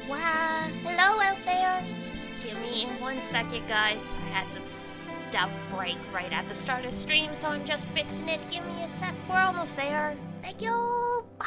Wow, hello out there. Give me 1 second, guys. I had some stuff break right at the start of stream, so I'm just fixing it. Give me a sec. We're almost there. Thank you. Bye.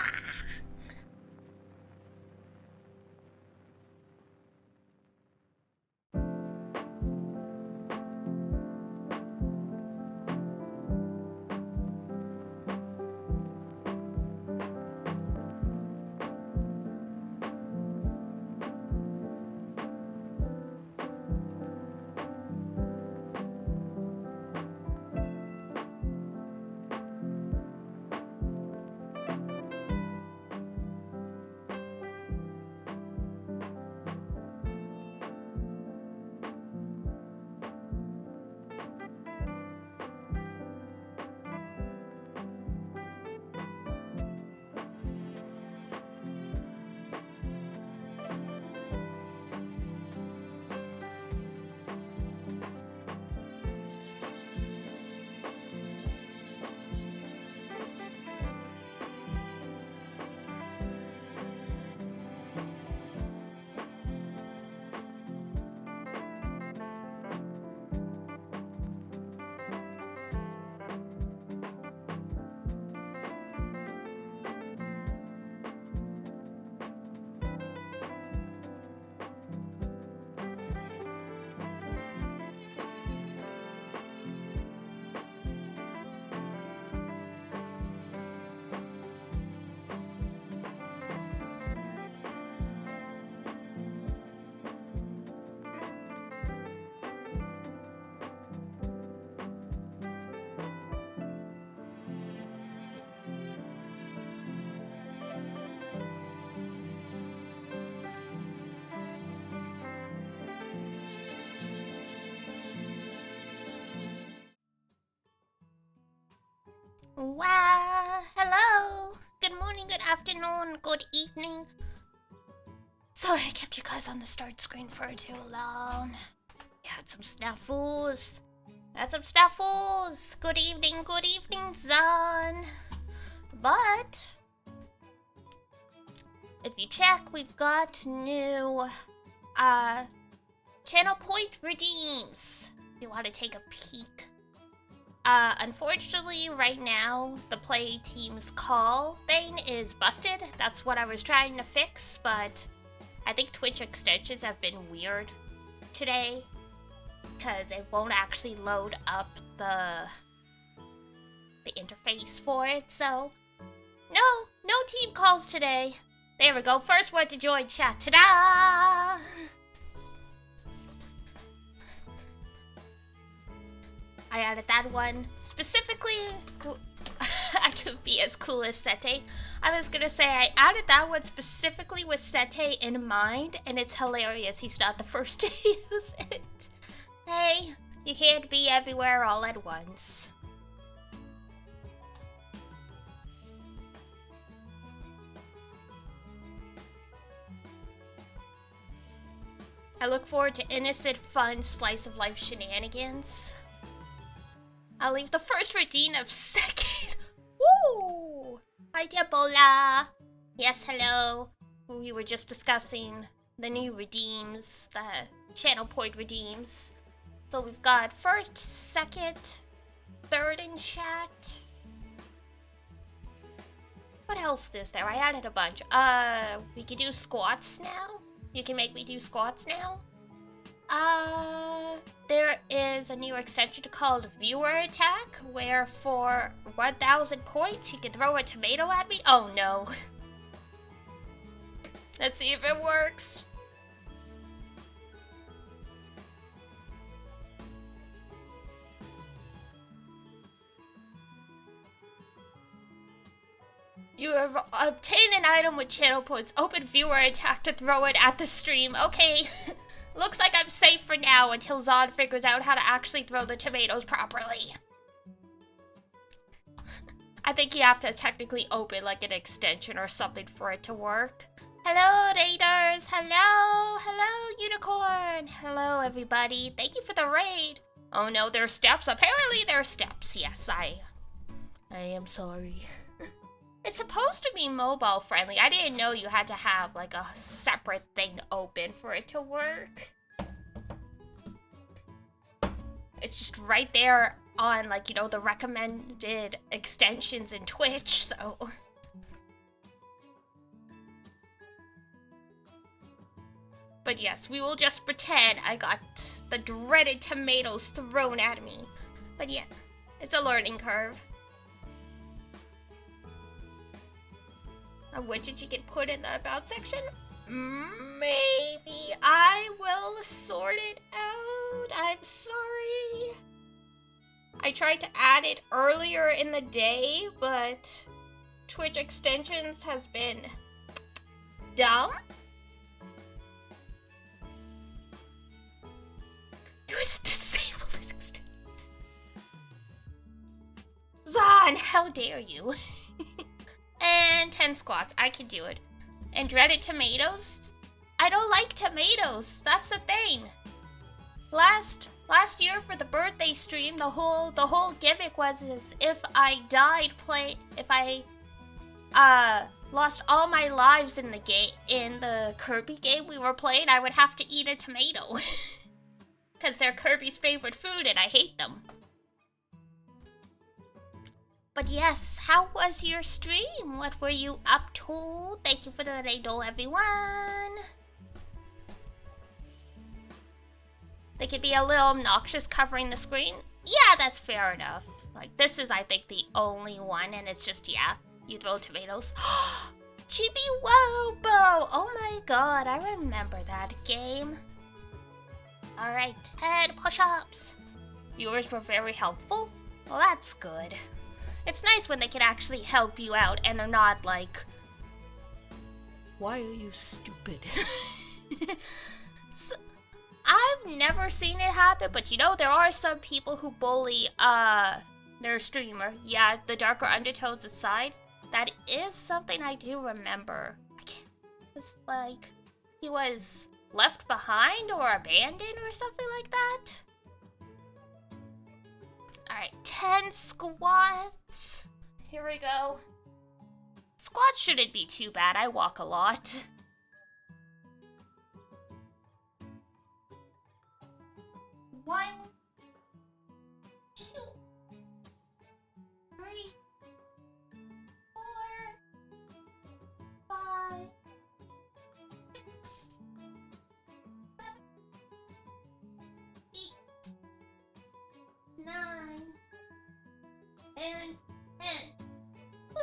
Wow, hello. Good morning, good afternoon, good evening. Sorry I kept you guys on the start screen for too long. Had some snafus. Good evening, Zan. But if you check, we've got new channel point redeems. If you want to take a peek. Unfortunately, right now, the play team's call thing is busted. That's what I was trying to fix, but I think Twitch extensions have been weird today, because it won't actually load up the interface for it, so no team calls today. There we go, first one to join chat. Ta-da! I added that one specifically. I could be as cool as Sete. I was gonna say I added that one specifically with Sete in mind, and it's hilarious he's not the first to use it. Hey, you can't be everywhere all at once. I look forward to innocent, fun, slice of life shenanigans. I'll leave the first redeem of second. Woo! Hi, Diabola. Yes, hello. We were just discussing the new redeems, the channel point redeems. So we've got first, second, third in chat. What else is there? I added a bunch. We could do squats now. You can make me do squats now. There is a new extension called Viewer Attack, where for 1,000 points you can throw a tomato at me. Oh no. Let's see if it works. You have obtained an item with channel points. Open Viewer Attack to throw it at the stream. Okay. Looks like I'm safe for now until Zod figures out how to actually throw the tomatoes properly. I think you have to technically open like an extension or something for it to work. Hello, Raiders! Hello, Unicorn! Hello, everybody. Thank you for the raid. Oh no, there are steps. Apparently there are steps. Yes, I am sorry. It's supposed to be mobile friendly. I didn't know you had to have like a separate thing open for it to work. It's just right there on, like, you know, the recommended extensions in Twitch, so. But yes, we will just pretend I got the dreaded tomatoes thrown at me. But yeah, it's a learning curve. What did you get put in the about section? Maybe I will sort it out. I'm sorry. I tried to add it earlier in the day, but Twitch extensions has been dumb. Twitch disabled an extension. Zahn, how dare you? And 10 squats, I can do it. And dreaded tomatoes? I don't like tomatoes, that's the thing. Last year for the birthday stream, the whole gimmick was is if I lost all my lives in the Kirby game we were playing, I would have to eat a tomato. Cause they're Kirby's favorite food and I hate them. But yes, how was your stream? What were you up to? Thank you for the radio, everyone. They could be a little obnoxious covering the screen. Yeah, that's fair enough. Like, this is, I think, the only one, and it's just, yeah, you throw tomatoes. Chibi Wobo! Oh my god, I remember that game. Alright, 10 push-ups. Viewers were very helpful. Well, that's good. It's nice when they can actually help you out and they're not like, why are you stupid? So, I've never seen it happen, but you know, there are some people who bully their streamer. Yeah, the darker undertones aside, that is something I do remember. It's like he was left behind or abandoned or something like that. Alright, 10 squats. Here we go. Squats shouldn't be too bad. I walk a lot. One, 2, 3, 4, 5, 6, 7, 8, 9, and 10. Woo.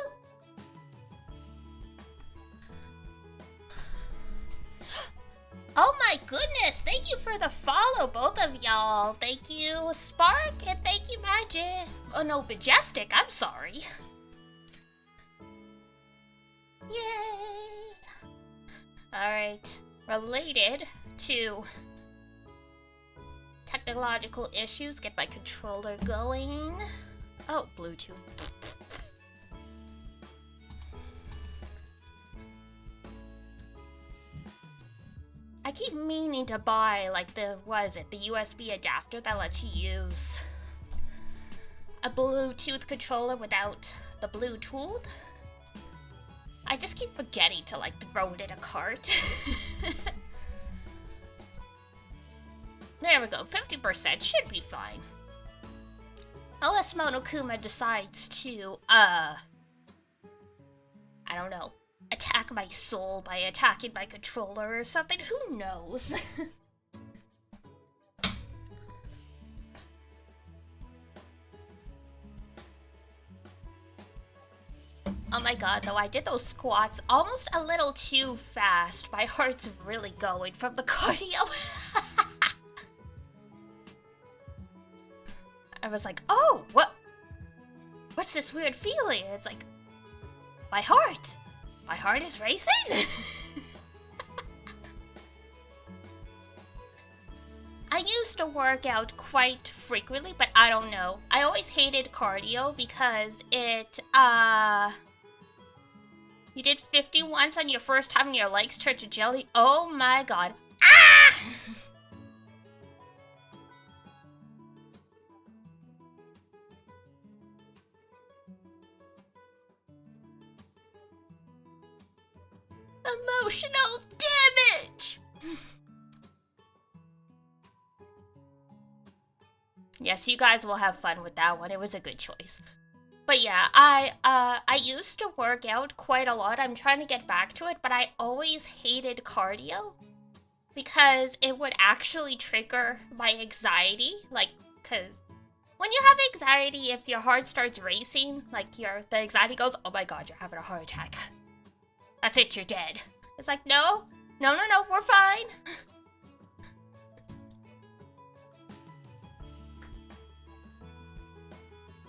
Oh my goodness, thank you for the follow, both of y'all. Thank you, Spark, and thank you, Magic. Oh no, Majestic, I'm sorry. Yay! Alright, related to technological issues, get my controller going. Oh, Bluetooth. I keep meaning to buy, like, the USB adapter that lets you use a Bluetooth controller without the Bluetooth. I just keep forgetting to, like, throw it in a cart. There we go, 50% should be fine. Unless Monokuma decides to, I don't know, attack my soul by attacking my controller or something, who knows? Oh my god, though, I did those squats almost a little too fast. My heart's really going from the cardio. I was like, oh, what's this weird feeling? It's like, my heart is racing? I used to work out quite frequently, but I don't know. I always hated cardio because it, you did 50 once on your first time and your legs turned to jelly. Oh my god. Ah! Emotional damage! Yes, you guys will have fun with that one. It was a good choice. But yeah, I used to work out quite a lot. I'm trying to get back to it, but I always hated cardio because it would actually trigger my anxiety. Like, cause when you have anxiety, if your heart starts racing, like the anxiety goes, oh my god, you're having a heart attack. That's it, you're dead. It's like, no, we're fine.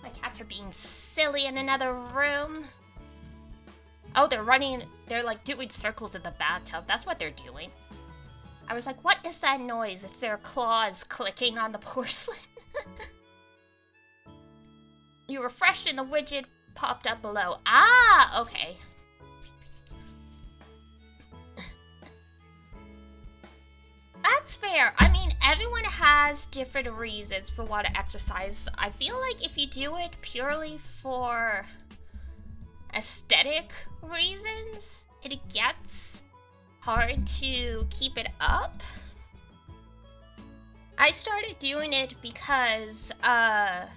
My cats are being silly in another room. Oh, they're like doing circles in the bathtub. That's what they're doing. I was like, what is that noise? It's their claws clicking on the porcelain. You refreshed and the widget popped up below. Ah, okay. That's fair. I mean, everyone has different reasons for what to exercise. I feel like if you do it purely for aesthetic reasons, it gets hard to keep it up. I started doing it because, the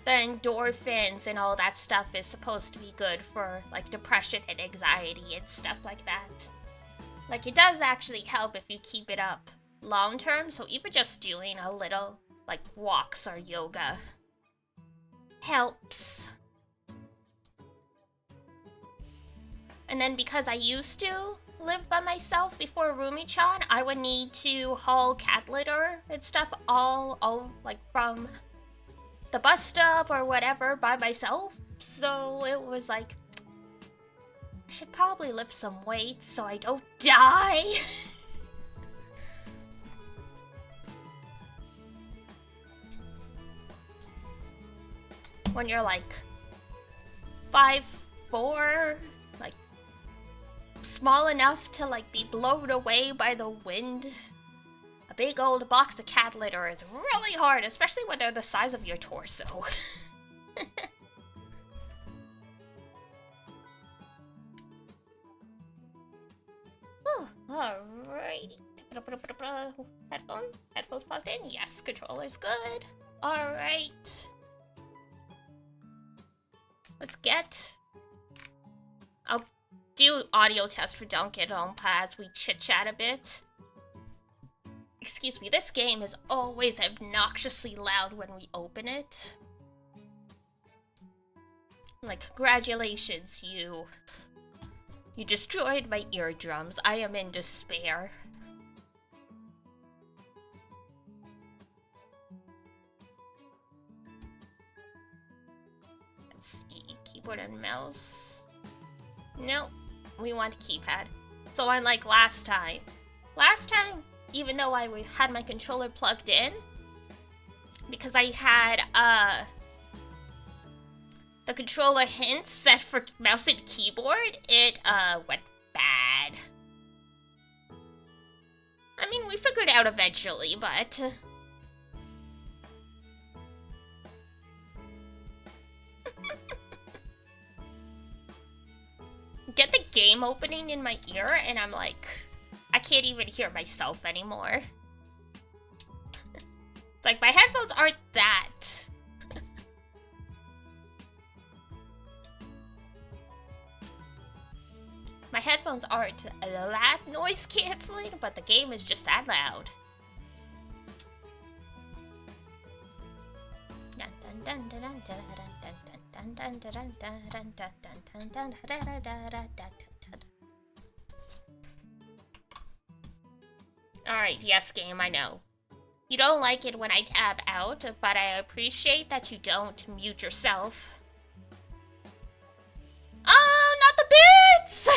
endorphins and all that stuff is supposed to be good for, like, depression and anxiety and stuff like that. Like, it does actually help if you keep it up long term, so even just doing a little, like, walks or yoga helps. And then because I used to live by myself before Rumi-chan, I would need to haul cat litter and stuff all like, from the bus stop or whatever by myself. So it was like, I should probably lift some weights so I don't die. When you're like 5'4", like small enough to like be blown away by the wind, a big old box of cat litter is really hard, especially when they're the size of your torso. Alrighty. Headphones plugged in? Yes, controller's good. Alright. Let's get... I'll do audio test for Danganronpa as we chit-chat a bit. Excuse me, this game is always obnoxiously loud when we open it. Like, congratulations, you destroyed my eardrums. I am in despair. Let's see, keyboard and mouse. Nope, we want a keypad. So unlike last time, even though I had my controller plugged in, because I had, the controller hint set for mouse and keyboard, it, went bad. I mean, we figured it out eventually, but... Get the game opening in my ear, and I'm like... I can't even hear myself anymore. It's like, my headphones aren't that. My headphones aren't that noise canceling, but the game is just that loud. Alright, yes game, I know. You don't like it when I tab out, but I appreciate that you don't mute yourself. Oh, not the bits!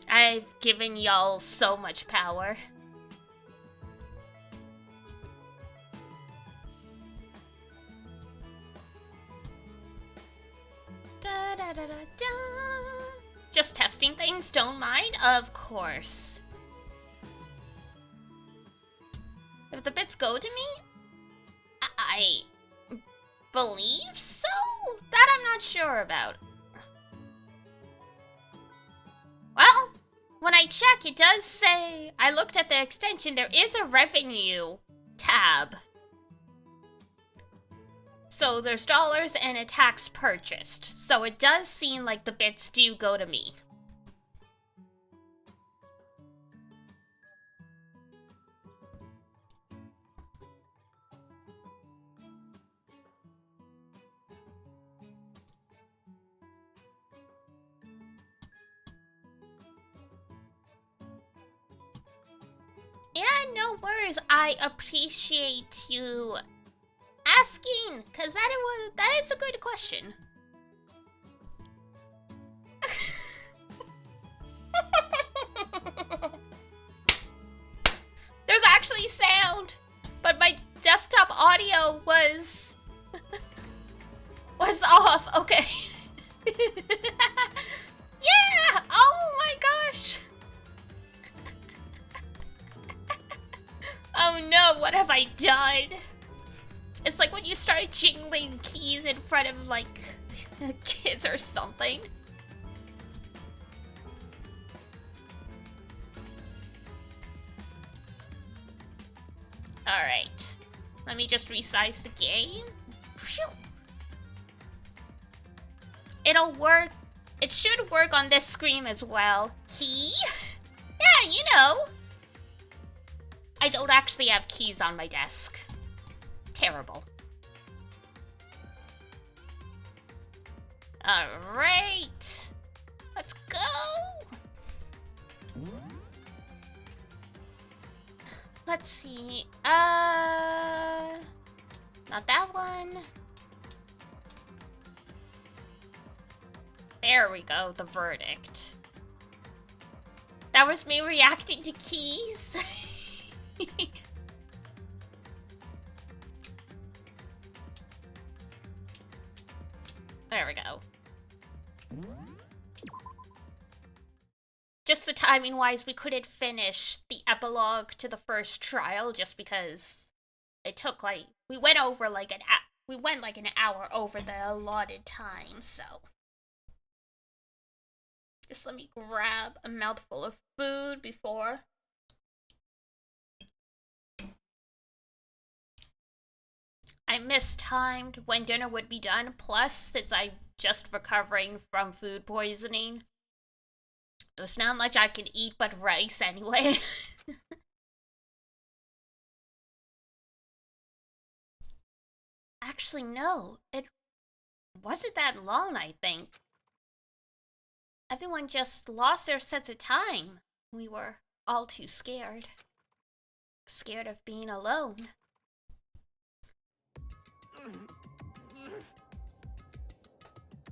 I've given y'all so much power. Da, da, da, da, da. Just testing things, don't mind? Of course. If the bits go to me, I believe so? That I'm not sure about. Well, when I check, it does say, I looked at the extension, there is a revenue tab. So there's dollars and a tax purchased. So it does seem like the bits do go to me. Yeah, no worries. I appreciate you asking, because that is a good question. There's actually sound, but my desktop audio was off. Okay. Yeah! Oh my gosh! Oh no, what have I done? It's like when you start jingling keys in front of, like, kids or something. Alright. Let me just resize the game. Phew. It'll work. It should work on this screen as well. Key? Yeah, you know. I don't actually have keys on my desk. Terrible. Alright. Let's go. Let's see. Not that one. There we go, the verdict. That was me reacting to keys. There we go. Just the timing wise, we couldn't finish the epilogue to the first trial just because it took like, we went like an hour over the allotted time, so. Just let me grab a mouthful of food before. I mistimed when dinner would be done, plus since I'm just recovering from food poisoning, there's not much I can eat but rice anyway. Actually, no. It wasn't that long, I think. Everyone just lost their sense of time. We were all too scared. Scared of being alone.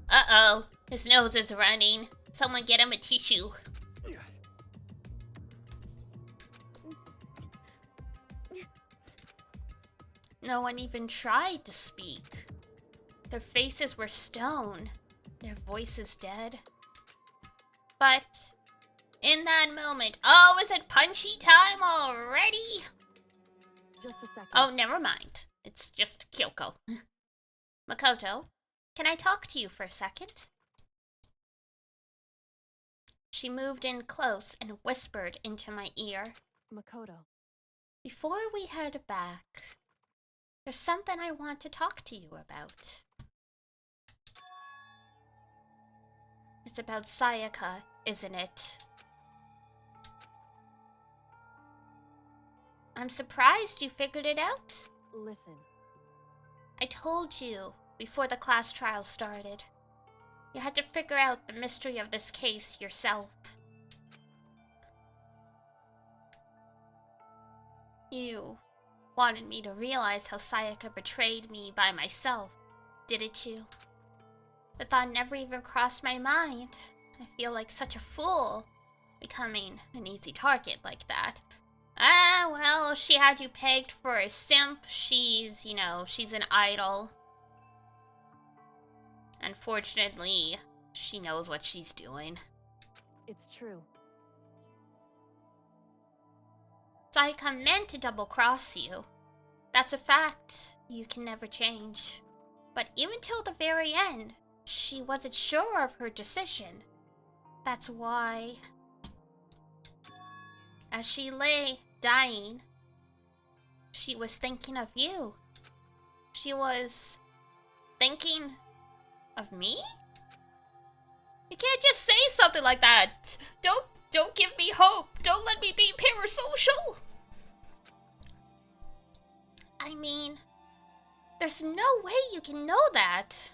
Uh-oh. His nose is running. Someone get him a tissue. No one even tried to speak. Their faces were stone. Their voices dead. But in that moment, oh, is it punchy time already? Just a second. Oh, never mind. It's just Kyoko. Makoto, can I talk to you for a second? She moved in close and whispered into my ear. Makoto. Before we head back, there's something I want to talk to you about. It's about Sayaka, isn't it? I'm surprised you figured it out. Listen. I told you before the class trial started. You had to figure out the mystery of this case yourself. You wanted me to realize how Sayaka betrayed me by myself, didn't you? The thought never even crossed my mind. I feel like such a fool, becoming an easy target like that. Ah, well, she had you pegged for a simp. She's, you know, she's an idol. Unfortunately, she knows what she's doing. It's true. Sayaka meant to double-cross you. That's a fact you can never change. But even till the very end, she wasn't sure of her decision. That's why, as she lay dying, she was thinking of you. She was thinking of me? You can't just say something like that. Don't give me hope. Don't let me be parasocial. I mean, there's no way you can know that.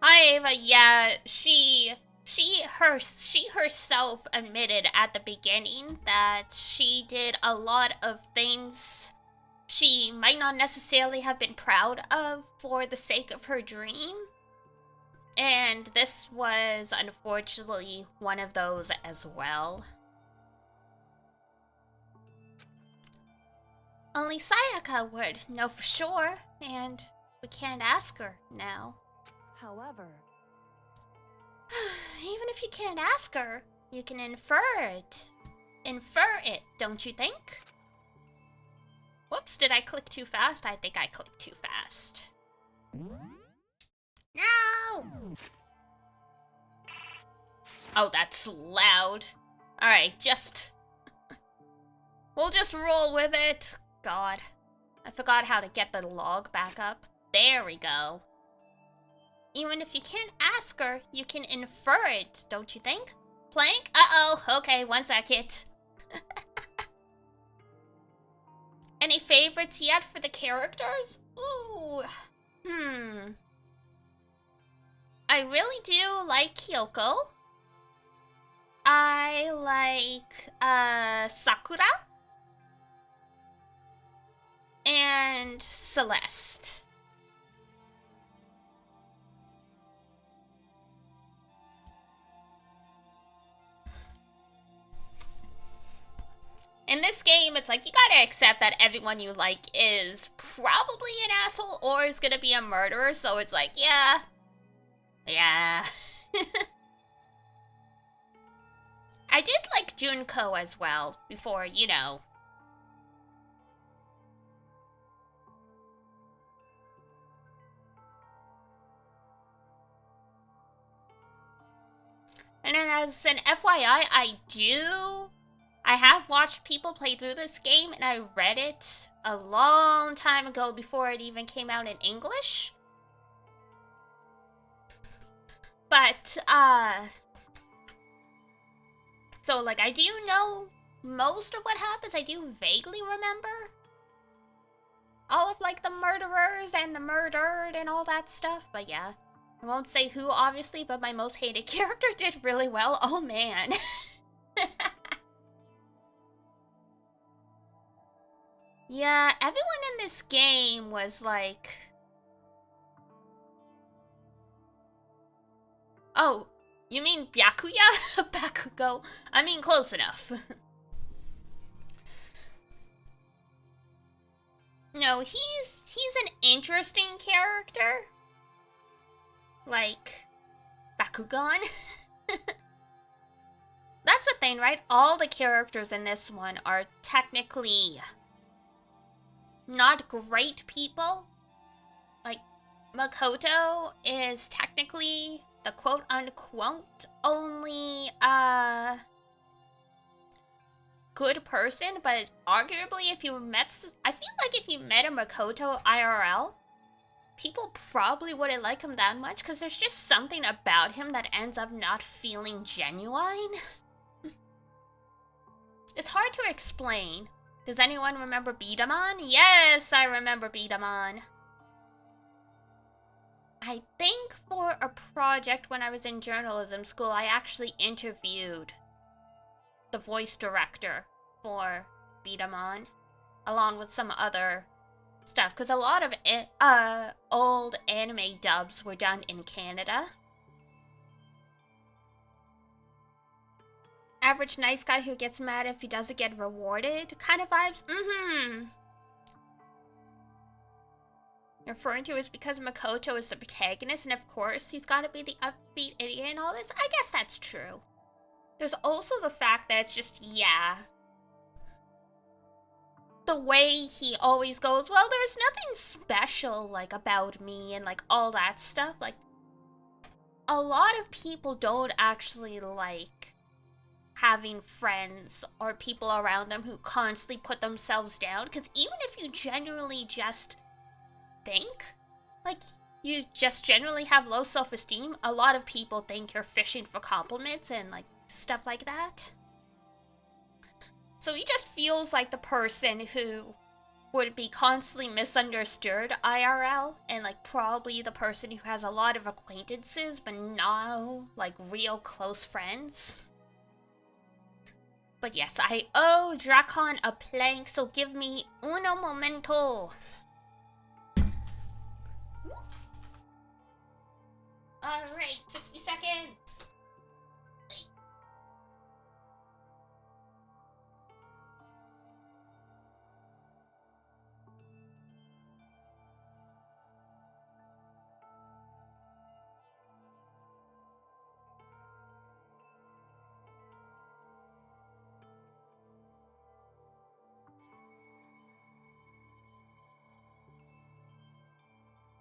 Hi Ava, yeah, she herself admitted at the beginning that she did a lot of things she might not necessarily have been proud of for the sake of her dream. And this was unfortunately one of those as well. Only Sayaka would know for sure, and we can't ask her now. However, Even if you can't ask her, you can infer it. Infer it, don't you think? Whoops, did I click too fast? I think I clicked too fast. No! Oh, that's loud. Alright, we'll just roll with it. God. I forgot how to get the log back up. There we go. Even if you can't ask her, you can infer it, don't you think? Plank? Uh-oh. Okay, 1 second. Any favorites yet for the characters? Ooh. I really do like Kyoko. I like, Sakura. And Celeste. In this game, it's like, you gotta accept that everyone you like is probably an asshole or is gonna be a murderer, so it's like, yeah. Yeah. I did like Junko as well, before, you know. And then as an FYI, I have watched people play through this game, and I read it a long time ago before it even came out in English. But, so, like, I do know most of what happens. I do vaguely remember all of, like, the murderers and the murdered and all that stuff. But yeah, I won't say who, obviously, but my most hated character did really well. Oh, man. Yeah, everyone in this game was like... Oh, you mean Byakuya? Bakugo? I mean, close enough. No, he's an interesting character. Like, Bakugan? That's the thing, right? All the characters in this one are technically not great people. Like, Makoto is technically the quote-unquote only, good person, but arguably if you I feel like if you met a Makoto IRL, people probably wouldn't like him that much, because there's just something about him that ends up not feeling genuine. It's hard to explain. Does anyone remember Beatamon? Yes, I remember Beatamon. I think for a project when I was in journalism school, I actually interviewed the voice director for Beatamon, along with some other stuff, because a lot of old anime dubs were done in Canada. Average nice guy who gets mad if he doesn't get rewarded kind of vibes. You're referring to is because Makoto is the protagonist, and of course he's got to be the upbeat idiot and all this. I guess that's true. There's also the fact that it's just, yeah. The way he always goes, well, there's nothing special, like, about me and, like, all that stuff. Like, a lot of people don't actually like having friends or people around them who constantly put themselves down. Because even if you genuinely just think, like, you just generally have low self-esteem, a lot of people think you're fishing for compliments and, like, stuff like that. So he just feels like the person who would be constantly misunderstood IRL, and, like, probably the person who has a lot of acquaintances, but no, like, real close friends. But yes, I owe Drakon a plank, so give me uno momento. Alright, 60 seconds.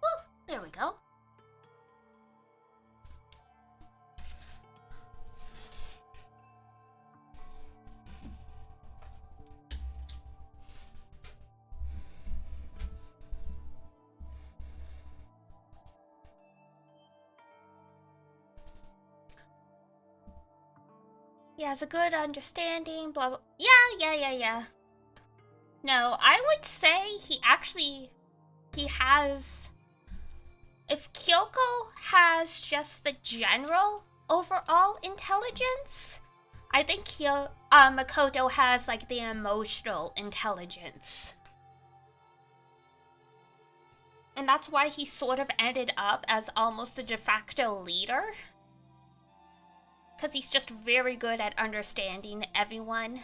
Woo, there we go. He has a good understanding, blah blah. Yeah. No, I would say he has. If Kyoko has just the general overall intelligence, I think Makoto has, like, the emotional intelligence. And that's why he sort of ended up as almost a de facto leader. Because he's just very good at understanding everyone.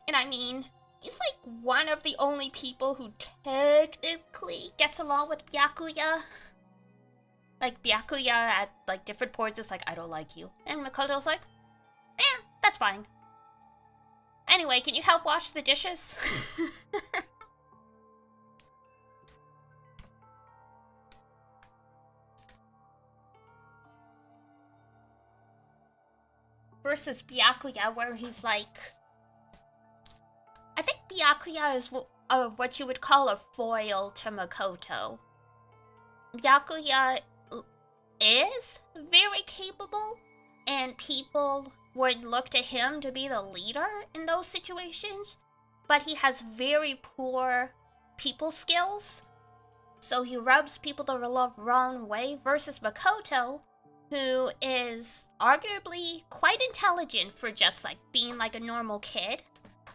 And I mean, he's like one of the only people who technically gets along with Byakuya. Like, Byakuya at, like, different points is like, I don't like you. And Makoto's like, that's fine. Anyway, can you help wash the dishes? Versus Byakuya, where he's like... I think Byakuya is what you would call a foil to Makoto. Byakuya is very capable, and people would look to him to be the leader in those situations, but he has very poor people skills, so he rubs people the wrong way, versus Makoto, who is arguably quite intelligent for just, like, being like a normal kid,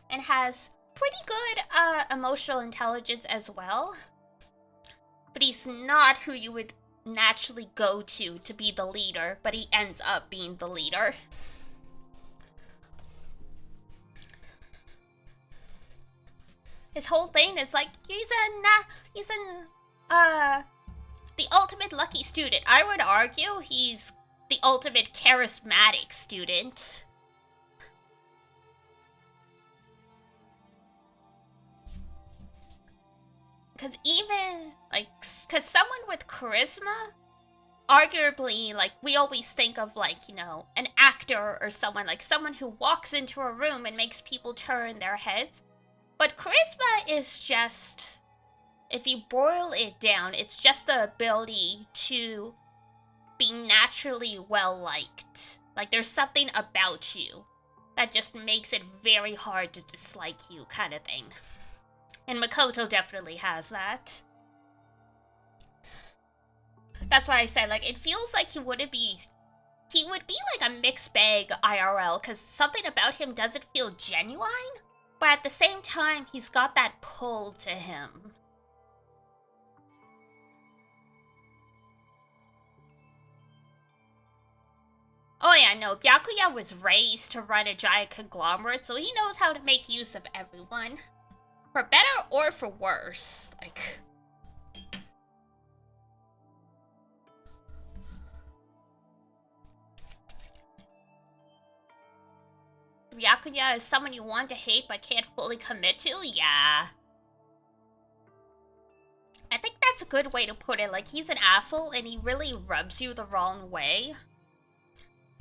and has pretty good emotional intelligence as well. But he's not who you would naturally go to be the leader, but he ends up being the leader. His whole thing is like, he's the ultimate lucky student. I would argue he's the ultimate charismatic student. Because even, like, because someone with charisma, arguably, like, we always think of, like, you know, an actor or someone, like, someone who walks into a room and makes people turn their heads. But charisma is just, if you boil it down, it's just the ability to be naturally well-liked. Like, there's something about you that just makes it very hard to dislike you, kind of thing. And Makoto definitely has that. That's why I said, like, it feels like he would be like a mixed bag IRL, because something about him doesn't feel genuine, but at the same time, he's got that pull to him. Oh yeah, no, Byakuya was raised to run a giant conglomerate, so he knows how to make use of everyone. For better or for worse, like... Byakuya is someone you want to hate but can't fully commit to? Yeah. I think that's a good way to put it. Like, he's an asshole and he really rubs you the wrong way.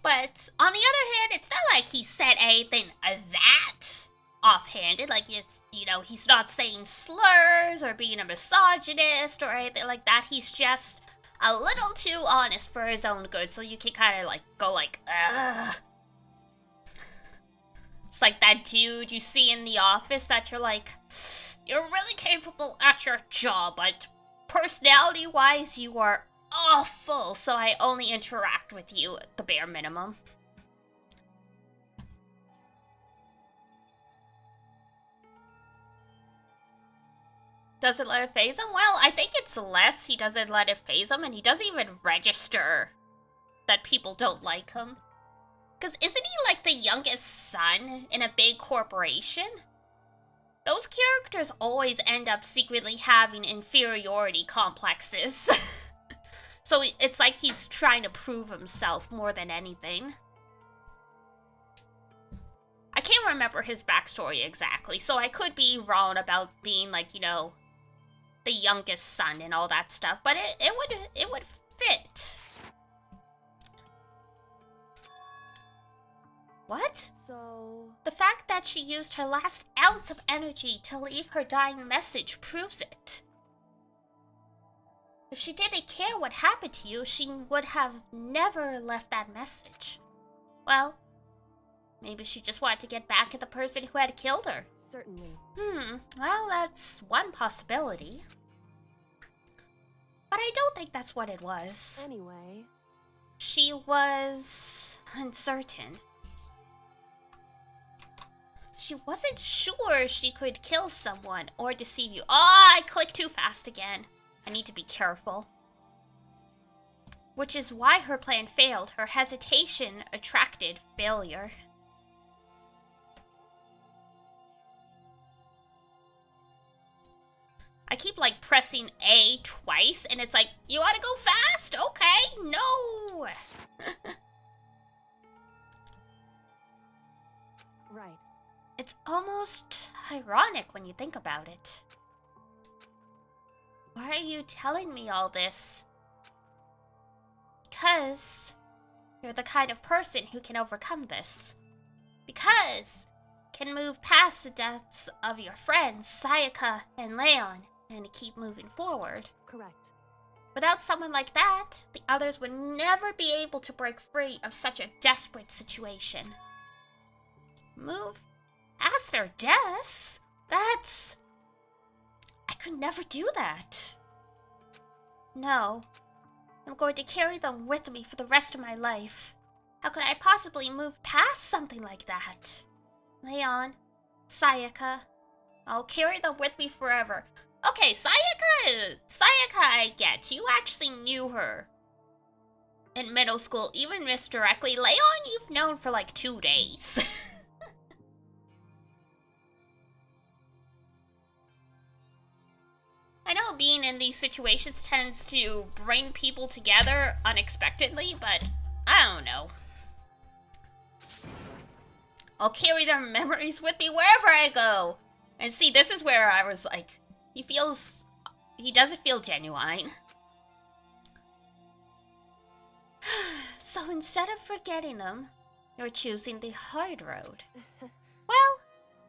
But on the other hand, it's not like he said anything that offhanded. Like, you know, he's not saying slurs or being a misogynist or anything like that. He's just a little too honest for his own good. So you can kind of like go like, ugh. It's like that dude you see in the office that you're like, you're really capable at your job, but personality-wise, you are awful, so I only interact with you at the bare minimum. Doesn't let it phase him? Well, I think it's less he doesn't let it phase him, and he doesn't even register that people don't like him. Because isn't he like the youngest son in a big corporation? Those characters always end up secretly having inferiority complexes. So it's like he's trying to prove himself more than anything. I can't remember his backstory exactly, so I could be wrong about being like, you know, the youngest son and all that stuff, but it would fit. What? So... The fact that she used her last ounce of energy to leave her dying message proves it. If she didn't care what happened to you, she would have never left that message. Well, maybe she just wanted to get back at the person who had killed her. Certainly. Well, that's one possibility. But I don't think that's what it was. Anyway... She was uncertain. She wasn't sure she could kill someone or deceive you. Oh, I clicked too fast again. I need to be careful. Which is why her plan failed. Her hesitation attracted failure. I keep like pressing A twice and it's like, you wanna go fast? Okay, no. Right. It's almost ironic when you think about it. Why are you telling me all this? Because you're the kind of person who can overcome this. Because can move past the deaths of your friends, Sayaka and Leon, and keep moving forward. Correct. Without someone like that, the others would never be able to break free of such a desperate situation. Move past their deaths? That's... I could never do that. No. I'm going to carry them with me for the rest of my life. How could I possibly move past something like that? Leon, Sayaka, I'll carry them with me forever. Okay, Sayaka, I get. You actually knew her in middle school, even misdirectly. Leon, you've known for like 2 days. I know being in these situations tends to bring people together unexpectedly, but I don't know. I'll carry their memories with me wherever I go. And see, this is where I was like, he doesn't feel genuine. So instead of forgetting them, you're choosing the hard road. Well,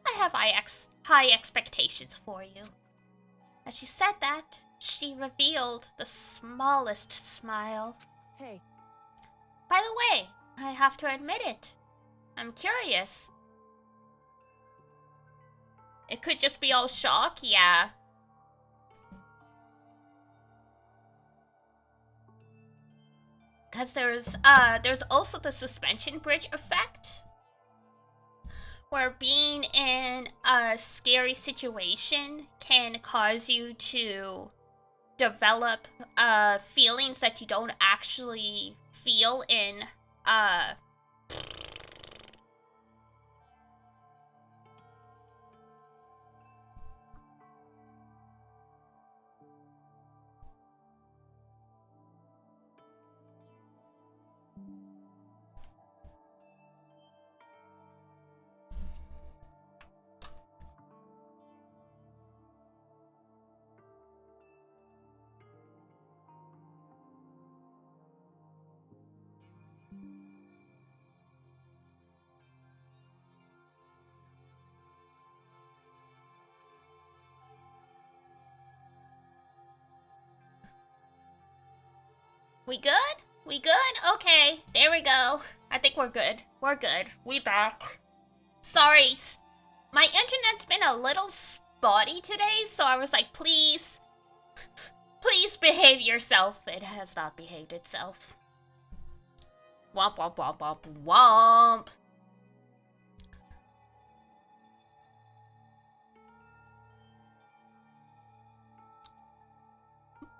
I have high expectations for you. As she said that, she revealed the smallest smile. Hey. By the way, I have to admit it. I'm curious. It could just be all shock, yeah. Because there's also the suspension bridge effect, where being in a scary situation can cause you to develop feelings that you don't actually feel in We good? We good? Okay, there we go. I think we're good. We're good. We back. Sorry, my internet's been a little spotty today, so I was like, please, please behave yourself. It has not behaved itself. Womp womp womp womp womp.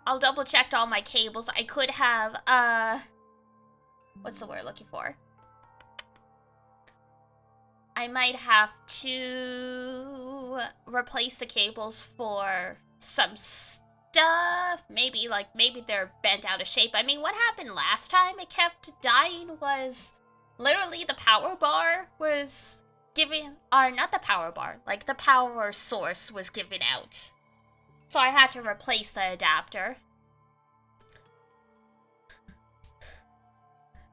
I'll double check all my cables. I could have, what's the word I'm looking for? I might have to replace the cables for some stuff. Maybe they're bent out of shape. I mean, what happened last time it kept dying was literally the power bar was giving, or not the power bar, like the power source was giving out. So I had to replace the adapter.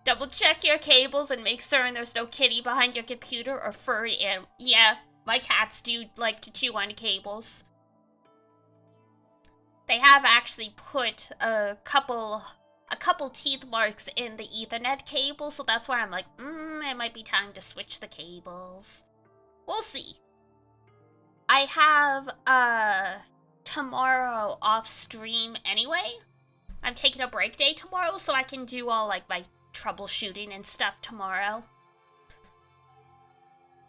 Double check your cables and make certain there's no kitty behind your computer or furry animal. Yeah, my cats do like to chew on cables. They have actually put a couple teeth marks in the Ethernet cable, so that's why I'm like, it might be time to switch the cables. We'll see. I have tomorrow off stream anyway. I'm taking a break day tomorrow, so I can do all like my troubleshooting and stuff tomorrow.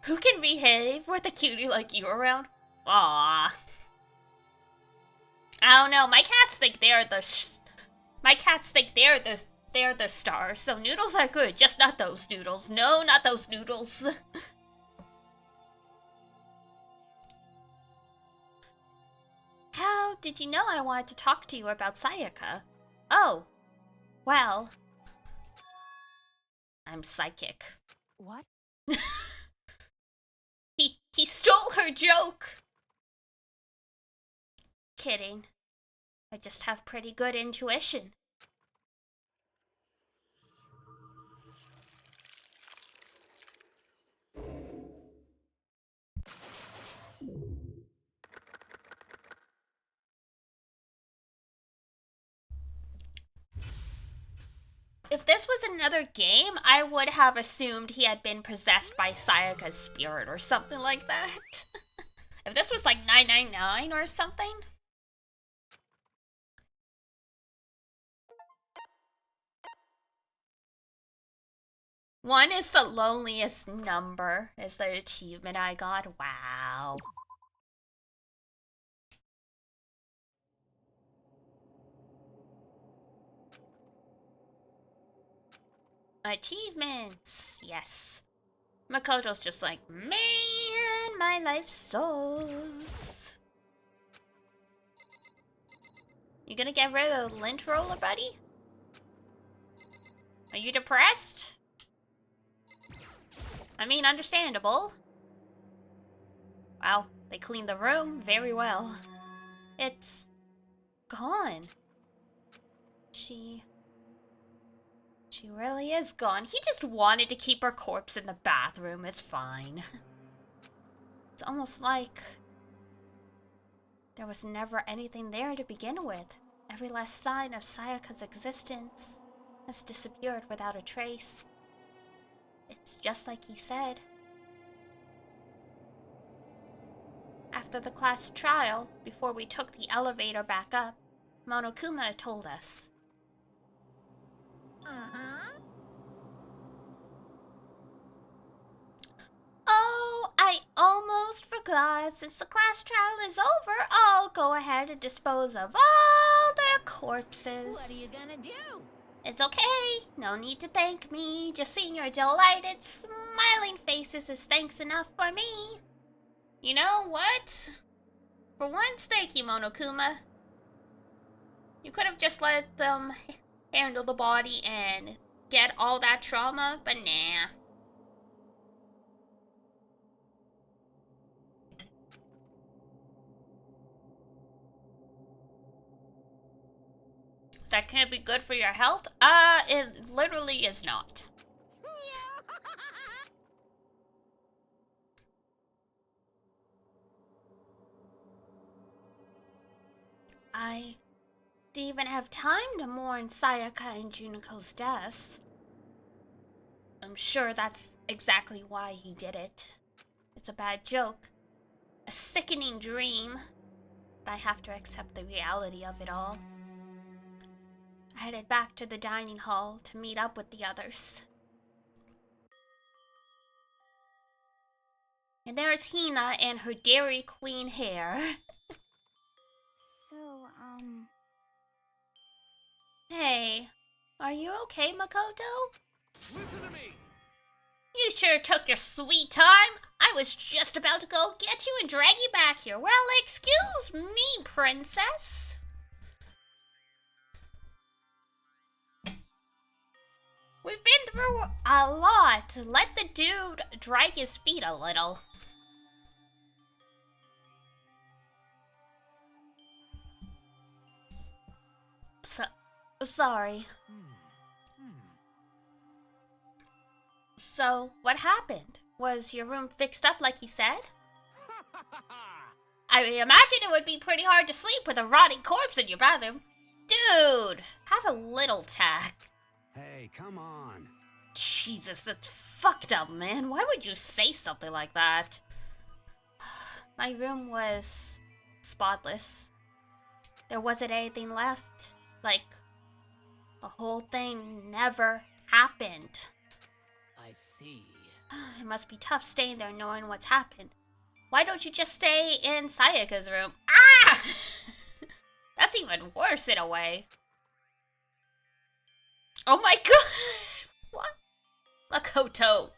Who can behave with a cutie like you around? Aww. I don't know. My cats think they're the stars. So noodles are good, just not those noodles. No, not those noodles. How did you know I wanted to talk to you about Sayaka? Oh, well, I'm psychic. What? He stole her joke. Kidding. I just have pretty good intuition. If this was another game, I would have assumed he had been possessed by Sayaka's spirit or something like that. If this was like 999 or something. One is the loneliest number, is the achievement I got. Wow. Achievements! Yes. Makoto's just like, man, my life sucks. You gonna get rid of the lint roller, buddy? Are you depressed? I mean, understandable. Wow, they cleaned the room very well. It's gone. She really is gone. He just wanted to keep her corpse in the bathroom. It's fine. It's almost like there was never anything there to begin with. Every last sign of Sayaka's existence has disappeared without a trace. It's just like he said. After the class trial, before we took the elevator back up, Monokuma told us. Oh, I almost forgot. Since the class trial is over, I'll go ahead and dispose of all their corpses. What are you gonna do? It's okay. No need to thank me. Just seeing your delighted, smiling faces is thanks enough for me. You know what? For once, thank you, Monokuma. You could have just let them handle the body and get all that trauma, but nah. That can't be good for your health? It literally is not. I to even have time to mourn Sayaka and Juniko's deaths. I'm sure that's exactly why he did it. It's a bad joke. A sickening dream. But I have to accept the reality of it all. I headed back to the dining hall to meet up with the others. And there's Hina and her Dairy Queen hair. So, Hey, are you okay, Makoto? Listen to me! You sure took your sweet time. I was just about to go get you and drag you back here. Well, excuse me, princess. We've been through a lot. Let the dude drag his feet a little. Sorry. So, what happened? Was your room fixed up like he said? I imagine it would be pretty hard to sleep with a rotting corpse in your bathroom. Dude, have a little tact. Hey, come on. Jesus, that's fucked up, man. Why would you say something like that? My room was spotless. There wasn't anything left. Like, the whole thing never happened. I see. It must be tough staying there knowing what's happened. Why don't you just stay in Sayaka's room? Ah! That's even worse in a way. Oh my god! What? Makoto.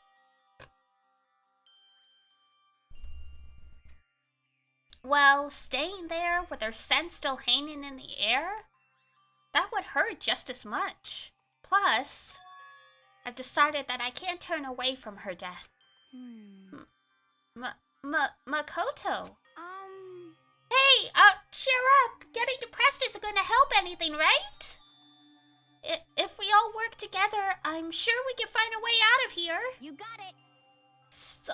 Well, staying there with her scent still hanging in the air? That would hurt just as much. Plus, I've decided that I can't turn away from her death. Makoto. Hey, cheer up. Getting depressed isn't gonna help anything, right? If we all work together, I'm sure we can find a way out of here. you got it. So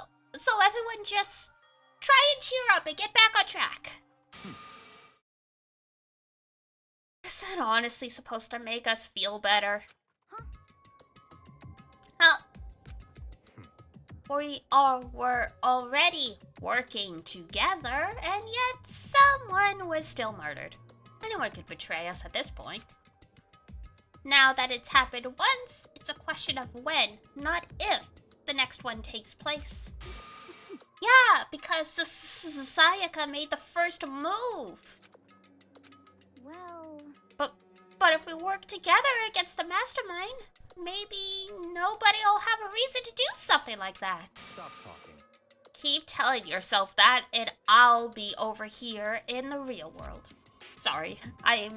everyone just try and cheer up and get back on track. Is that honestly supposed to make us feel better? We're already working together, and yet someone was still murdered. Anyone could betray us at this point. Now that it's happened once, it's a question of when, not if, the next one takes place. Yeah, because Sayaka made the first move. Well, But if we work together against the mastermind, maybe nobody will have a reason to do something like that. Stop talking. Keep telling yourself that, and I'll be over here in the real world. Sorry, I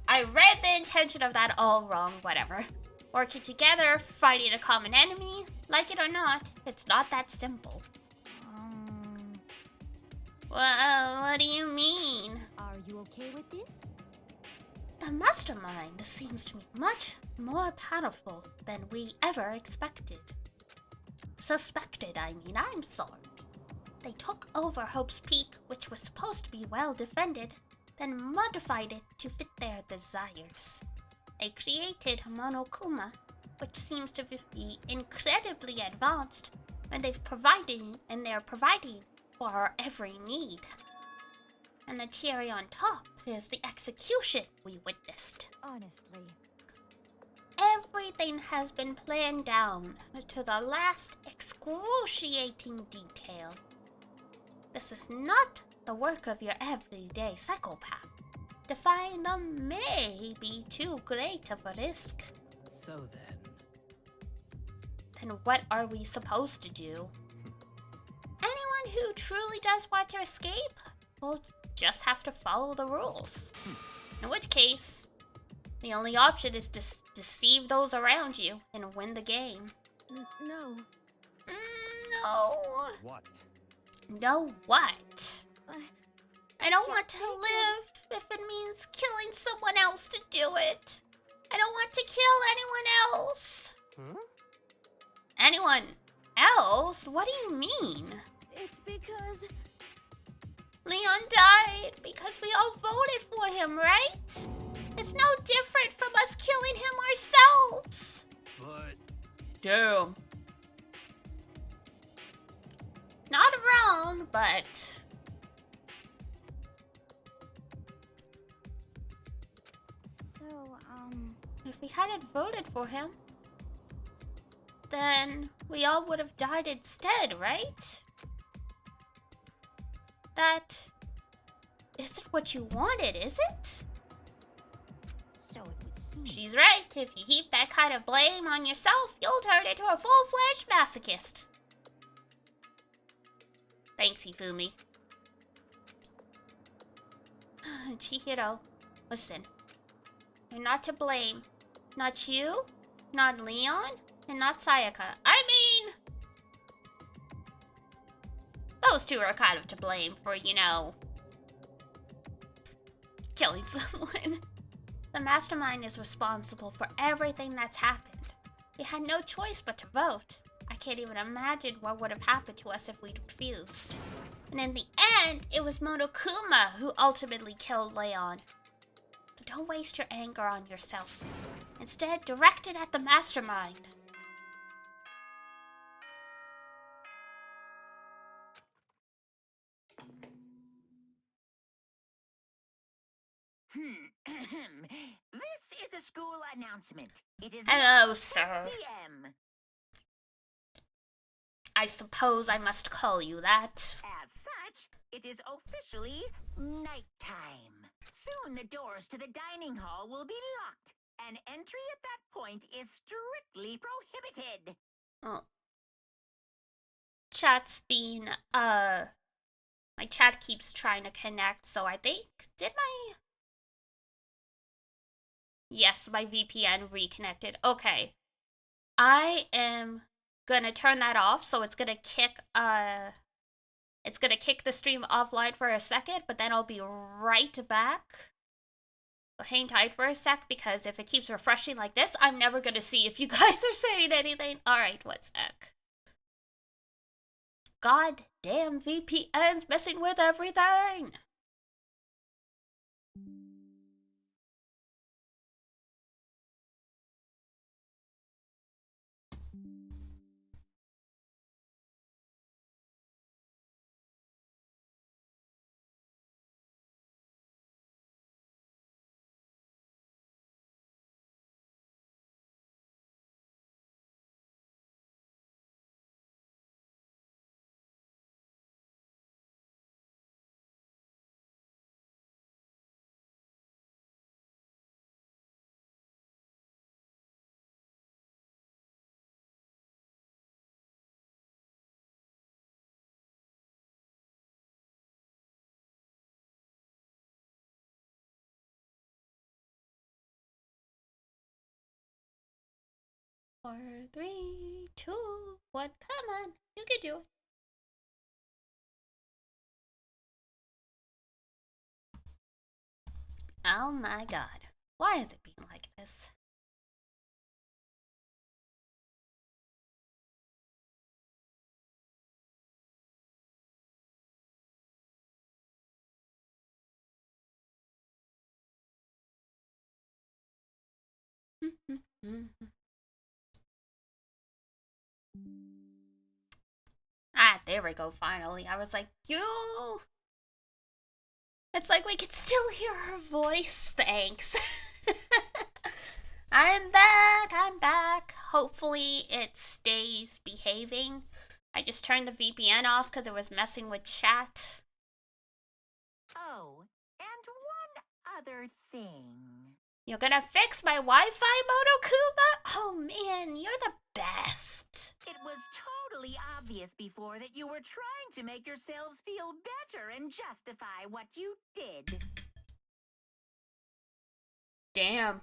read the intention of that all wrong, whatever. Working together, fighting a common enemy, like it or not, it's not that simple. Well, what do you mean? are you okay with this? The mastermind seems to be much more powerful than we ever expected. Suspected, I mean, I'm sorry. They took over Hope's Peak, which was supposed to be well defended, then modified it to fit their desires. They created Monokuma, which seems to be incredibly advanced, and they're providing for our every need. And the cherry on top is the execution we witnessed. Honestly. Everything has been planned down to the last excruciating detail. This is not the work of your everyday psychopath. Defying them may be too great of a risk. So Then what are we supposed to do? Anyone who truly does want to escape will just have to follow the rules. In which case, the only option is to deceive those around you and win the game. No. No. what? No what? I don't want to take it. live if it means killing someone else to do it. I don't want to kill anyone else. Huh? Anyone else? What do you mean? It's because Leon died because we all voted for him, right? It's no different from us killing him ourselves. But Damn. Not wrong, but... So, if we hadn't voted for him, then we all would have died instead, right? That isn't what you wanted, is it? so it would seem. She's right. If you heap that kind of blame on yourself, you'll turn into a full-fledged masochist. Thanks, Hifumi. Chihiro, listen. You're not to blame. Not you, not Leon, and not Sayaka. I mean... those two are kind of to blame for, you know... killing someone. The mastermind is responsible for everything that's happened. We had no choice but to vote. I can't even imagine what would have happened to us if we'd refused. And in the end, it was Monokuma who ultimately killed Leon. So don't waste your anger on yourself. Instead, direct it at the mastermind. This is a school announcement. It is Hello, now sir. 10 p.m. I suppose I must call you that. As such, it is officially nighttime. Soon the doors to the dining hall will be locked, and entry at that point is strictly prohibited. Oh. Chat's been, my chat keeps trying to connect, so I think, yes, my VPN reconnected. Okay. I am gonna turn that off, so it's gonna kick the stream offline for a second, but then I'll be right back. So hang tight for a sec, because if it keeps refreshing like this, I'm never gonna see if you guys are saying anything. Alright, one sec. God damn, VPN's messing with everything! Four, three, two, one, come on, you can do it. Oh my god, why is it being like this? Ah, there we go, finally. I was like, you! It's like we can still hear her voice, thanks. I'm back. Hopefully it stays behaving. I just turned the VPN off because it was messing with chat. Oh, and one other thing. You're gonna fix my Wi-Fi, Monokuma? Oh man, you're the best. It was totally obvious before that you were trying to make yourselves feel better and justify what you did. Damn.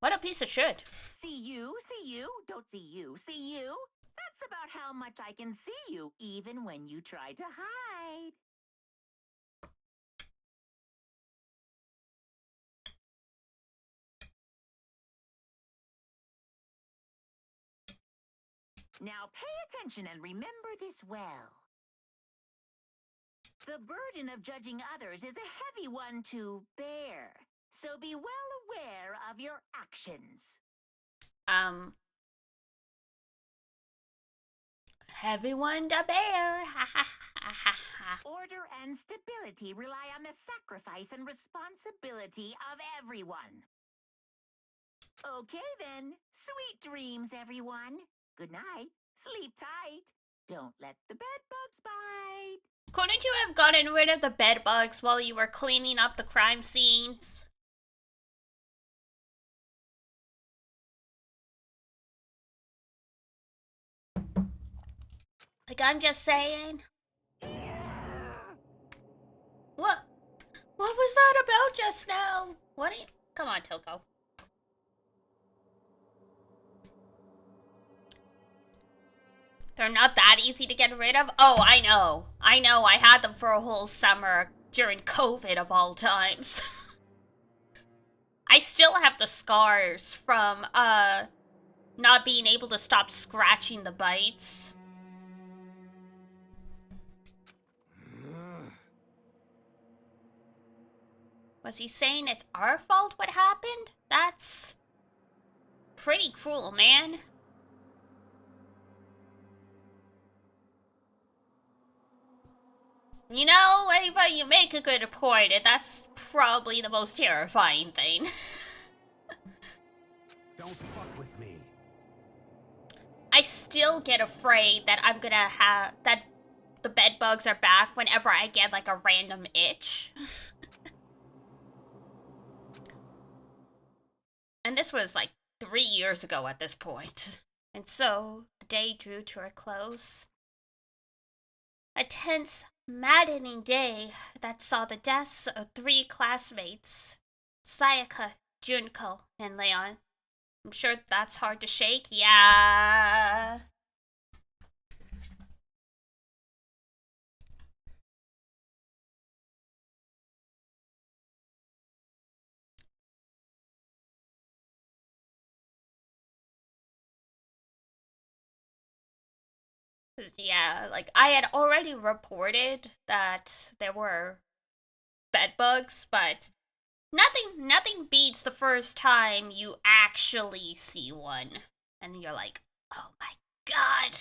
What a piece of shit. See you, don't see you, see you. That's about how much I can see you, even when you try to hide. Now pay attention and remember this well. The burden of judging others is a heavy one to bear, so be well aware of your actions. Heavy one to bear. Ha ha ha ha ha. Order and stability rely on the sacrifice and responsibility of everyone. Okay then, sweet dreams, everyone. Good night. Sleep tight. Don't let the bed bugs bite. Couldn't you have gotten rid of the bed bugs while you were cleaning up the crime scenes? Like, I'm just saying. What? What was that about just now? What? Come on, Toko. They're not that easy to get rid of? Oh, I know. I know, I had them for a whole summer during COVID of all times. I still have the scars from, not being able to stop scratching the bites. Was he saying it's our fault what happened? That's pretty cruel, man. You know, Ava, you make a good point, and that's probably the most terrifying thing. Don't fuck with me. I still get afraid that I'm gonna have that the bed bugs are back whenever I get like a random itch. And this was like 3 years ago at this point. And so the day drew to a close. A tense, maddening day that saw the deaths of 3 classmates, Sayaka, Junko, and Leon. I'm sure that's hard to shake. Yeah. Yeah, like I had already reported that there were bed bugs, but nothing beats the first time you actually see one. And you're like, oh my god.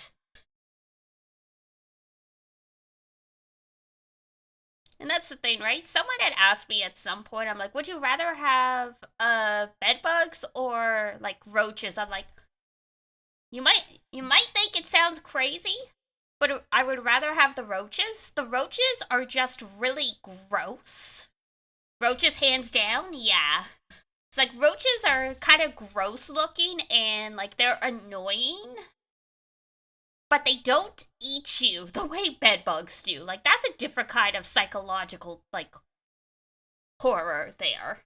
And that's the thing, right? Someone had asked me at some point, I'm like, would you rather have bed bugs or like roaches? I'm like, you might think it sounds crazy, but I would rather have the roaches. The roaches are just really gross. Roaches hands down, yeah. It's like roaches are kind of gross looking and like they're annoying. But they don't eat you the way bed bugs do. Like that's a different kind of psychological like horror there.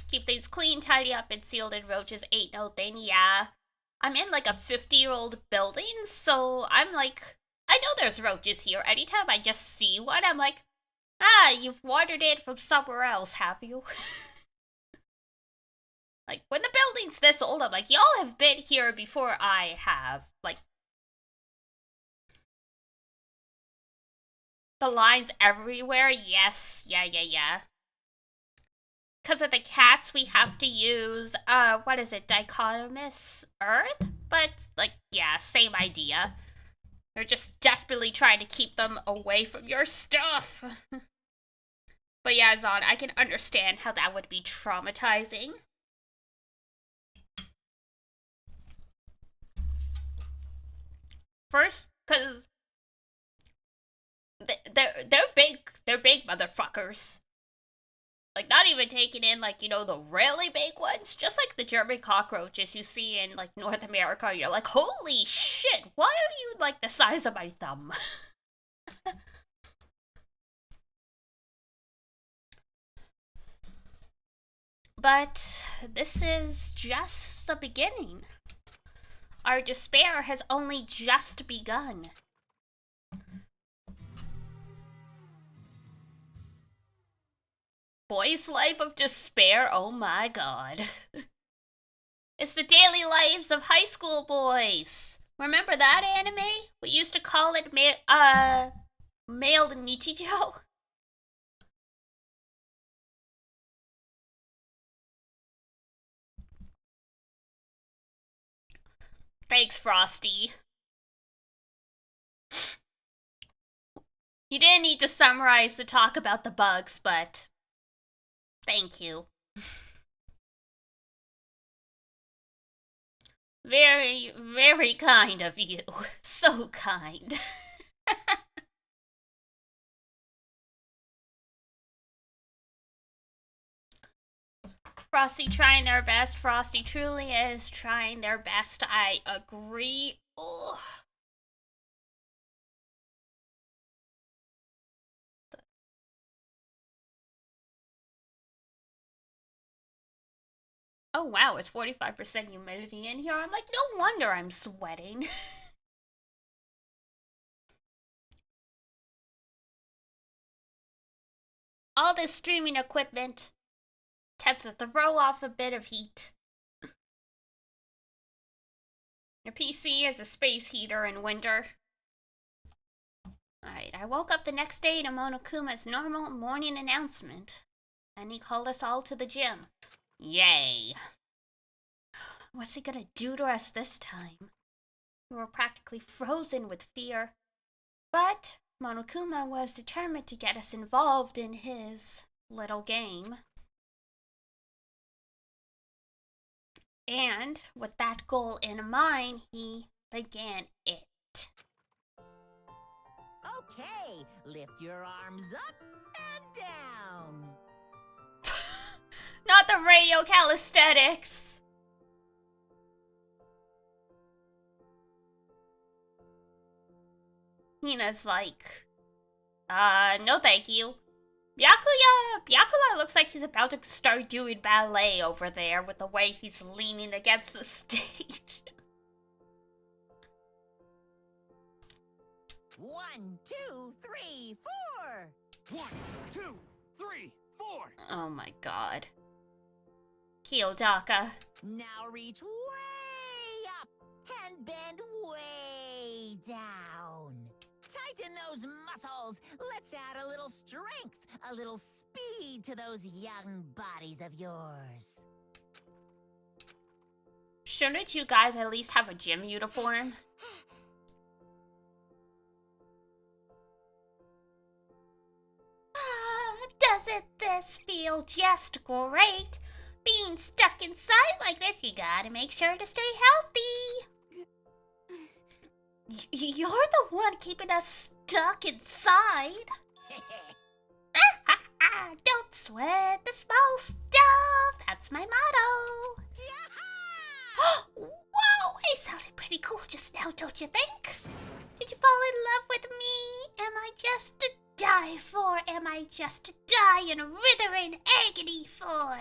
Keep things clean, tidy up, and sealed, and roaches ain't no thing, yeah. I'm in like a 50-year-old building, so I'm like, I know there's roaches here. Anytime I just see one, I'm like, ah, you've watered it from somewhere else, have you? Like, when the building's this old, I'm like, y'all have been here before I have. Like, the lines everywhere, yes, yeah. Because of the cats, we have to use, what is it, dichotomous earth? But, like, yeah, same idea. They're just desperately trying to keep them away from your stuff. But yeah, Zon, I can understand how that would be traumatizing. First, because they're big motherfuckers. Like, not even taking in, like, you know, the really big ones. Just like the German cockroaches you see in, like, North America. You're like, holy shit, why are you, like, the size of my thumb? But this is just the beginning. Our despair has only just begun. Boy's life of despair, oh my god. It's the daily lives of high school boys. Remember that anime? We used to call it Male Nichijou. Thanks, Frosty. You didn't need to summarize to talk about the bugs, but thank you. Very, very kind of you. So kind. Frosty trying their best. Frosty truly is trying their best. I agree. Ugh. Oh wow, it's 45% humidity in here. I'm like, no wonder I'm sweating. All this streaming equipment tends to throw off a bit of heat. Your PC is a space heater in winter. Alright, I woke up the next day to Monokuma's normal morning announcement. And he called us all to the gym. Yay. What's he gonna do to us this time? We were practically frozen with fear. But Monokuma was determined to get us involved in his little game. And with that goal in mind, he began it. Okay, lift your arms up and down. Not the radio calisthenics. Hina's like, no thank you. Byakuya looks like he's about to start doing ballet over there with the way he's leaning against the stage. 1, 2, 3, 4. 1, 2, 3, 4. Oh my god. Kiyodaka. Now reach way up and bend way down. Tighten those muscles. Let's add a little strength, a little speed to those young bodies of yours. Shouldn't you guys at least have a gym uniform? Doesn't this feel just great? Being stuck inside like this, you gotta make sure to stay healthy. You're the one keeping us stuck inside. Don't sweat the small stuff. That's my motto. Whoa, it sounded pretty cool just now, don't you think? Did you fall in love with me? Am I just to die for? Am I just to die in withering agony for?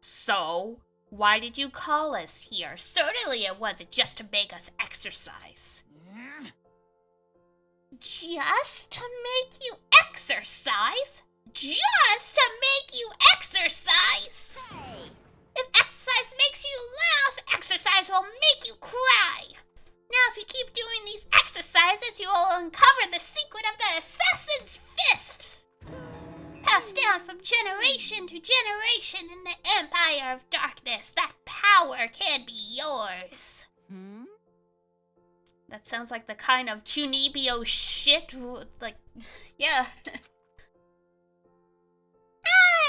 So? Why did you call us here? Certainly it wasn't just to make us exercise. Just to make you exercise? Just to make you exercise? Hey. If exercise makes you laugh, exercise will make you cry. Now if you keep doing these exercises, you will uncover the secret of the assassin's fist. Passed down from generation to generation in the Empire of Darkness, that power can be yours. That sounds like the kind of Chunibyo shit, like, yeah.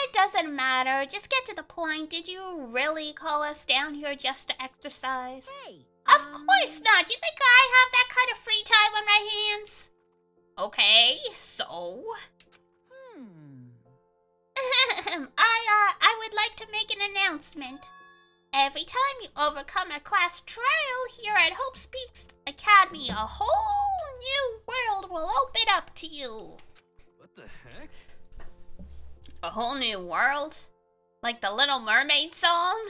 It doesn't matter, just get to the point. Did you really call us down here just to exercise? Hey. Of course not. You think I have that kind of free time on my hands? Okay, so... I would like to make an announcement. Every time you overcome a class trial here at Hope Speaks Academy, a whole new world will open up to you. What the heck? A whole new world? Like the Little Mermaid song?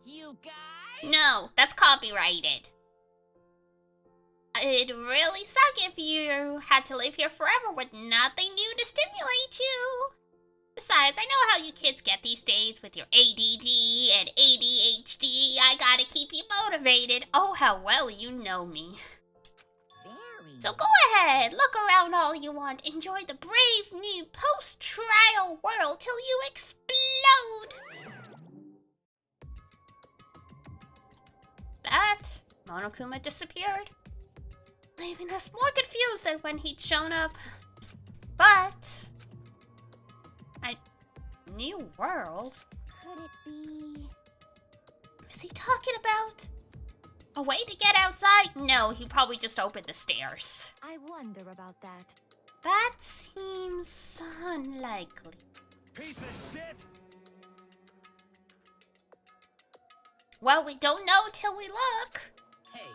You guys? No, that's copyrighted. It'd really suck if you had to live here forever with nothing new to stimulate you. Besides, I know how you kids get these days with your ADD and ADHD. I gotta keep you motivated. Oh, how well you know me. Very So go ahead, look around all you want. Enjoy the brave new post-trial world till you explode. That Monokuma disappeared, leaving us more confused than when he'd shown up. But new world? Could it be? Is he talking about a way to get outside? No, he probably just opened the stairs. I wonder about that. That seems unlikely. Piece of shit! Well, we don't know till we look. Hey,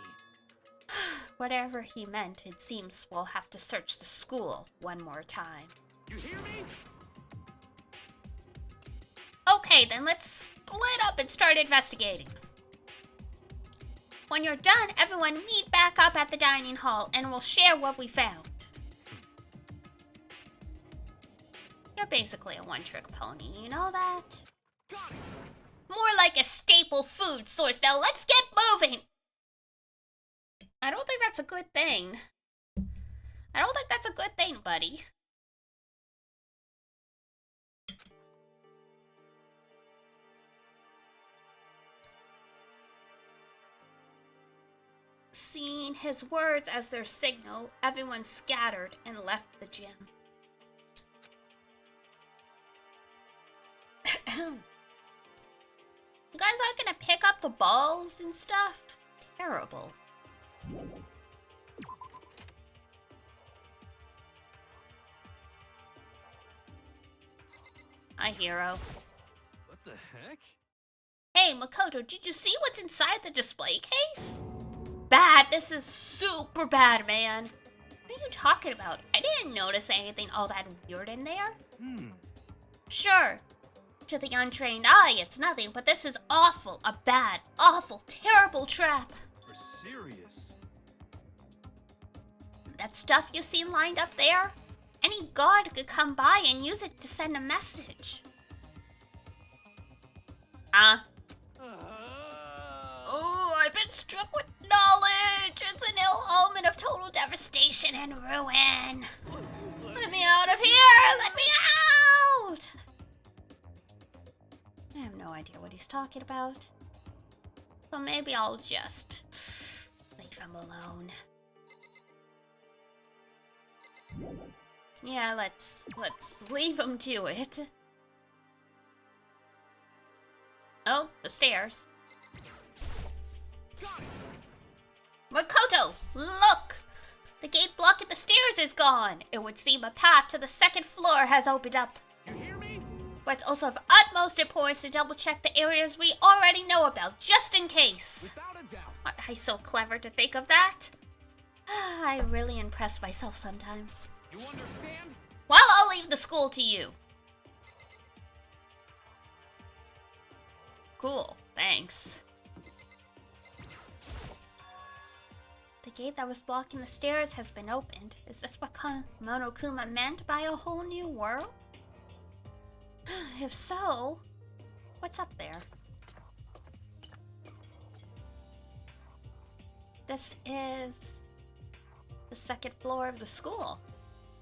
Whatever he meant, it seems we'll have to search the school one more time. you hear me? Okay, then let's split up and start investigating. When you're done, everyone meet back up at the dining hall and we'll share what we found. You're basically a one-trick pony, you know that? Got it! More like a staple food source. Now let's get moving! I don't think that's a good thing. I don't think that's a good thing, buddy. Seeing his words as their signal, everyone scattered and left the gym. You guys aren't gonna pick up the balls and stuff? Terrible. Hi, hero. What the heck? Hey, Makoto, did you see what's inside the display case? Bad. This is super bad, man. What are you talking about? I didn't notice anything all that weird in there. Sure. To the untrained eye, it's nothing, but this is awful. A bad, awful, terrible trap. We're serious. That stuff you see lined up there? Any god could come by and use it to send a message. Oh, I've been struck with knowledge. It's an ill omen of total devastation and ruin. Let me out of here! Let me out! I have no idea what he's talking about. So maybe I'll just leave him alone. Yeah, let's leave him to it. Oh, the stairs. Got it! Makoto, look! The gate blocking the stairs is gone. It would seem a path to the second floor has opened up. You hear me? But it's also of utmost importance to double check the areas we already know about, just in case. Without a doubt. Aren't I so clever to think of that? I really impress myself sometimes. You understand? Well, I'll leave the school to you. Cool, thanks. The gate that was blocking the stairs has been opened. Is this what Monokuma meant by a whole new world? If so, what's up there? This is the second floor of the school.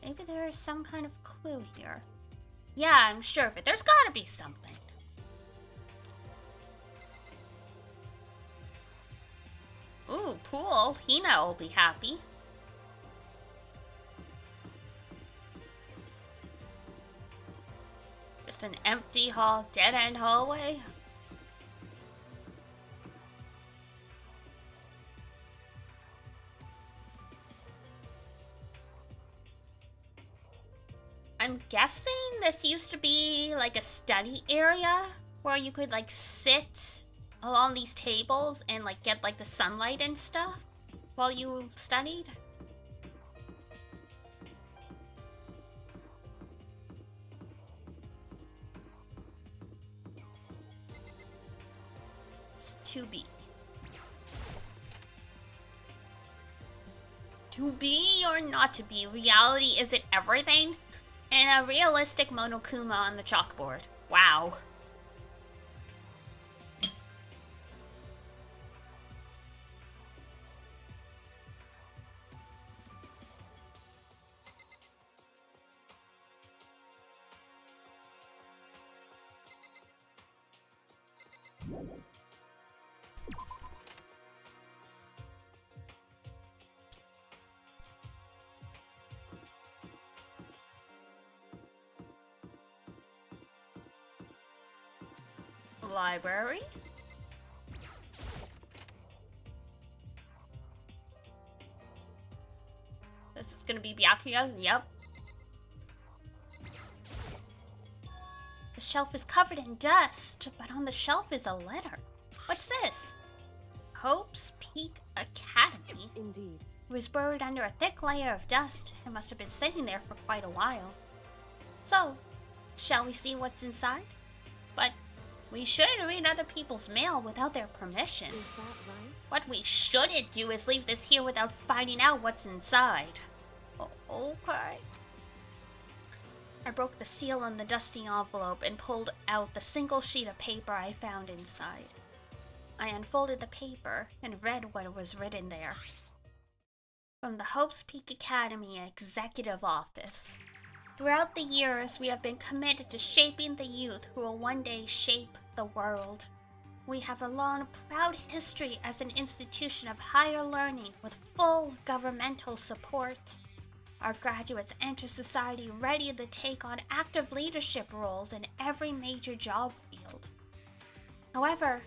Maybe there is some kind of clue here. Yeah, I'm sure of it. There's gotta be something. Ooh, pool. Hina will be happy. Just an empty hall, dead-end hallway. I'm guessing this used to be like a study area where you could like sit along these tables and like get like the sunlight and stuff while you studied. It's to be. To be or not to be, reality isn't everything. And a realistic Monokuma on the chalkboard. Wow. Library? This is gonna be Byakuya's? Yep. The shelf is covered in dust, but on the shelf is a letter. What's this? Hope's Peak Academy? Indeed. It was buried under a thick layer of dust. It must have been sitting there for quite a while. So, shall we see what's inside? But we shouldn't read other people's mail without their permission. Is that right? What we shouldn't do is leave this here without finding out what's inside. Okay. I broke the seal on the dusty envelope and pulled out the single sheet of paper I found inside. I unfolded the paper and read what was written there. From the Hope's Peak Academy Executive Office. Throughout the years, we have been committed to shaping the youth who will one day shape the world. We have a long, proud history as an institution of higher learning with full governmental support. Our graduates enter society ready to take on active leadership roles in every major job field. However,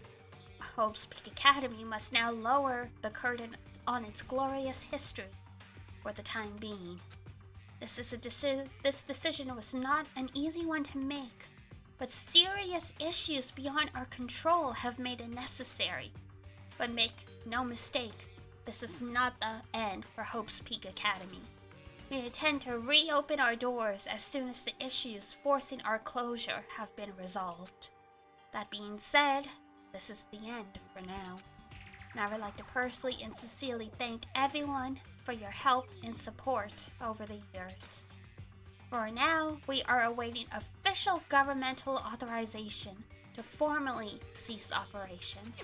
Hope's Peak Academy must now lower the curtain on its glorious history for the time being. This decision was not an easy one to make, but serious issues beyond our control have made it necessary. But make no mistake, this is not the end for Hope's Peak Academy. We intend to reopen our doors as soon as the issues forcing our closure have been resolved. That being said, this is the end for now. And I would like to personally and sincerely thank everyone for your help and support over the years. For now, we are awaiting official governmental authorization to formally cease operations.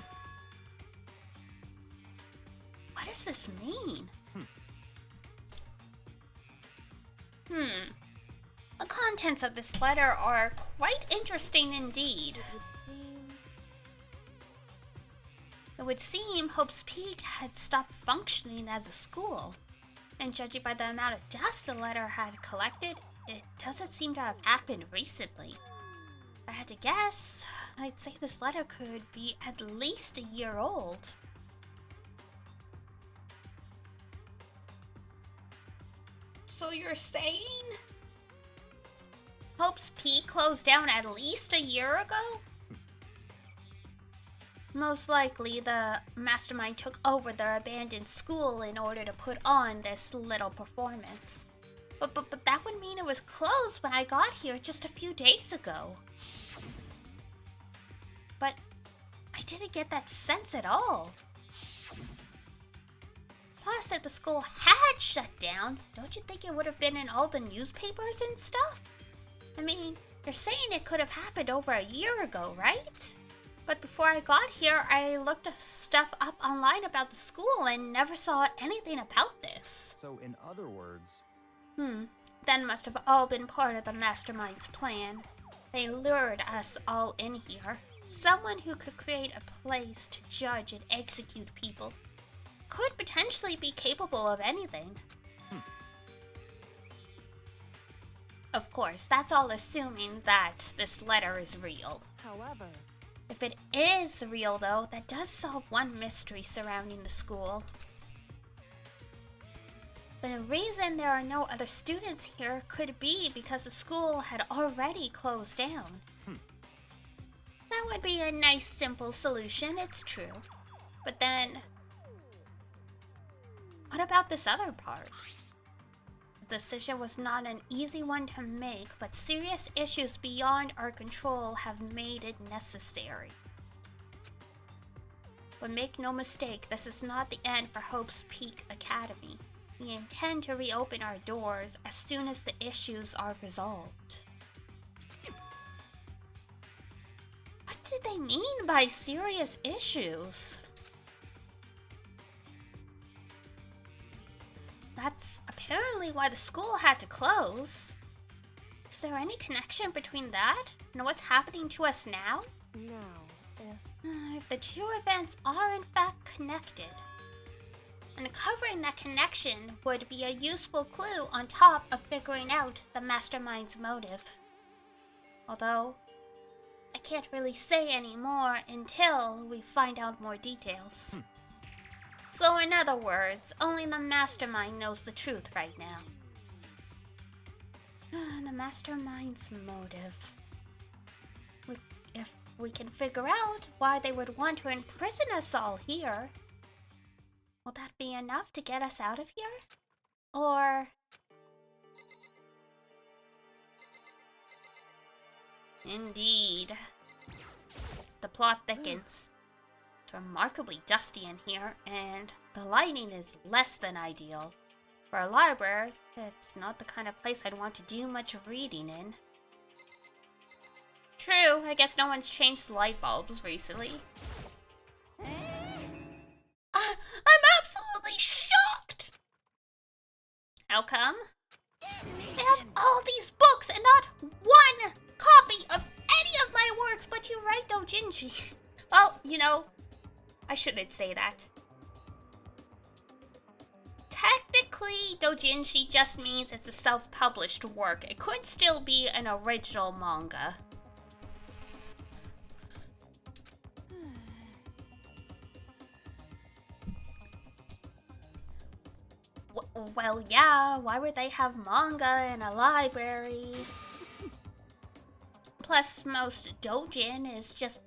What does this mean? The contents of this letter are quite interesting indeed. It would seem Hope's Peak had stopped functioning as a school. And judging by the amount of dust the letter had collected, it doesn't seem to have happened recently. If I had to guess, I'd say this letter could be at least a year old. So you're saying Hope's Peak closed down at least a year ago? Most likely, the mastermind took over the abandoned school in order to put on this little performance. But that would mean it was closed when I got here just a few days ago. But I didn't get that sense at all. Plus, if the school had shut down, don't you think it would have been in all the newspapers and stuff? I mean, you're saying it could have happened over a year ago, right? But before I got here, I looked stuff up online about the school and never saw anything about this. So, in other words... That must have all been part of the mastermind's plan. They lured us all in here. Someone who could create a place to judge and execute people could potentially be capable of anything. Of course, that's all assuming that this letter is real. However, if it is real, though, that does solve one mystery surrounding the school. The reason there are no other students here could be because the school had already closed down. That would be a nice, simple solution, it's true. But then, what about this other part? The decision was not an easy one to make, but serious issues beyond our control have made it necessary. But make no mistake, this is not the end for Hope's Peak Academy. we intend to reopen our doors as soon as the issues are resolved. What did they mean by serious issues? That's apparently why the school had to close. Is there any connection between that and what's happening to us now? No. If the two events are in fact connected, uncovering that connection would be a useful clue on top of figuring out the mastermind's motive. Although, I can't really say any more until we find out more details. So in other words, only the mastermind knows the truth right now. The mastermind's motive. If we can figure out why they would want to imprison us all here, will that be enough to get us out of here? Or... Indeed. The plot thickens. It's remarkably dusty in here, and the lighting is less than ideal. For a library, it's not the kind of place I'd want to do much reading in. True, I guess no one's changed the light bulbs recently. I'm absolutely shocked! How come? I have all these books and not one copy of any of my works, but you write doujinshi. Well, you know, I shouldn't say that. Technically, doujinshi just means it's a self-published work. It could still be an original manga. Well, yeah, why would they have manga in a library? Plus, most doujin is just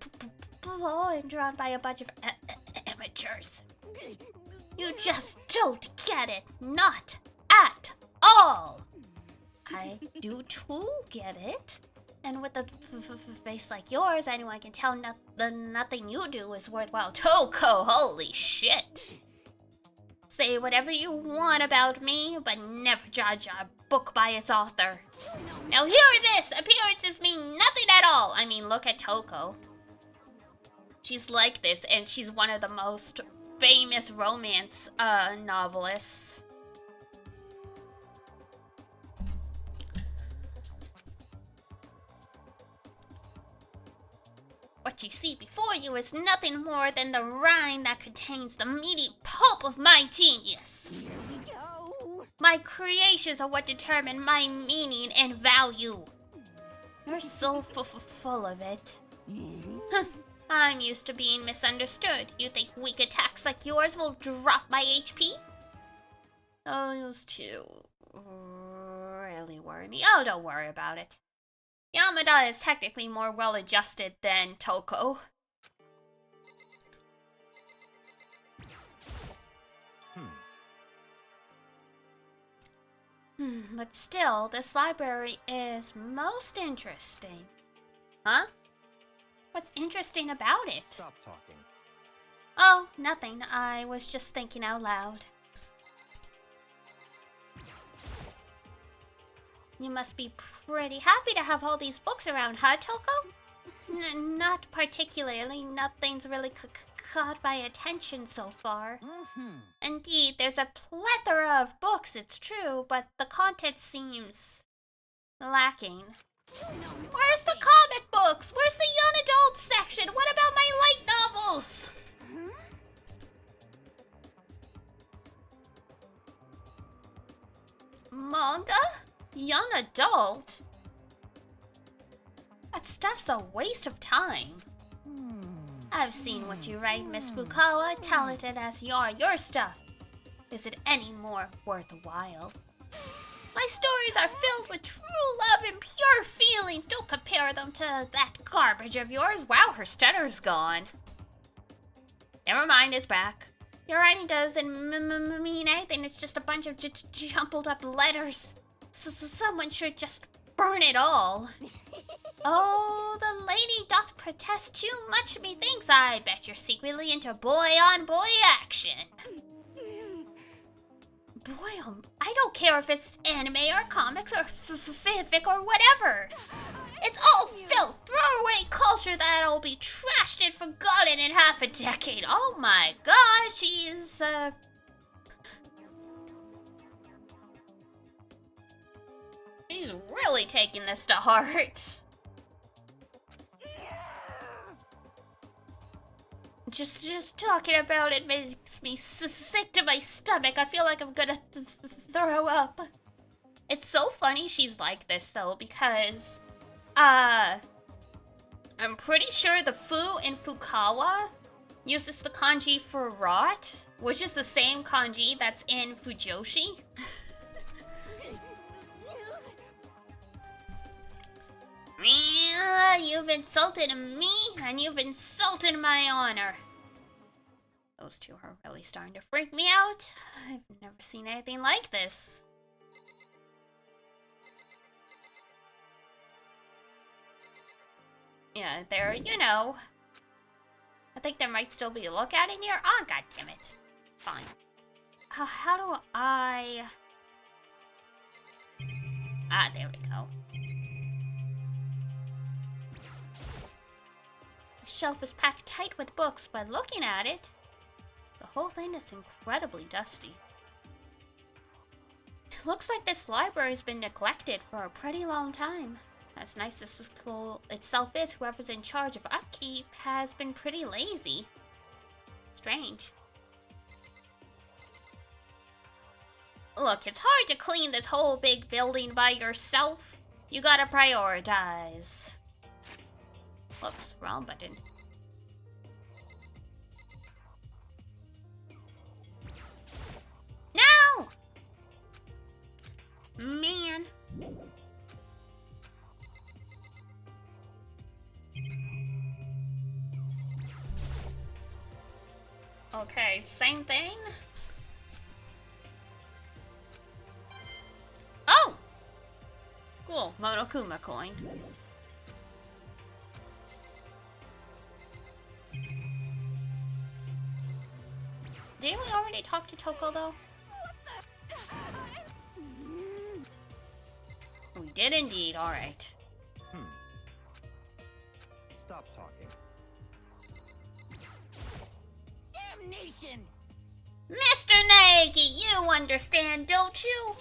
and drawn by a bunch of amateurs. You just don't get it. Not at all. I do too get it. And with a face like yours, anyone can tell nothing you do is worthwhile. Toko, holy shit. Say whatever you want about me, but never judge a book by its author. Now hear this! Appearances mean nothing at all! I mean, look at Toko. She's like this, and she's one of the most famous romance novelists. What you see before you is nothing more than the rind that contains the meaty pulp of my genius. Here we go. My creations are what determine my meaning and value. You're so full of it. I'm used to being misunderstood. You think weak attacks like yours will drop my HP? Those two really worry me. Oh, don't worry about it. Yamada is technically more well-adjusted than Toko. But still, this library is most interesting. Huh? What's interesting about it? Stop talking. Oh, nothing. I was just thinking out loud. You must be pretty happy to have all these books around, huh, Toko? Not particularly. Nothing's really caught my attention so far. Indeed, there's a plethora of books, it's true, but the content seems lacking. Where's the comic books? Where's the young adult section? What about my light novels? Manga? Young adult? That stuff's a waste of time. I've seen what you write, Miss Fukawa, talented as you are. Your stuff. Is it any more worthwhile? My stories are filled with true love and pure feelings. Don't compare them to that garbage of yours. Wow, her stutter's gone. Never mind, it's back. Your writing doesn't mean anything. It's just a bunch of jumbled up letters. Someone should just burn it all. Oh, the lady doth protest too much, methinks. I bet you're secretly into boy-on-boy action. boy, I don't care if it's anime or comics or fanfic or whatever. It's all filth, throwaway culture that'll be trashed and forgotten in half a decade. Oh my god, she's really taking this to heart. Just talking about it makes me sick to my stomach. I feel like I'm gonna throw up. It's so funny she's like this though, because I'm pretty sure the Fu in Fukawa uses the kanji for rot, which is the same kanji that's in Fujoshi. You've insulted me, and you've insulted my honor. Those two are really starting to freak me out. I've never seen anything like this. Yeah, there, you know. I think there might still be a lookout in here. Oh, god damn it. Fine. How do I... Ah, there we go. The shelf is packed tight with books, but looking at it, the whole thing is incredibly dusty. It looks like this library's been neglected for a pretty long time. As nice as the school itself is, whoever's in charge of upkeep has been pretty lazy. Strange. Look, it's hard to clean this whole big building by yourself. You gotta prioritize. Whoops, wrong button. No! Man. Okay, same thing. Oh! Cool, Monokuma coin. Didn't we already talk to Toko though? We did indeed, alright. Stop talking. Damnation! Mr. Nagi, you understand, don't you?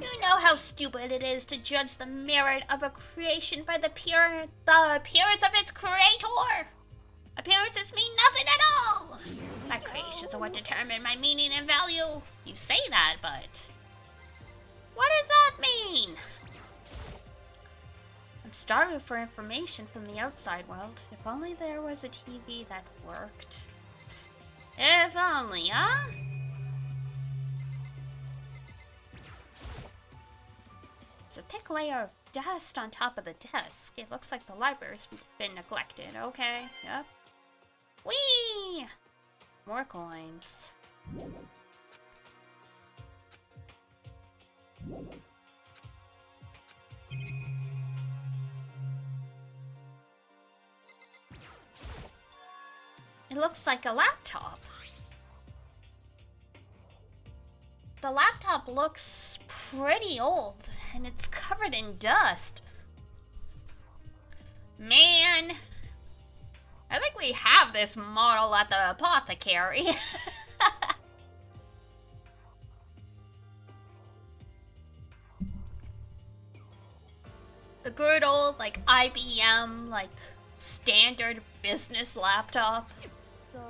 You know how stupid it is to judge the merit of a creation by the appearance of its creator. Appearances mean nothing at all. My creations are what determine my meaning and value. You say that, but what does that mean? I'm starving for information from the outside world. If only there was a TV that worked. If only, huh? There's a thick layer of dust on top of the desk. It looks like the library's been neglected. Okay, yep. Whee! More coins. It looks like a laptop. The laptop looks pretty old, and it's covered in dust. Man, I think we have this model at the apothecary. The good old, like, IBM, like, standard business laptop. So...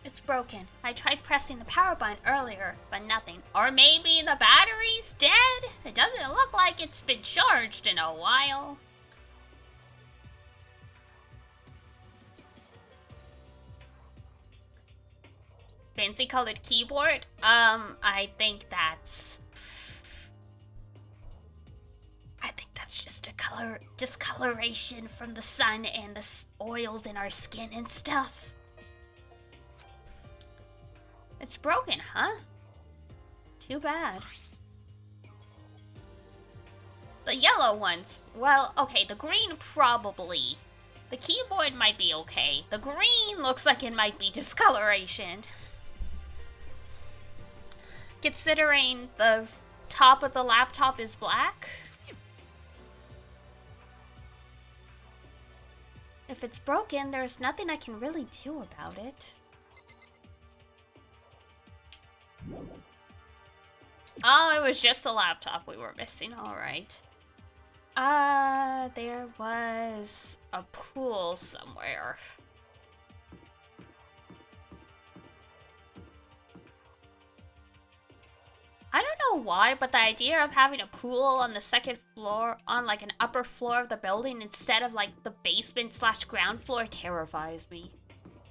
It's broken. I tried pressing the power button earlier, but nothing. Or maybe the battery's dead? It doesn't look like it's been charged in a while. Fancy colored keyboard? I think that's just a discoloration from the sun and the oils in our skin and stuff. It's broken, huh? Too bad. The yellow ones, well, okay, the green probably. The keyboard might be okay. The green looks like it might be discoloration. Considering the top of the laptop is black. If it's broken, there's nothing I can really do about it. Oh, it was just the laptop we were missing, alright. There was a pool somewhere. I don't know why, but the idea of having a pool on the second floor, on like an upper floor of the building instead of like the basement slash ground floor terrifies me.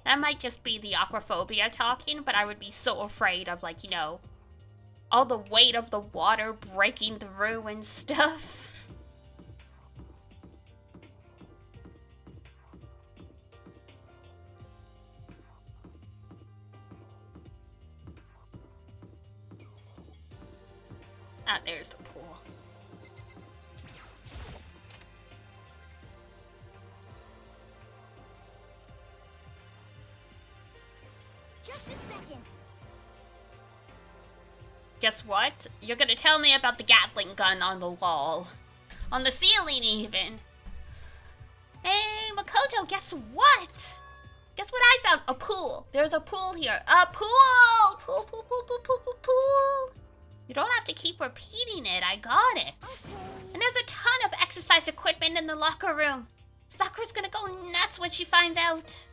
That might just be the aquaphobia talking, but I would be so afraid of like, you know, all the weight of the water breaking through and stuff. Ah, there's the pool. Just a second. Guess what? You're gonna tell me about the Gatling gun on the wall. On the ceiling, even. Hey, Makoto, guess what? Guess what I found? A pool. There's a pool here. A pool! Pool, pool, pool, pool, pool, pool, pool. You don't have to keep repeating it. I got it. Okay. And there's a ton of exercise equipment in the locker room. Sakura's gonna go nuts when she finds out.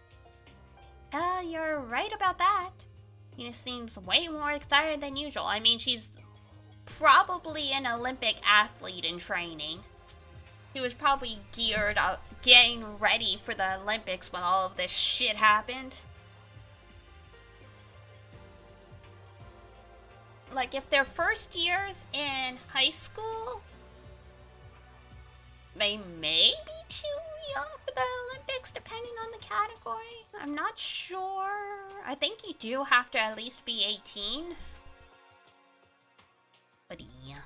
You're right about that. Ina seems way more excited than usual. I mean, she's probably an Olympic athlete in training. She was probably geared up, getting ready for the Olympics when all of this shit happened. Like, if they're first years in high school, they may be too young for the Olympics, depending on the category. I'm not sure. I think you do have to at least be 18. But yeah.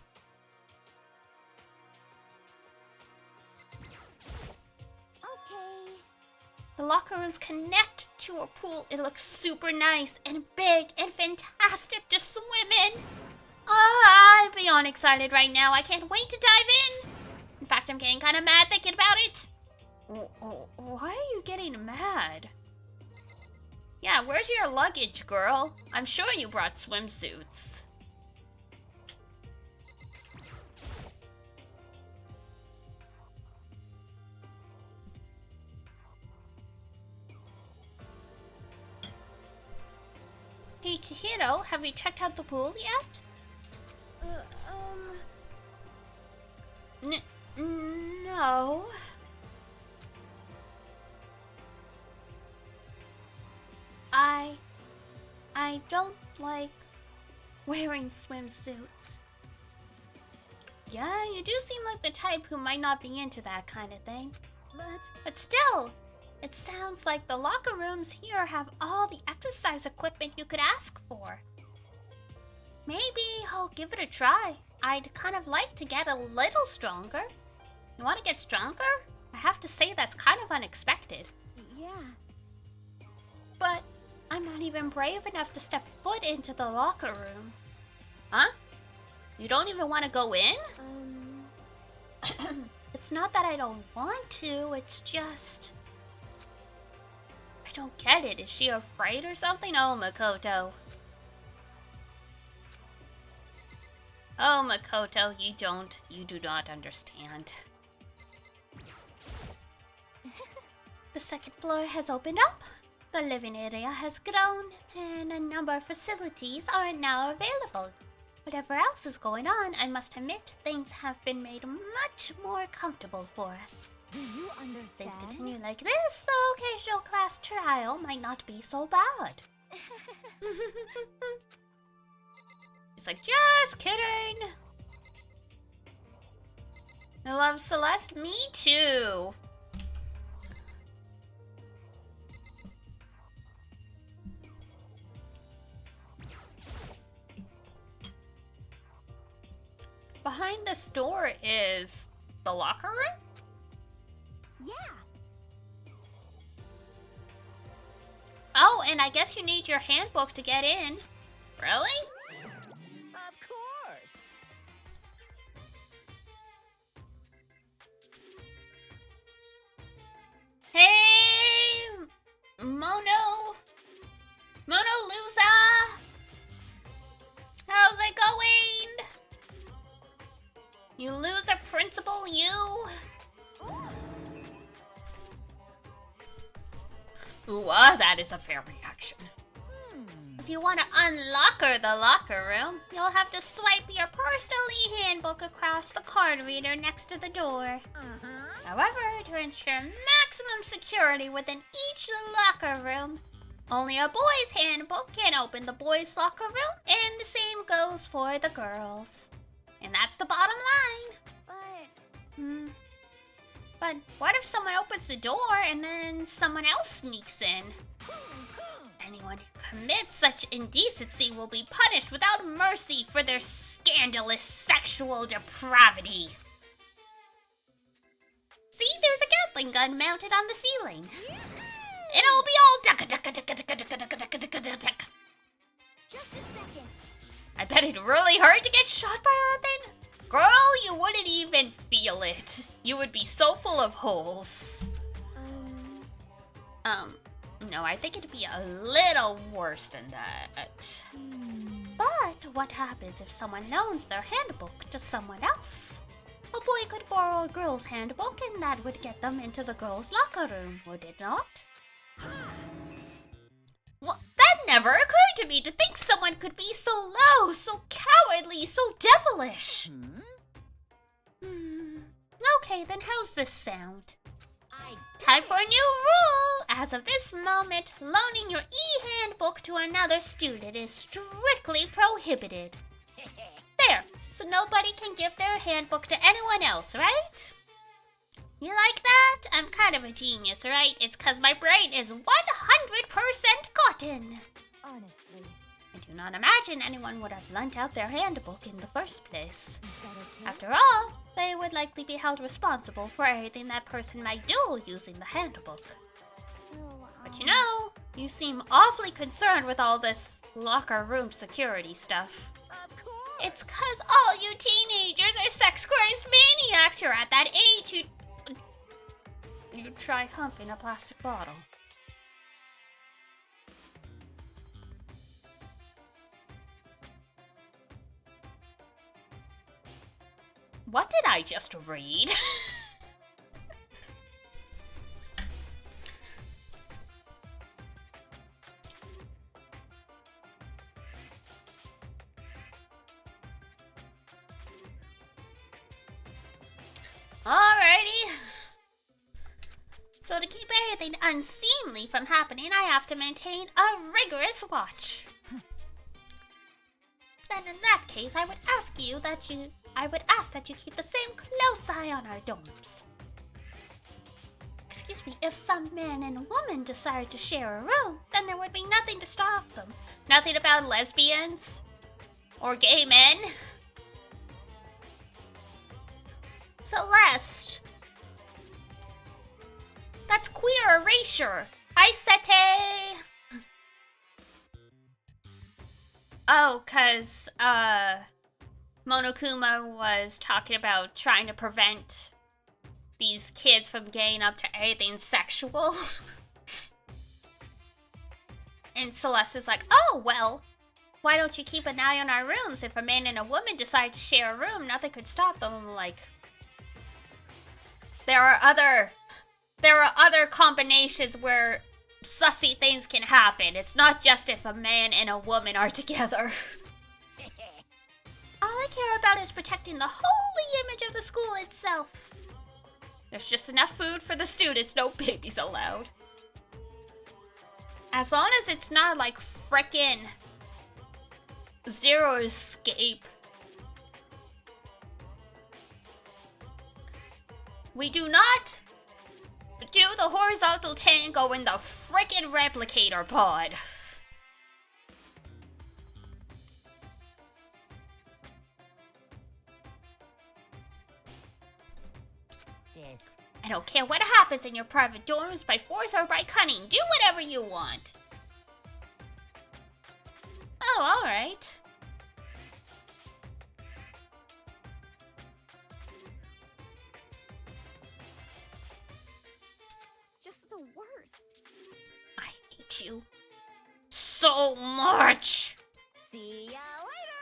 Okay. The locker rooms connect to a pool. It looks super nice and big and fantastic to swim in. I'm beyond excited right now. I can't wait to dive in. In fact, I'm getting kind of mad thinking about it. Why are you getting mad? Yeah, where's your luggage, girl? I'm sure you brought swimsuits. Hey, Chihiro, have you checked out the pool yet? No. I don't like wearing swimsuits. Yeah, you do seem like the type who might not be into that kind of thing. But still, it sounds like the locker rooms here have all the exercise equipment you could ask for. Maybe I'll give it a try. I'd kind of like to get a little stronger. You want to get stronger? I have to say that's kind of unexpected. Yeah. But I'm not even brave enough to step foot into the locker room. Huh? You don't even want to go in? It's not that I don't want to, it's just... I don't get it. Is she afraid or something? Oh, Makoto. Oh, Makoto, you do not understand. The second floor has opened up. The living area has grown, and a number of facilities are now available. Whatever else is going on, I must admit, things have been made much more comfortable for us. Do you understand? Things continue like this, the occasional class trial might not be so bad. He's like, just kidding. I love Celeste. Me too. Behind this door is the locker room? Yeah. Oh, and I guess you need your handbook to get in. Really? Hey, Mono Lusa! How's it going? You loser principal, you! Ooh, that is a fair reaction. If you want to unlocker the locker room, you'll have to swipe your personal e-handbook across the card reader next to the door. However, to ensure maximum security within each locker room, only a boy's handbook can open the boys' locker room, and the same goes for the girls. And that's the bottom line. But what if someone opens the door and then someone else sneaks in? Anyone who commits such indecency will be punished without mercy for their scandalous sexual depravity. See, there's a Gatling gun mounted on the ceiling. It'll be all duck. Just a second. I bet it really hurt to get shot by that thing. Girl, you wouldn't even feel it. You would be so full of holes. No, I think it'd be a little worse than that. But what happens if someone loans their handbook to someone else? A boy could borrow a girl's handbook and that would get them into the girl's locker room, would it not? Well, that never occurred to me, to think someone could be so low, so cowardly, so devilish. Okay, then how's this sound? Time for a new rule! As of this moment, loaning your e-handbook to another student is strictly prohibited. There, so nobody can give their handbook to anyone else, right? You like that? I'm kind of a genius, right? It's cause my brain is 100% cotton. Honestly, I do not imagine anyone would have lent out their handbook in the first place. is that okay? After all, they would likely be held responsible for anything that person might do using the handbook. So, But you know, you seem awfully concerned with all this locker room security stuff. Of course. It's cause all you teenagers are sex-crazed maniacs. You're at that age you'd try humping a plastic bottle. What did I just read? Alrighty. So to keep anything unseemly from happening, I have to maintain a rigorous watch. Then in that case, I would ask that you keep the same close eye on our dorms. Excuse me, if some man and woman decide to share a room, then there would be nothing to stop them. Nothing about lesbians or gay men. Celeste, that's queer erasure. Hi, Sete. Oh, 'cause, Monokuma was talking about trying to prevent these kids from getting up to anything sexual. And Celeste is like, oh, well, why don't you keep an eye on our rooms? If a man and a woman decide to share a room, nothing could stop them. I'm like, there are other combinations where sussy things can happen. It's not just if a man and a woman are together. All I care about is protecting the holy image of the school itself. There's just enough food for the students, no babies allowed. As long as it's not like frickin' Zero Escape. We do not do the horizontal tango in the frickin' replicator pod. I don't care what happens in your private dorms, by force or by cunning. Do whatever you want. Oh, alright. just the worst. I hate you so much. See ya later.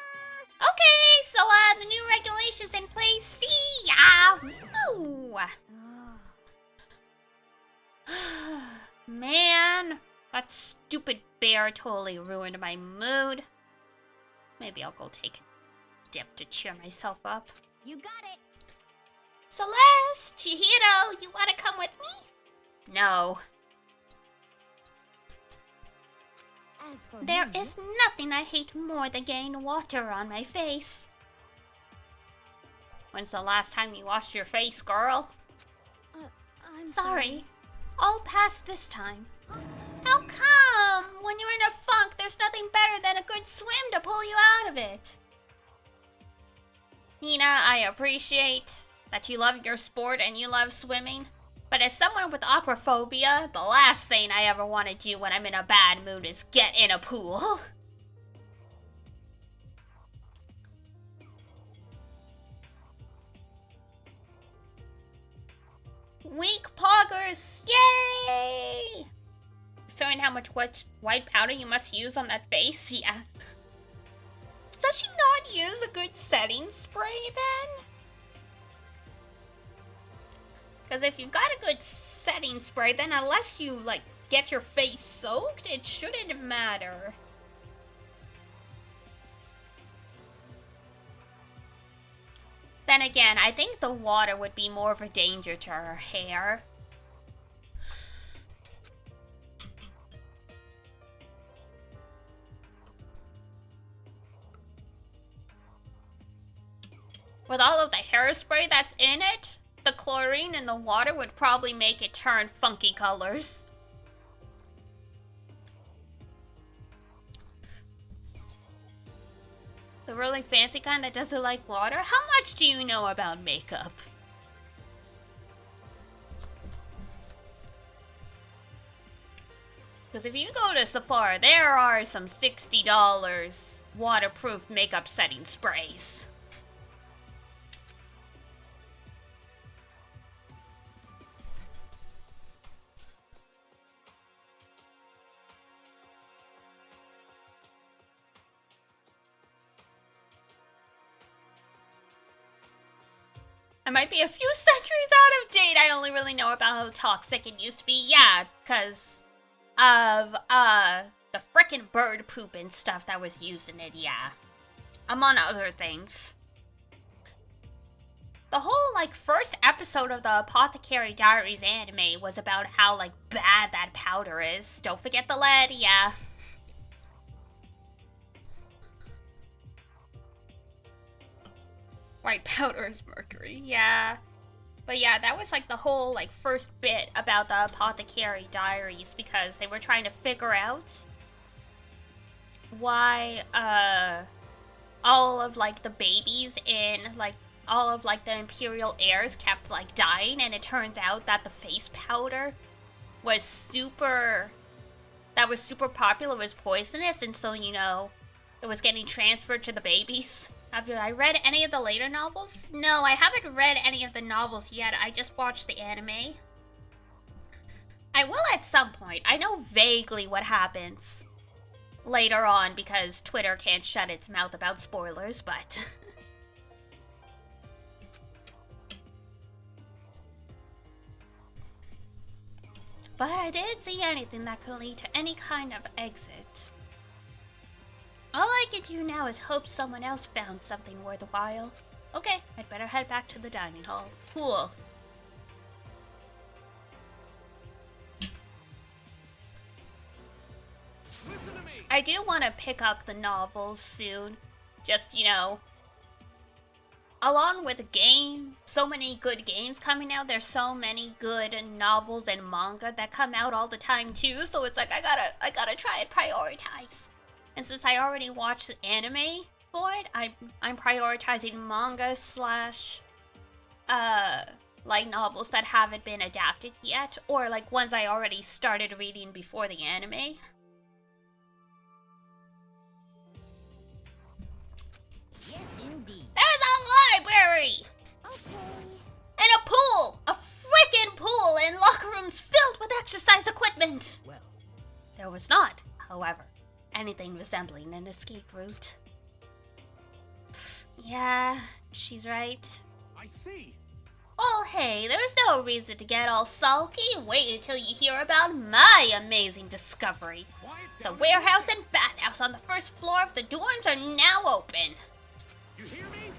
Okay, so the new regulations in place. See ya. Woo. Man, that stupid bear totally ruined my mood. Maybe I'll go take a dip to cheer myself up. You got it. Celeste, Chihiro, you wanna come with me? No. As for There me, is nothing I hate more than getting water on my face. When's the last time you washed your face, girl? I'm Sorry. I'll pass this time. How come? When you're in a funk, there's nothing better than a good swim to pull you out of it. Nina, I appreciate that you love your sport and you love swimming. But as someone with aquaphobia, the last thing I ever want to do when I'm in a bad mood is get in a pool. Weak poggers! Yay! Showing how much white powder you must use on that face? Yeah. Does she not use a good setting spray then? Because if you've got a good setting spray, then unless you, like, get your face soaked, it shouldn't matter. Then again, I think the water would be more of a danger to her hair. With all of the hairspray that's in it, the chlorine in the water would probably make it turn funky colors. The really fancy kind that doesn't like water? How much do you know about makeup? Because if you go to Sephora, there are some $60 waterproof makeup setting sprays. I might be a few centuries out of date. I only really know about how toxic it used to be. Yeah, because of, the frickin' bird poop and stuff that was used in it, yeah. Among other things. The whole, like, first episode of the Apothecary Diaries anime was about how, like, bad that powder is. Don't forget the lead, yeah. White powder is mercury, yeah. But yeah, that was like the whole like first bit about the Apothecary Diaries because they were trying to figure out why all of like the babies in like all of like the imperial heirs kept like dying, and it turns out that the face powder was super popular, was poisonous, and so you know it was getting transferred to the babies. Have I read any of the later novels? No, I haven't read any of the novels yet. I just watched the anime. I will at some point. I know vaguely what happens later on because Twitter can't shut its mouth about spoilers, but... But I didn't see anything that could lead to any kind of exit. All I can do now is hope someone else found something worthwhile. Okay, I'd better head back to the dining hall. Cool. Listen to me. I do want to pick up the novels soon. Just, you know, along with the game, so many good games coming out. There's so many good novels and manga that come out all the time too. So it's like I gotta try and prioritize. And since I already watched the anime for it, I'm prioritizing manga slash like novels that haven't been adapted yet, or like ones I already started reading before the anime. Yes, indeed. There's a library! Okay. And a pool! A freaking pool! And locker rooms filled with exercise happened. Well, There was not, however, anything resembling an escape route. Yeah, she's right. I see. Oh hey, there's no reason to get all sulky. Wait until you hear about my amazing discovery. Quiet The down. warehouse and bathhouse on the first floor of the dorms are now open. You hear me?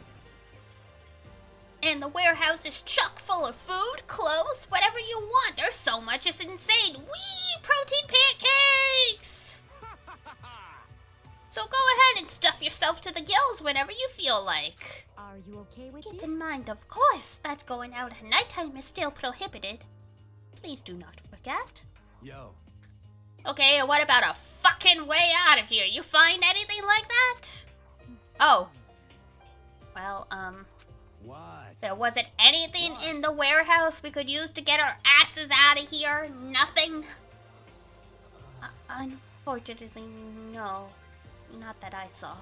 And the warehouse is chock full of food, clothes, whatever you want. There's so much, it's insane. Whee! Protein pancakes! So go ahead and stuff yourself to the gills whenever you feel like. Are you okay with Keep this? in mind, of course, that going out at nighttime is still prohibited. Please do not forget. Yo. Okay, and what about a fucking way out of here? You find anything like that? Oh. Well, What? there wasn't anything in the warehouse we could use to get our asses out of here? Nothing? Unfortunately, no. Not that I saw.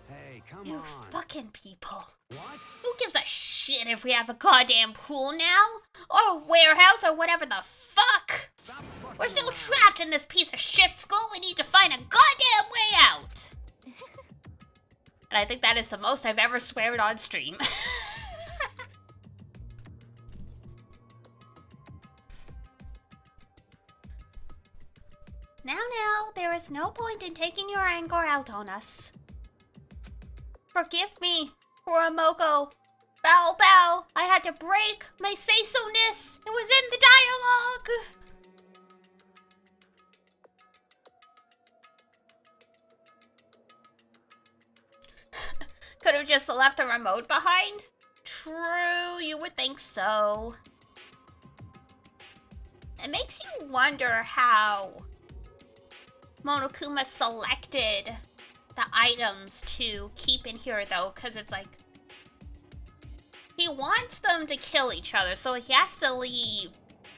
Hey, come You on. fucking people. What? Who gives a shit if we have a goddamn pool now? Or a warehouse or whatever the fuck? Stop fucking We're still around. trapped in this piece of shit school. We need to find a goddamn way out. And I think that is the most I've ever sweared on stream. Now, there is no point in taking your anger out on us. Forgive me, Kuramoko. Bow bow, I had to break my say-so-ness. It was in the dialogue. Could have just left the remote behind? True, you would think so. It makes you wonder how Monokuma selected the items to keep in here, though, because it's like he wants them to kill each other, so he has to leave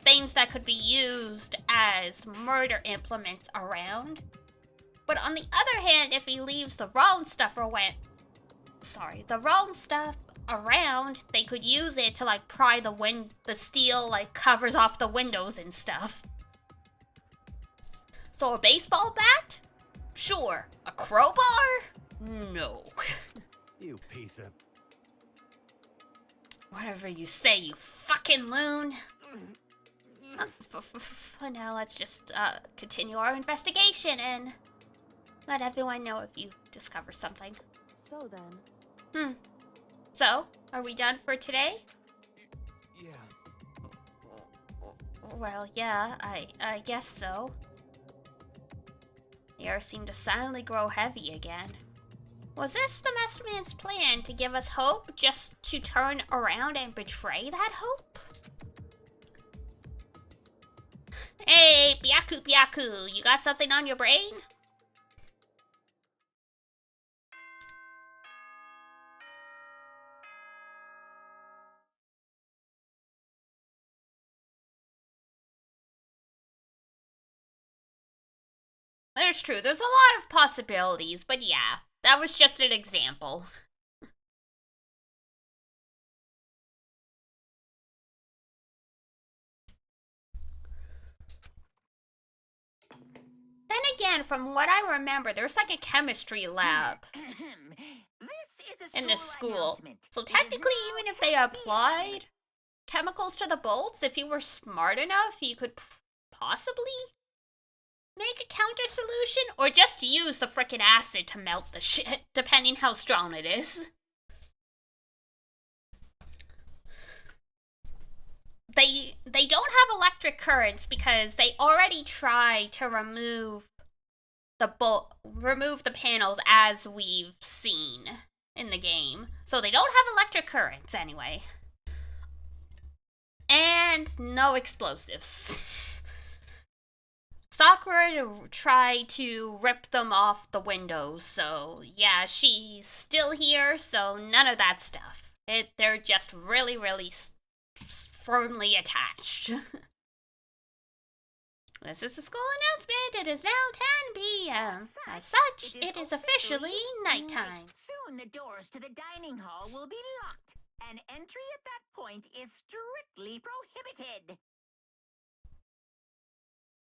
things that could be used as murder implements around. But on the other hand, if he leaves the wrong stuff around, they could use it to like pry the steel like covers off the windows and stuff. So a baseball bat? Sure. A crowbar? No. You piece of... Whatever you say, you fucking loon. For now, let's just continue our investigation and let everyone know if you discover something. So then. So, are we done for today? Yeah. Well, yeah, I guess so. The air seemed to suddenly grow heavy again. Was this the Master Man's plan to give us hope just to turn around and betray that hope? Hey, Byaku, you got something on your brain? There's true, there's a lot of possibilities, but yeah, that was just an example. Then again, from what I remember, there's like a chemistry lab in this school. So technically, even if they applied chemicals to the bolts, if you were smart enough, you could possibly make a counter solution, or just use the frickin' acid to melt the shit, depending how strong it is. They don't have electric currents because they already tried to remove the panels as we've seen in the game. So they don't have electric currents anyway. And no explosives. Sakura tried to rip them off the windows, so yeah, she's still here, so none of that stuff. They're just really, really firmly attached. This is a school announcement. It is now 10 p.m. As such, it is officially nighttime. Soon the doors to the dining hall will be locked, and entry at that point is strictly prohibited.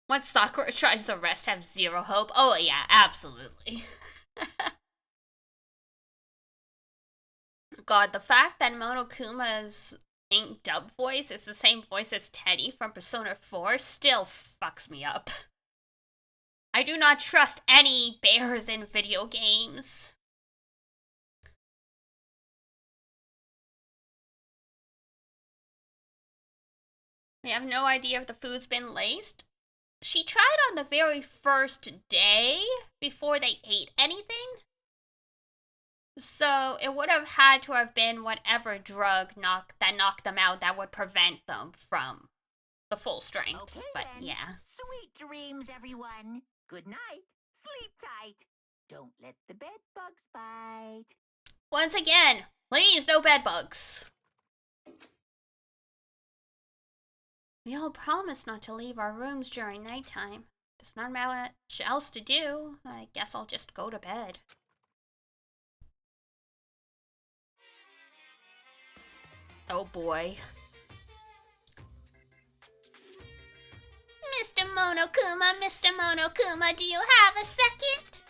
Once Sakura tries, the rest have zero hope. Oh yeah, absolutely. God, the fact that Monokuma's dub voice is the same voice as Teddy from Persona 4 still fucks me up. I do not trust any bears in video games. We have no idea if the food's been laced. She tried on the very first day before they ate anything. So it would have had to have been whatever drug that knocked them out that would prevent them from the full strength. Okay, but then. yeah. Sweet dreams, everyone. Good night. Sleep tight. Don't let the bed bugs bite. Once again, please no bed bugs. We all promised not to leave our rooms during nighttime. There's not much else to do. I guess I'll just go to bed. Oh boy. Mr. Monokuma, do you have a second?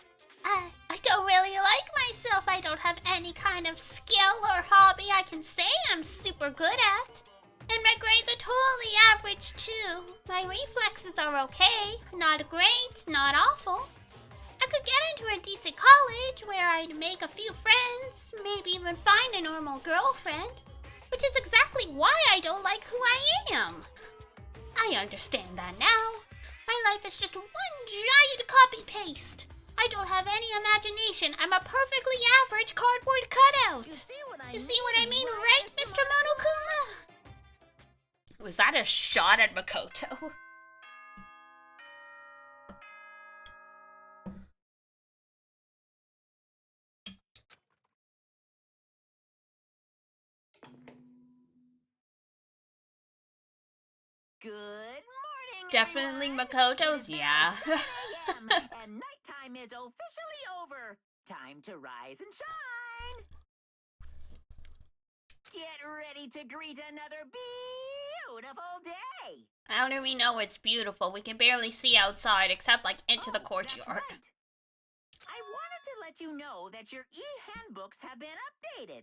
I don't really like myself. I don't have any kind of skill or hobby I can say I'm super good at. And my grades are totally average too. My reflexes are okay. Not great, not awful. I could get into a decent college where I'd make a few friends, maybe even find a normal girlfriend. Which is exactly why I don't like who I am. I understand that now. My life is just one giant copy-paste. I don't have any imagination. I'm a perfectly average cardboard cutout. You see what I mean, right, Mr. Monokuma? Was that a shot at Makoto? Good morning, Definitely everyone. Makoto's, yeah. It is 7 a.m. and nighttime is officially over. Time to rise and shine. Get ready to greet another beautiful day. How do we know it's beautiful? We can barely see outside except like into the courtyard. That's right. I wanted to let you know that your e-handbooks have been updated.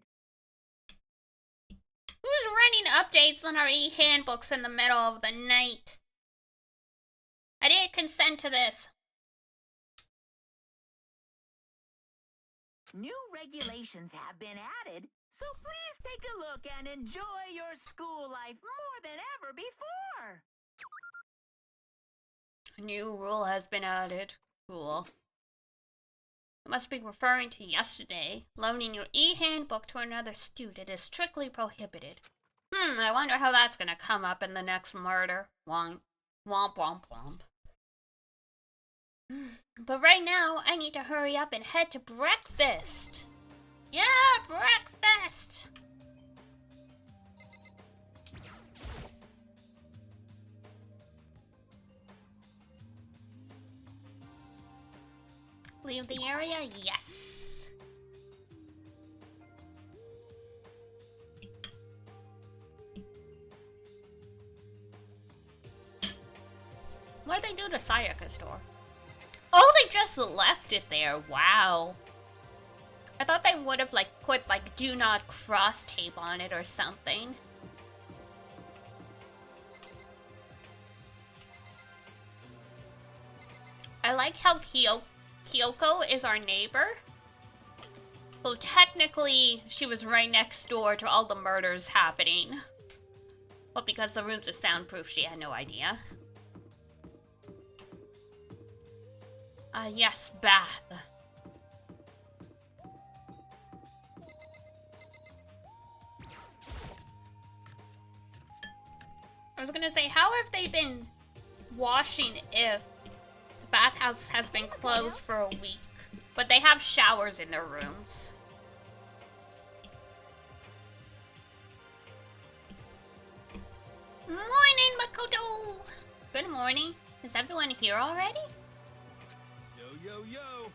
Who's running updates on our e-handbooks in the middle of the night? I didn't consent to this. New regulations have been added, so please take a look and enjoy your school life more than ever before. A new rule has been added. Cool. I must be referring to yesterday. Loaning your e-handbook to another student is strictly prohibited. I wonder how that's gonna come up in the next murder. Womp, womp, womp, womp. But right now, I need to hurry up and head to breakfast. Yeah, breakfast! Leave the area? Yes. What did they do to Sayaka's door? Oh, they just left it there. Wow. I thought they would have like put like do not cross tape on it or something. I like how Kyoko is our neighbor. So technically, she was right next door to all the murders happening. But because the rooms are soundproof, she had no idea. Yes, bath. I was gonna say, how have they been washing if the bathhouse has been closed for a week? But they have showers in their rooms. Morning, Makoto! Good morning. Is everyone here already? Yo, yo, yo.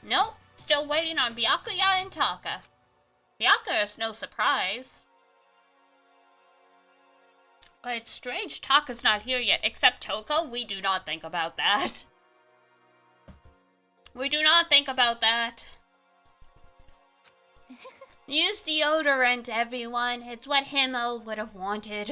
Nope. Still waiting on Byakuya and Taka. Byakuya is no surprise. It's strange Taka's not here yet, except Toko. We do not think about that. We do not think about that. Use deodorant, everyone. It's what Himmel would have wanted.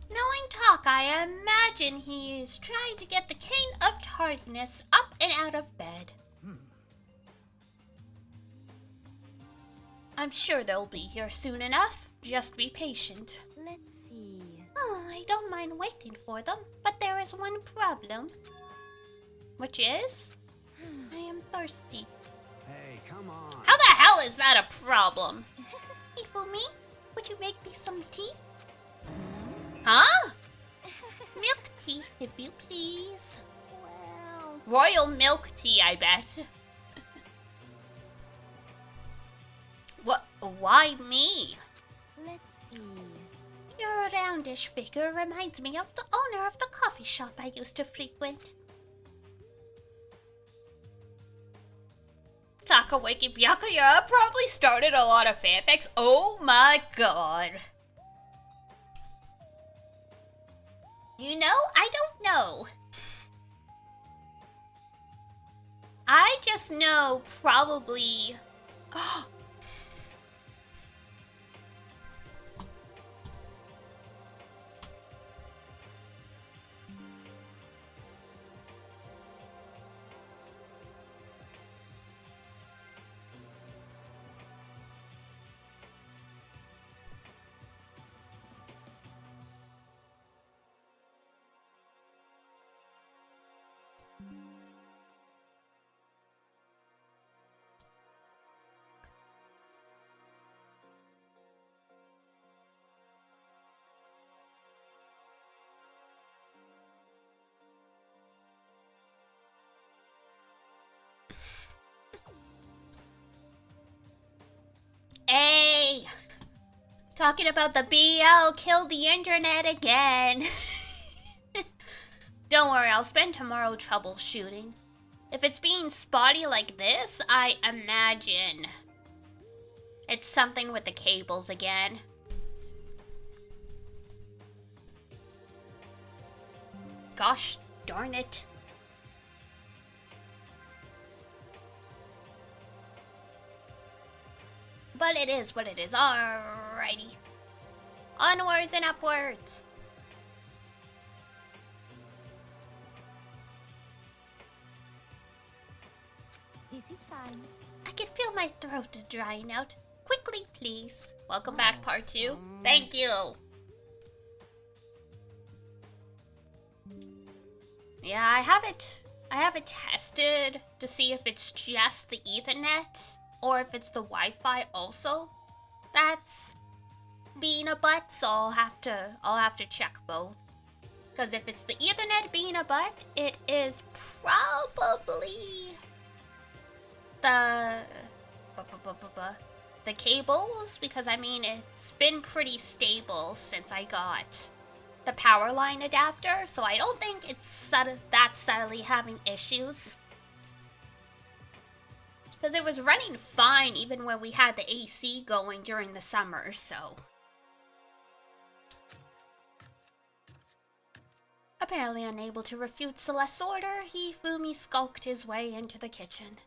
Knowing Taka, I imagine he is trying to get the cane of tardiness up and out of bed. I'm sure they'll be here soon enough. Just be patient. Let's see. Oh, I don't mind waiting for them, but there is one problem. Which is? I am thirsty. Hey, come on. How the hell is that a problem? Ifumi, would you make me some tea? Huh? Milk tea, if you please. Well, Royal milk tea, I bet. What? Why me? let's see. Your roundish figure reminds me of the owner of the coffee shop I used to frequent. Taka Wiki Byakuya probably started a lot of fanfics. Oh my god. You know, I don't know. I just know probably... Hey! Talking about the BL killed the internet again. Don't worry, I'll spend tomorrow troubleshooting. If it's being spotty like this, I imagine it's something with the cables again. Gosh darn it. But it is what it is. Alrighty. Onwards and upwards. This is fine. I can feel my throat drying out. Quickly, please. Welcome back, part 2. Thank you. Yeah, I haven't tested to see if it's just the Ethernet or if it's the Wi-Fi also that's being a butt, so I'll have to check both. Because if it's the Ethernet being a butt, it is probably the cables, because I mean it's been pretty stable since I got the power line adapter, so I don't think it's that subtly having issues. Because it was running fine even when we had the AC going during the summer, so. Apparently unable to refute Celeste's order, Hifumi skulked his way into the kitchen.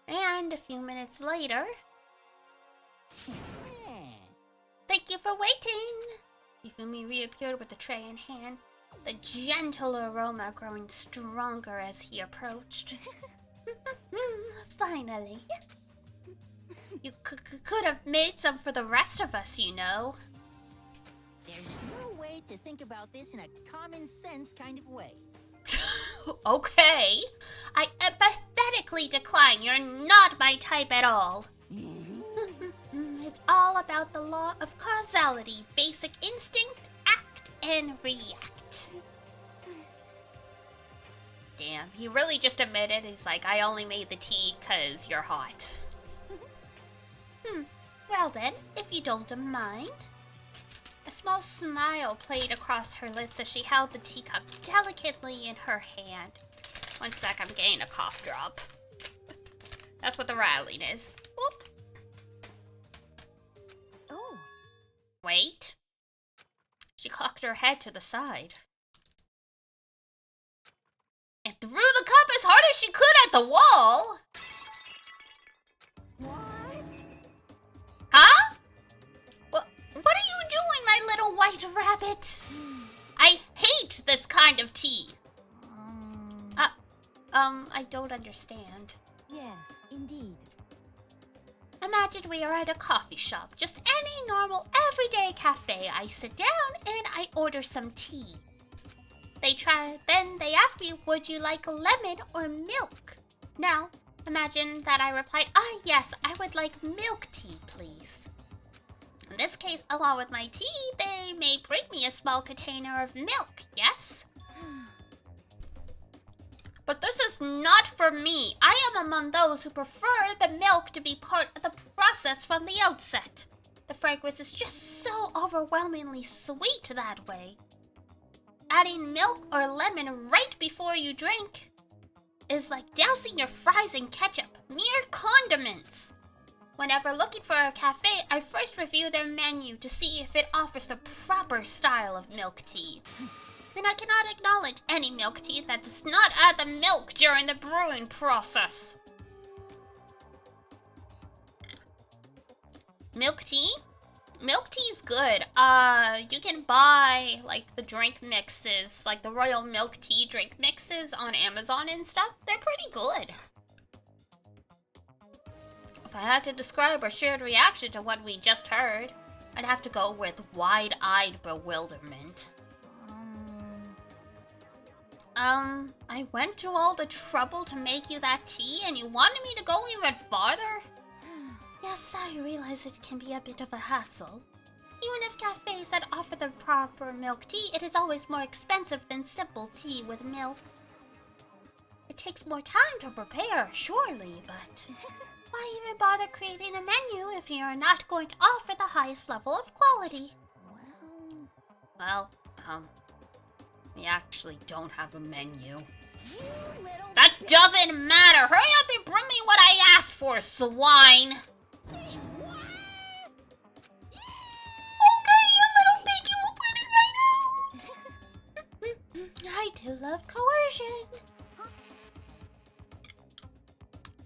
And a few minutes later... Thank you for waiting! Hifumi reappeared with the tray in hand, the gentle aroma growing stronger as he approached. Finally. You could have made some for the rest of us, you know. There's no way to think about this in a common sense kind of way. Okay. I empathetically decline. You're not my type at all. It's all about the law of causality. Basic instinct, act, and react. Damn, he really just admitted, he's like, I only made the tea 'cause you're hot. Well then, if you don't mind. A small smile played across her lips as she held the teacup delicately in her hand. One sec, I'm getting a cough drop. That's what the rattling is. Whoop. Wait. She cocked her head to the side and threw the cup as hard as she could at the wall. What? Huh? What are you doing, my little white rabbit? I hate this kind of tea. I don't understand. Yes, indeed. Imagine we are at a coffee shop, just any normal everyday cafe. I sit down and I order some tea. Then they ask me, would you like lemon or milk? Now, imagine that I replied, yes, I would like milk tea, please. In this case, along with my tea, they may bring me a small container of milk, yes? But this is not for me. I am among those who prefer the milk to be part of the process from the outset. The fragrance is just so overwhelmingly sweet that way. Adding milk or lemon right before you drink is like dousing your fries in ketchup, mere condiments. Whenever looking for a cafe, I first review their menu to see if it offers the proper style of milk tea. Then I cannot acknowledge any milk tea that does not add the milk during the brewing process. Milk tea? Milk tea is good. You can buy like the drink mixes, like the royal milk tea drink mixes on Amazon and stuff. They're pretty good. If I had to describe our shared reaction to what we just heard, I'd have to go with wide-eyed bewilderment. I went to all the trouble to make you that tea and you wanted me to go even farther? Yes, I realize it can be a bit of a hassle. Even if cafes that offer the proper milk tea, it is always more expensive than simple tea with milk. It takes more time to prepare, surely, but why even bother creating a menu if you are not going to offer the highest level of quality? Well, we actually don't have a menu. That doesn't matter! Hurry up and bring me what I asked for, swine! Okay, you little pig, you will put it right out! I do love coercion.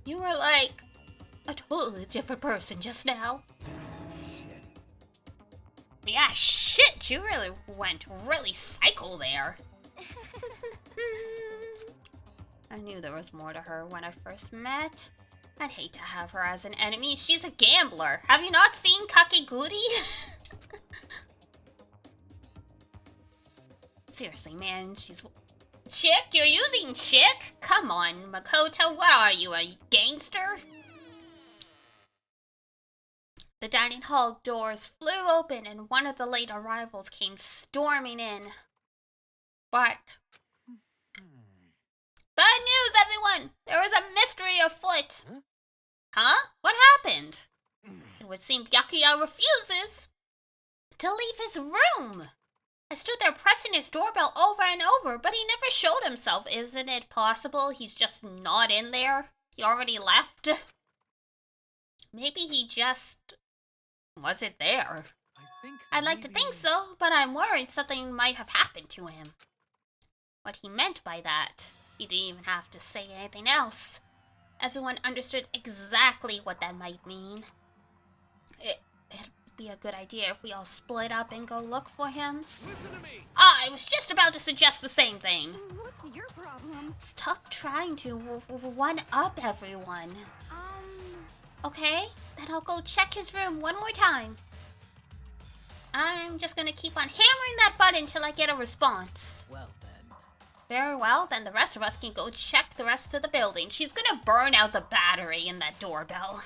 You were like a totally different person just now. Shit. Yeah, shit, you really went really psycho there. I knew there was more to her when I first met. I'd hate to have her as an enemy. She's a gambler. Have you not seen Kakeguri? Seriously, man, she's... Chick? You're using chick? Come on, Makoto, what are you, a gangster? The dining hall doors flew open and one of the late arrivals came storming in. But... Bad news, everyone! There is a mystery afoot! Huh? What happened? It would seem Byakuya refuses to leave his room. I stood there pressing his doorbell over and over, but he never showed himself. Isn't it possible he's just not in there? He already left? Maybe he just... wasn't there. I'd like to think so, but I'm worried something might have happened to him. What he meant by that, he didn't even have to say anything else. Everyone understood exactly what that might mean. It'd be a good idea if we all split up and go look for him. Listen to me. I was just about to suggest the same thing. What's your problem? Stop trying to one-up everyone. Okay, then I'll go check his room one more time. I'm just gonna keep on hammering that button till I get a response. Well then. Very well, then the rest of us can go check the rest of the building. She's gonna burn out the battery in that doorbell.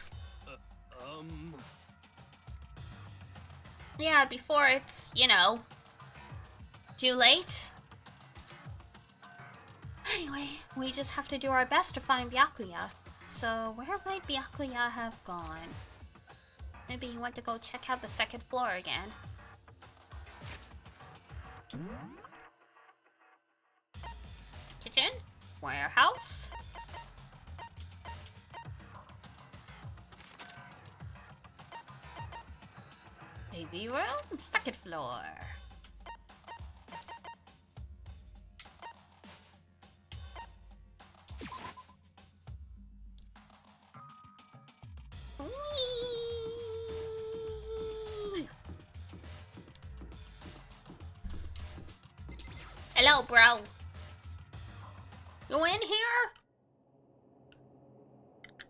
Yeah, before it's, you know, too late. Anyway, we just have to do our best to find Byakuya. So, where might Byakuya have gone? Maybe he went to go check out the second floor again. Kitchen? Warehouse? TV room, second floor. Hello, bro. You in here?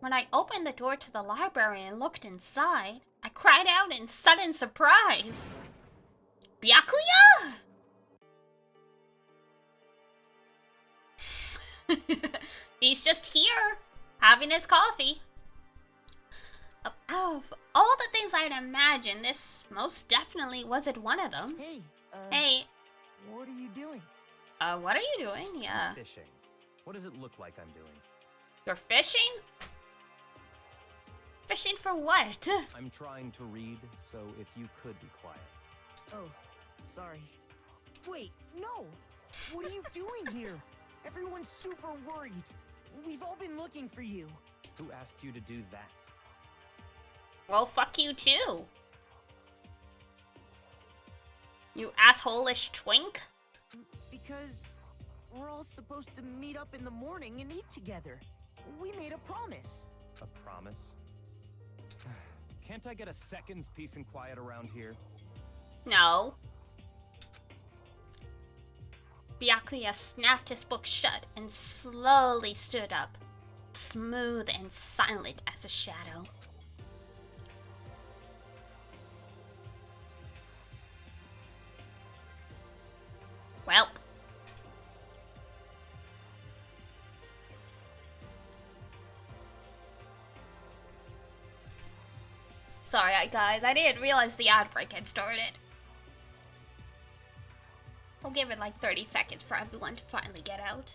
When I opened the door to the library and looked inside, I cried out in sudden surprise. Byakuya? He's just here, having his coffee. Of all the things I'd imagined, this most definitely wasn't one of them. Hey, Hey, what are you doing? what are you doing? Yeah. Fishing. What does it look like I'm doing? You're fishing? Fishing for what? I'm trying to read, so if you could be quiet. Oh, sorry. Wait, no! What are you doing here? Everyone's super worried. We've all been looking for you. Who asked you to do that? Well, fuck you too. You asshole-ish twink. Because we're all supposed to meet up in the morning and eat together. We made a promise. A promise? Can't I get a second's peace and quiet around here? No. Byakuya snapped his book shut and slowly stood up, smooth and silent as a shadow. Welp. Sorry, guys, I didn't realize the outbreak had started. We'll give it like 30 seconds for everyone to finally get out.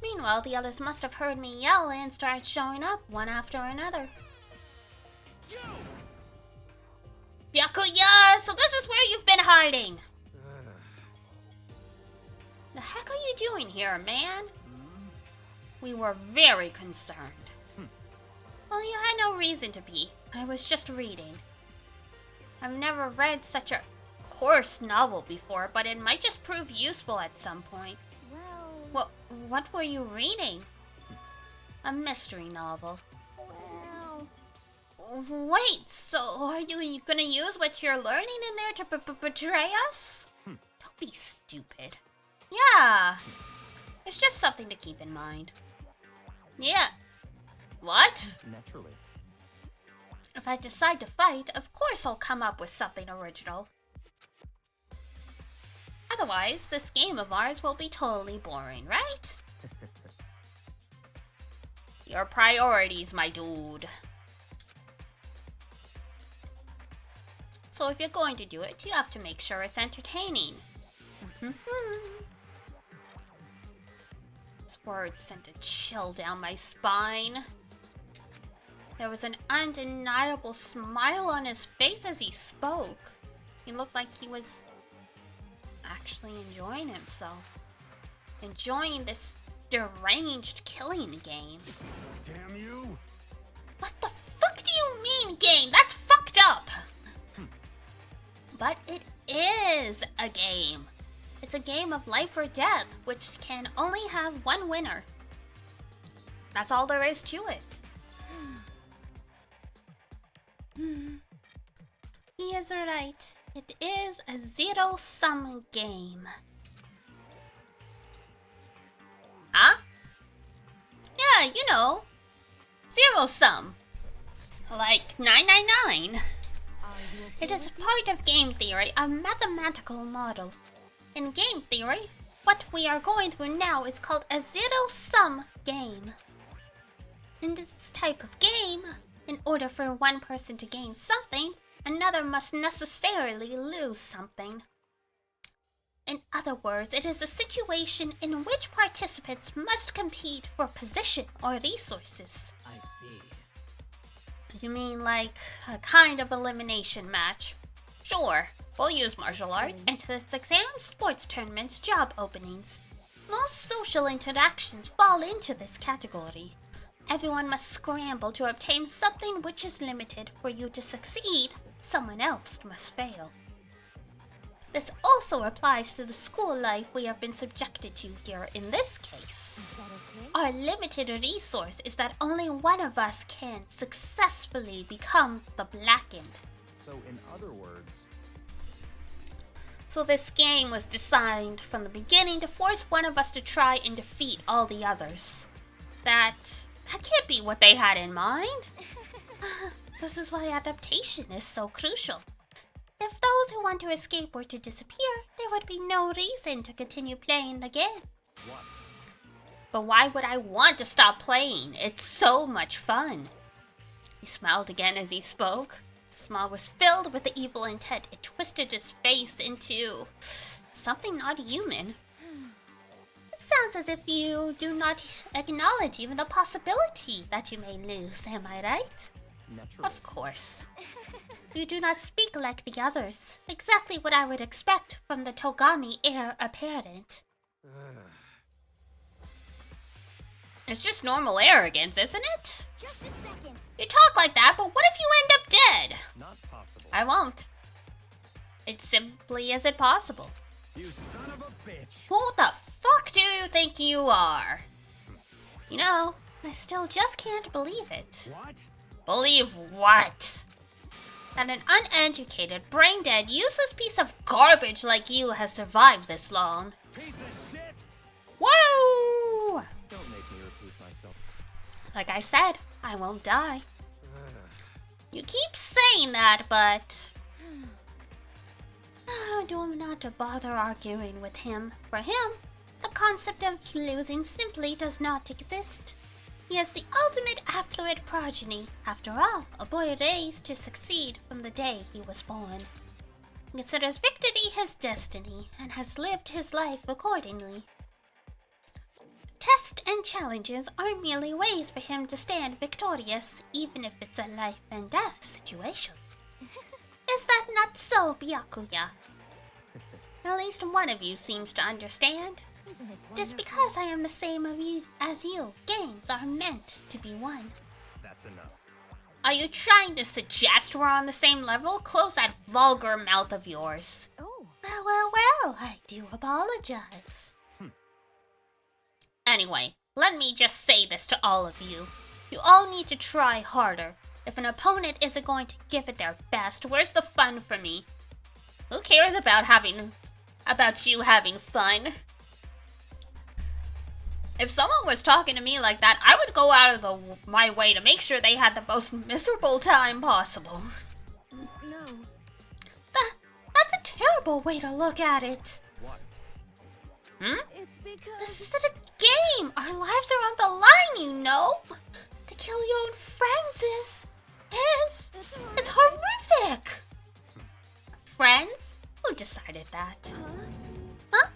Meanwhile, the others must have heard me yell and started showing up one after another. Byakuya, so this is where you've been hiding. The heck are you doing here, man? We were very concerned. Well, you had no reason to be. I was just reading. I've never read such a coarse novel before, but it might just prove useful at some point. Well, what were you reading? A mystery novel. Well, Wait, so are you gonna use what you're learning in there to betray us? Don't be stupid. Yeah. It's just something to keep in mind. Yeah. What? Naturally. If I decide to fight, of course I'll come up with something original. Otherwise, this game of ours will be totally boring, right? Your priorities, my dude. So if you're going to do it, you have to make sure it's entertaining. This word sent a chill down my spine. There was an undeniable smile on his face as he spoke. He looked like he was actually enjoying himself. Enjoying this deranged killing game. Damn you! What the fuck do you mean, game? That's fucked up! But it is a game. It's a game of life or death, which can only have one winner. That's all there is to it. He is right. It is a zero-sum game. Huh? Yeah, you know. Zero-sum. Like 999. It is part of game theory, a mathematical model. In game theory, what we are going through now is called a zero-sum game. In this type of game, in order for one person to gain something, another must necessarily lose something. In other words, it is a situation in which participants must compete for position or resources. I see. You mean like a kind of elimination match? Sure, we'll use martial arts, entrance exams, sports tournaments, job openings. Most social interactions fall into this category. Everyone must scramble to obtain something which is limited. For you to succeed, someone else must fail. This also applies to the school life we have been subjected to here in this case. Is that okay? Our limited resource is that only one of us can successfully become the Blackened. So, in other words, So this game was designed from the beginning to force one of us to try and defeat all the others. That can't be what they had in mind. This is why adaptation is so crucial. If those who want to escape were to disappear, there would be no reason to continue playing the game. what? But why would I want to stop playing? It's so much fun. He smiled again as he spoke. The smile was filled with the evil intent. It twisted his face into something not human. It sounds as if you do not acknowledge even the possibility that you may lose, am I right? Naturally. Of course. You do not speak like the others. Exactly what I would expect from the Togami heir apparent. It's just normal arrogance, isn't it? Just a second. You talk like that, but what if you end up dead? Not possible. I won't. It's simply as it possible. You son of a bitch! Who the fuck do you think you are? You know, I still just can't believe it. What? Believe what? That an uneducated, brain-dead, useless piece of garbage like you has survived this long. Piece of shit! Whoa! Don't make me repeat myself. Like I said, I won't die. You keep saying that, but do not bother arguing with him. For him, the concept of losing simply does not exist. He is the ultimate affluent progeny. After all, a boy raised to succeed from the day he was born. He considers victory his destiny and has lived his life accordingly. Tests and challenges are merely ways for him to stand victorious, even if it's a life and death situation. Is that not so, Byakuya? At least one of you seems to understand. Isn't it Just wonderful? because I am the same as you, games are meant to be won. That's enough. Are you trying to suggest we're on the same level? Close that vulgar mouth of yours. Oh, Well, I do apologize. Anyway, let me just say this to all of you. You all need to try harder. If an opponent isn't going to give it their best, where's the fun for me? Who cares about you having fun? If someone was talking to me like that, I would go out of my way to make sure they had the most miserable time possible. no. That's a terrible way to look at it. What? It's because... This isn't a game. Our lives are on the line, you know. To kill your own friends it's horrific. Friends? Who decided that? Huh?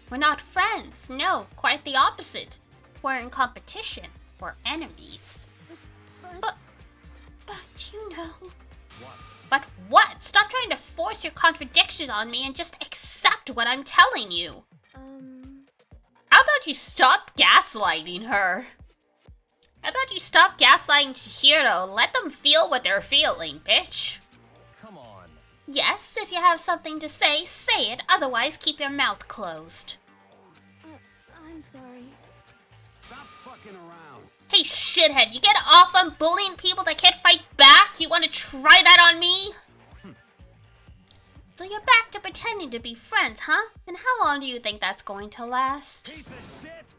We're not friends. No, quite the opposite. We're in competition. We're enemies. But you know. What? But what? Stop trying to force your contradiction on me and just accept what I'm telling you. How about you stop gaslighting her? How about you stop gaslighting Chihiro? Let them feel what they're feeling, bitch. Come on. Yes, if you have something to say, say it. Otherwise, keep your mouth closed. I'm sorry. Stop fucking around. Hey, shithead, you get off on bullying people that can't fight back? You want to try that on me? So you're back to pretending to be friends, huh? And how long do you think that's going to last? Piece of shit!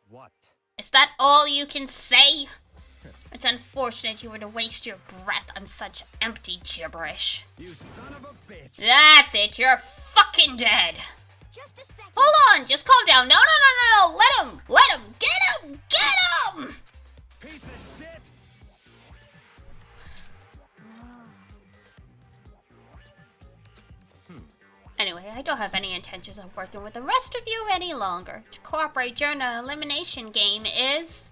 What? Is that all you can say? It's unfortunate you were to waste your breath on such empty gibberish. You son of a bitch! That's it, you're fucking dead. Just a second. Hold on, just calm down. No. Let him, get him! Piece of shit! Anyway, I don't have any intentions of working with the rest of you any longer. To cooperate during an elimination game is...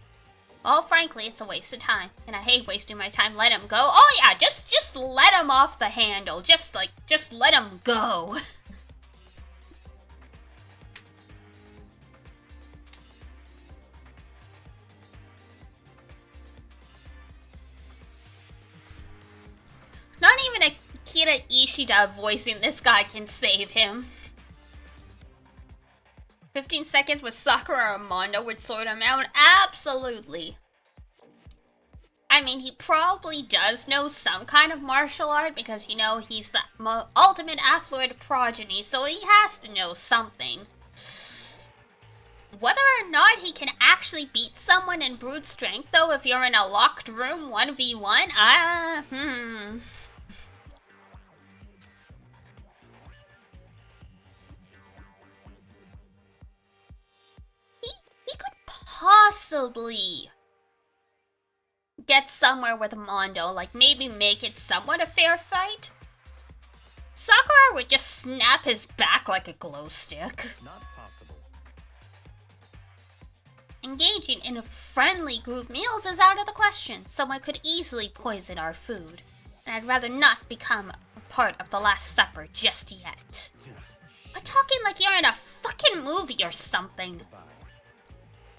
well, frankly, it's a waste of time. And I hate wasting my time. Let him go. Oh yeah, just let him off the handle. Just let him go. even Akira Ishida voicing this guy can save him. 15 seconds with Sakura or Mondo would sort him out? Absolutely. I mean, he probably does know some kind of martial art because, you know, he's the ultimate affluent progeny, so he has to know something. Whether or not he can actually beat someone in brute strength, though, if you're in a locked room 1v1, He could possibly get somewhere with Mondo, like maybe make it somewhat a fair fight. Sakura would just snap his back like a glow stick. Not possible. Engaging in friendly group meals is out of the question. Someone could easily poison our food. And I'd rather not become a part of the Last Supper just yet. I'm talking like you're in a fucking movie or something.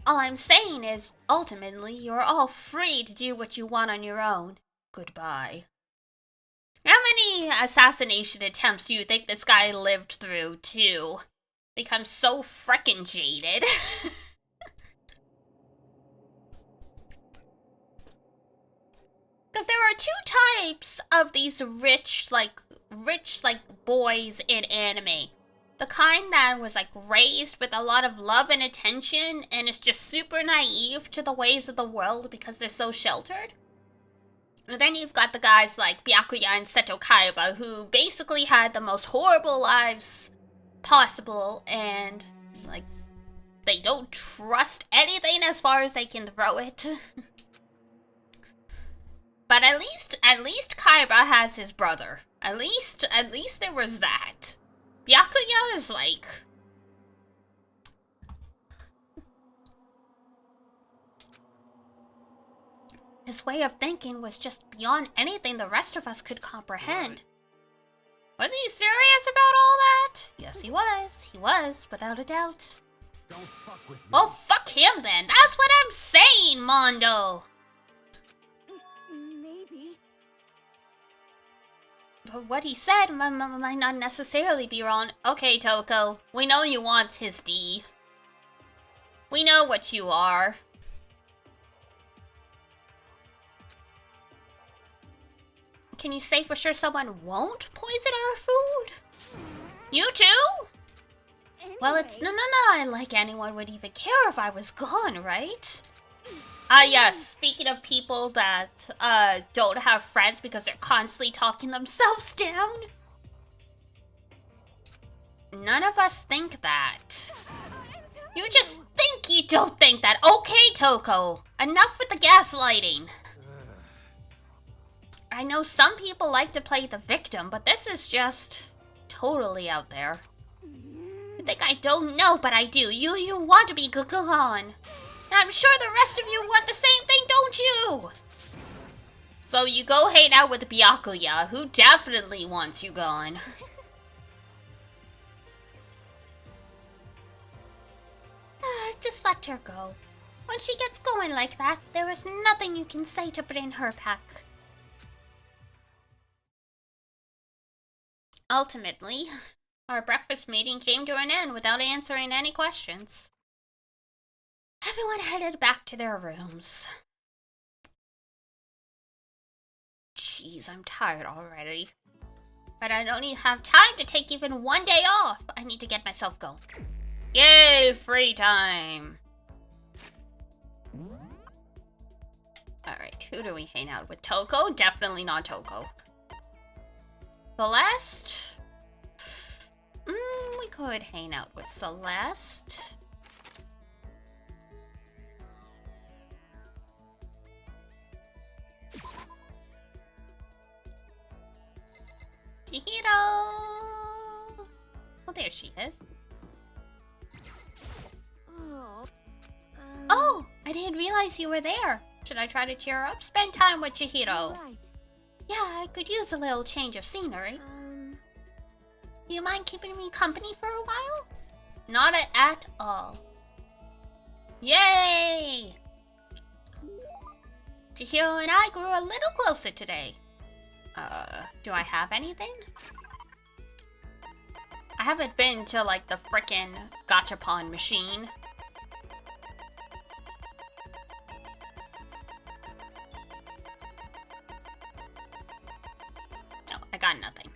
All I'm saying is, ultimately, you're all free to do what you want on your own. Goodbye. How many assassination attempts do you think this guy lived through, too? Become so frickin' jaded. Because there are two types of these rich boys in anime. The kind that was like raised with a lot of love and attention and is just super naive to the ways of the world because they're so sheltered. And then you've got the guys like Byakuya and Seto Kaiba who basically had the most horrible lives possible and like they don't trust anything as far as they can throw it. But at least Kaiba has his brother. At least there was that. Byakuya is like... His way of thinking was just beyond anything the rest of us could comprehend. Was he serious about all that? Yes, he was. He was, without a doubt. Don't fuck with me. Well, fuck him then. That's what I'm saying, Mondo. Maybe. But what he said might not necessarily be wrong. Okay, Toko. We know you want his D. We know what you are. Can you say for sure someone won't poison our food? You too? Well, it's no, like anyone would even care if I was gone, right? Yes, speaking of people that, don't have friends because they're constantly talking themselves down. None of us think that. You just think you don't think that. Okay, Toko. Enough with the gaslighting. I know some people like to play the victim, but this is just totally out there. You think I don't know, but I do. You want to be gone. And I'm sure the rest of you want the same thing, don't you? So you go hang out with Byakuya, who definitely wants you gone. Just let her go. When she gets going like that, there is nothing you can say to bring her back. Ultimately, our breakfast meeting came to an end without answering any questions. Everyone headed back to their rooms. Jeez, I'm tired already. But I don't even have time to take even one day off. I need to get myself going. Yay, free time! Alright, who do we hang out with? Toko? Definitely not Toko. Celeste? We could hang out with Celeste. Chihiro! Oh, there she is. Oh, I didn't realize you were there. Should I try to cheer her up? Spend time with Chihiro. Right. Yeah, I could use a little change of scenery. Do you mind keeping me company for a while? Not at all. Yay! Chihiro and I grew a little closer today. Do I have anything? I haven't been to, like, the frickin' gachapon machine. No, I got nothing.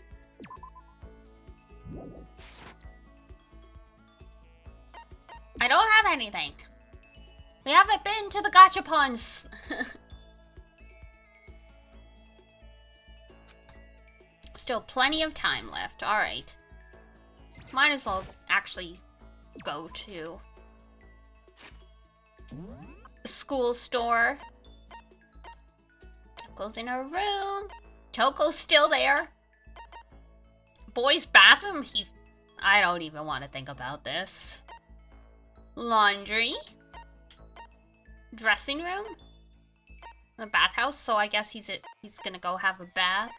I don't have anything. We haven't been to the gachapons. Still plenty of time left. Alright. Might as well actually go to the school store. Toko's in her room. Toko's still there. Boys' bathroom, I don't even want to think about this. Laundry. Dressing room. The bathhouse, so I guess he's gonna go have a bath.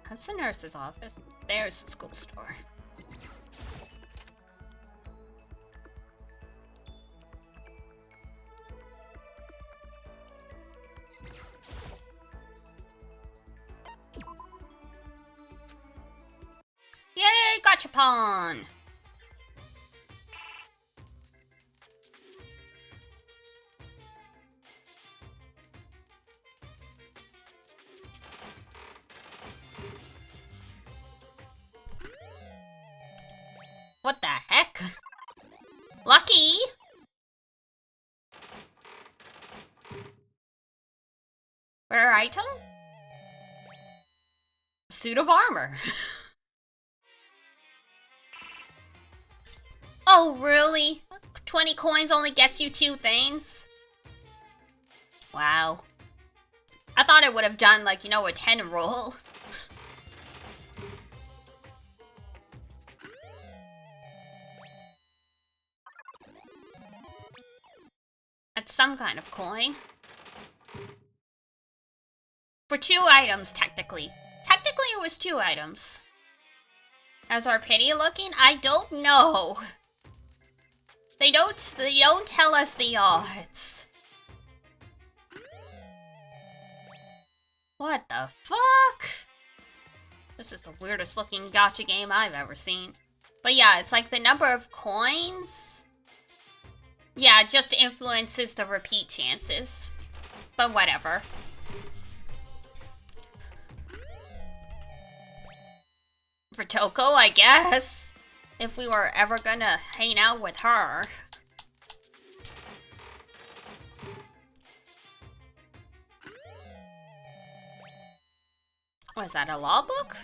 That's the nurse's office. There's the school store. Yay, gachapon! What the heck? Lucky! Rare item? Suit of armor. Oh, really? 20 coins only gets you 2 things? Wow. I thought it would have done, like, you know, a 10 roll. That's some kind of coin. For 2 items, technically. Technically, it was 2 items. How's our pity looking? I don't know. They don't tell us the odds. What the fuck? This is the weirdest looking gacha game I've ever seen. But yeah, it's like the number of coins. Yeah, it just influences the repeat chances. But whatever. For Toko, I guess. If we were ever gonna hang out with her. Was that a law book?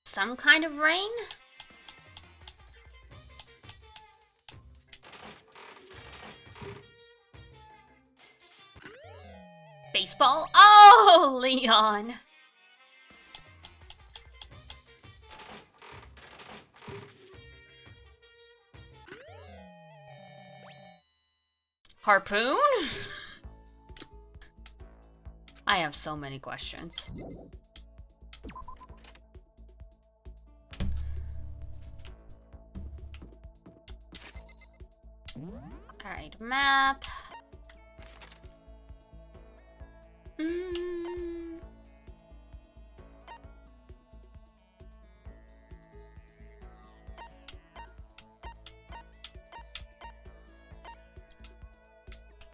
Some kind of rain? Baseball? Oh, Leon! Harpoon? I have so many questions. Alright, map.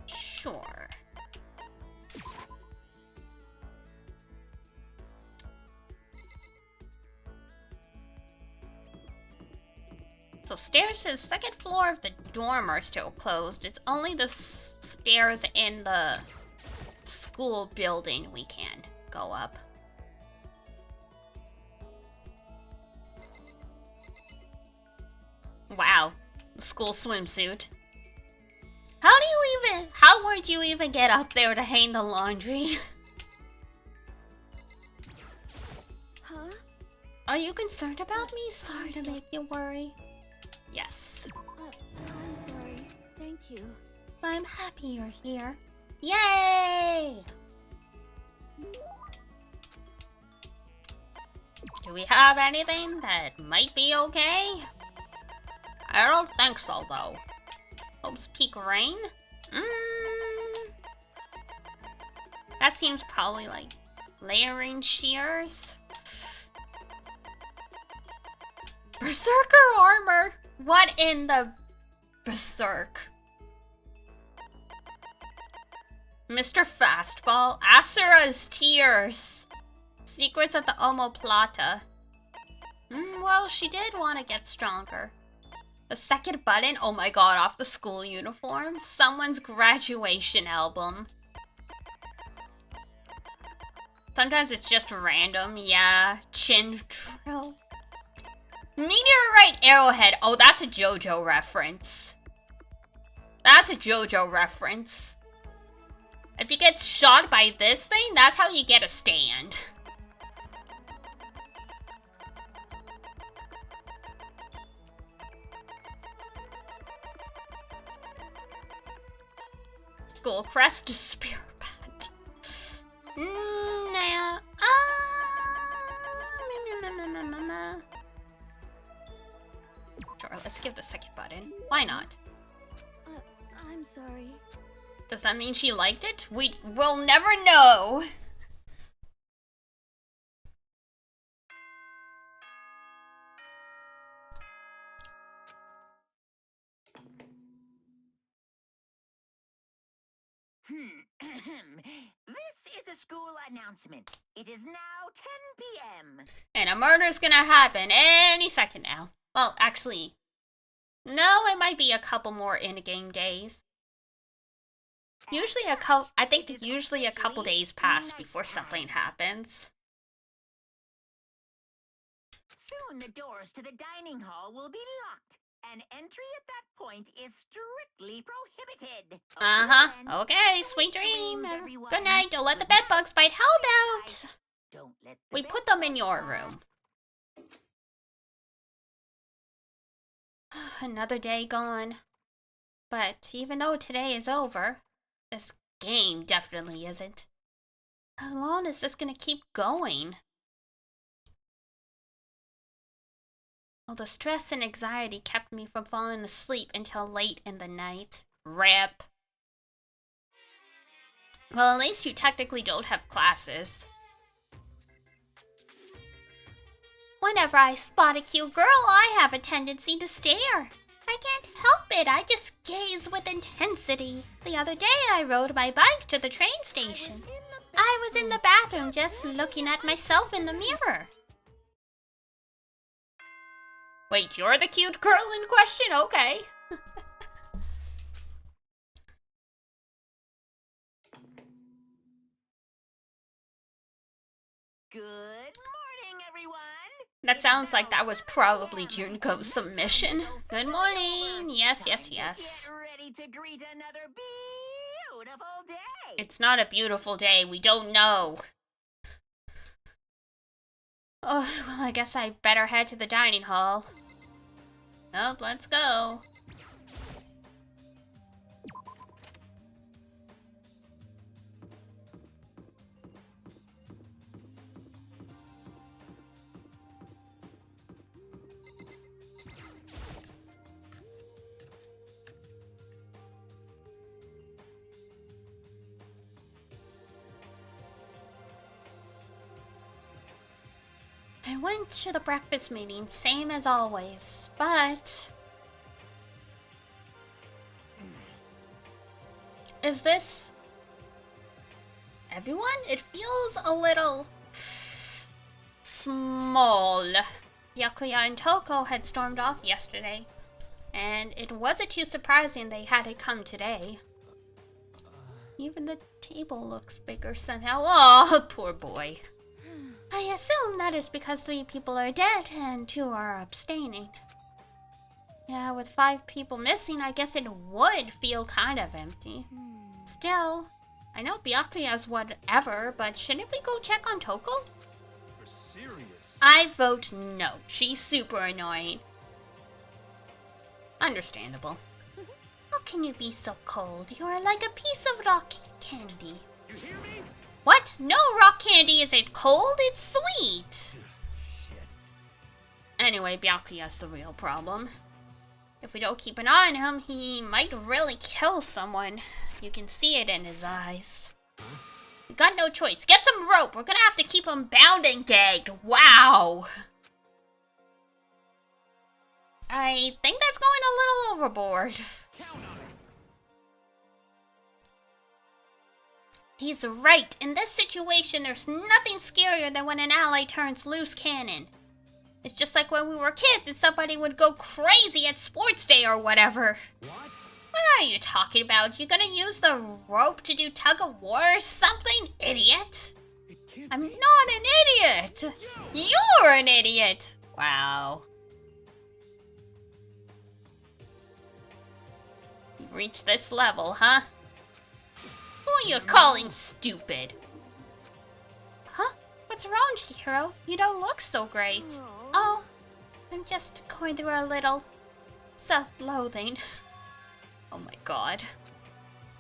Sure. So stairs to the second floor of the dorm are still closed. It's only the stairs in the school building we can go up. Wow, the school swimsuit. How would you even get up there to hang the laundry? Huh? Are you concerned about me? Sorry to make you worry. Yes. I'm sorry. Thank you. I'm happy you're here. Yay! Do we have anything that might be okay? I don't think so, though. Hope's Peak Rain? That seems probably like layering shears. Berserker armor? What in the berserk? Mr. Fastball, Asura's Tears. Secrets of the Omoplata. Well, she did want to get stronger. The second button, oh my god, off the school uniform. Someone's graduation album. Sometimes it's just random, yeah. Chin drill. Meteorite arrowhead. Oh, that's a JoJo reference. That's a JoJo reference. If you get shot by this thing, that's how you get a stand. Skull crest spear bat. Nah. Sure, let's give the second button. Why not? I'm sorry. Does that mean she liked it? We'll never know. This is a school announcement. It is now 10 p.m. And a murder's gonna happen any second now. Well, actually, no, it might be a couple more in-game days. Usually I think usually a couple days pass before something happens. Soon the doors to the dining hall will be locked, and entry at that point is strictly prohibited. Okay, sweet dream. Good night. Don't let the bed bugs bite. How about Don't let we put them in your room? Another day gone. But even though today is over, this game definitely isn't. How long is this gonna keep going? Well, the stress and anxiety kept me from falling asleep until late in the night. RIP. Well, at least you technically don't have classes. Whenever I spot a cute girl, I have a tendency to stare. I can't help it, I just gaze with intensity. The other day, I rode my bike to the train station. I was in the bathroom just looking at myself in the mirror. Wait, you're the cute girl in question? Okay. Good morning, everyone. That sounds like that was probably Junko's submission. Good morning. Yes, yes, yes. Get ready to greet another beautiful day. It's not a beautiful day. We don't know. Oh, well, I guess I better head to the dining hall. Oh, let's go. I went to the breakfast meeting, same as always, but... Is this... everyone? It feels a little... small. Byakuya and Toko had stormed off yesterday, and it wasn't too surprising they hadn't come today. Even the table looks bigger somehow. Oh, poor boy. I assume that is because 3 people are dead and 2 are abstaining. Yeah, with 5 people missing, I guess it would feel kind of empty. Still, I know Byakuya's whatever, but shouldn't we go check on Toko? You're serious? I vote no. She's super annoying. Understandable. How can you be so cold? You are like a piece of rock candy. You hear me? What? No, rock candy isn't cold, it's sweet! Shit. Anyway, Byakuya's the real problem. If we don't keep an eye on him, he might really kill someone. You can see it in his eyes. We got no choice. Get some rope! We're gonna have to keep him bound and gagged. Wow! I think that's going a little overboard. Count on it. He's right. In this situation, there's nothing scarier than when an ally turns loose cannon. It's just like when we were kids and somebody would go crazy at sports day or whatever. What? What are you talking about? You gonna use the rope to do tug of war or something, idiot? It can't I'm be. not an idiot! You're an idiot! Wow. You've reached this level, huh? Who are you calling stupid? Huh? What's wrong, Chihiro? You don't look so great. Oh, I'm just going through a little self-loathing. Oh my god.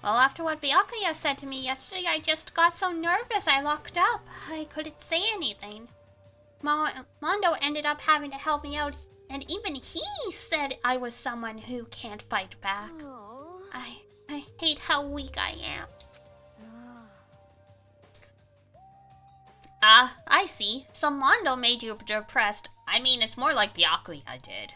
Well, after what Byakuya said to me yesterday, I just got so nervous I locked up. I couldn't say anything. Mondo ended up having to help me out, and even he said I was someone who can't fight back. Oh. I hate how weak I am. Ah, I see. So Mondo made you depressed. I mean, it's more like Byakuya did.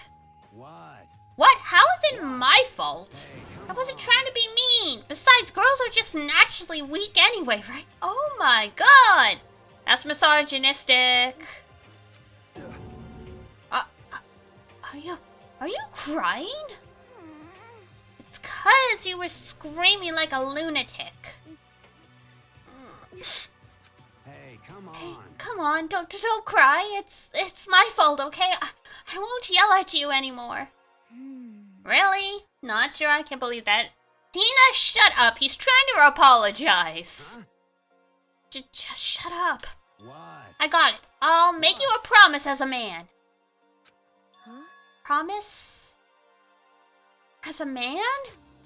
What? What? How is it my fault? Hey, I come wasn't on. trying to be mean. Besides, girls are just naturally weak anyway, right? Oh my god! That's misogynistic. Are you crying? It's 'cause you were screaming like a lunatic. Hey, come Hey, on. come on, don't cry. It's my fault, okay? I won't yell at you anymore. Really? Not sure I can believe that. Tina, shut up. He's trying to apologize. Huh? Just shut up. What? I got it. I'll make you a promise as a man. Huh? Promise? As a man?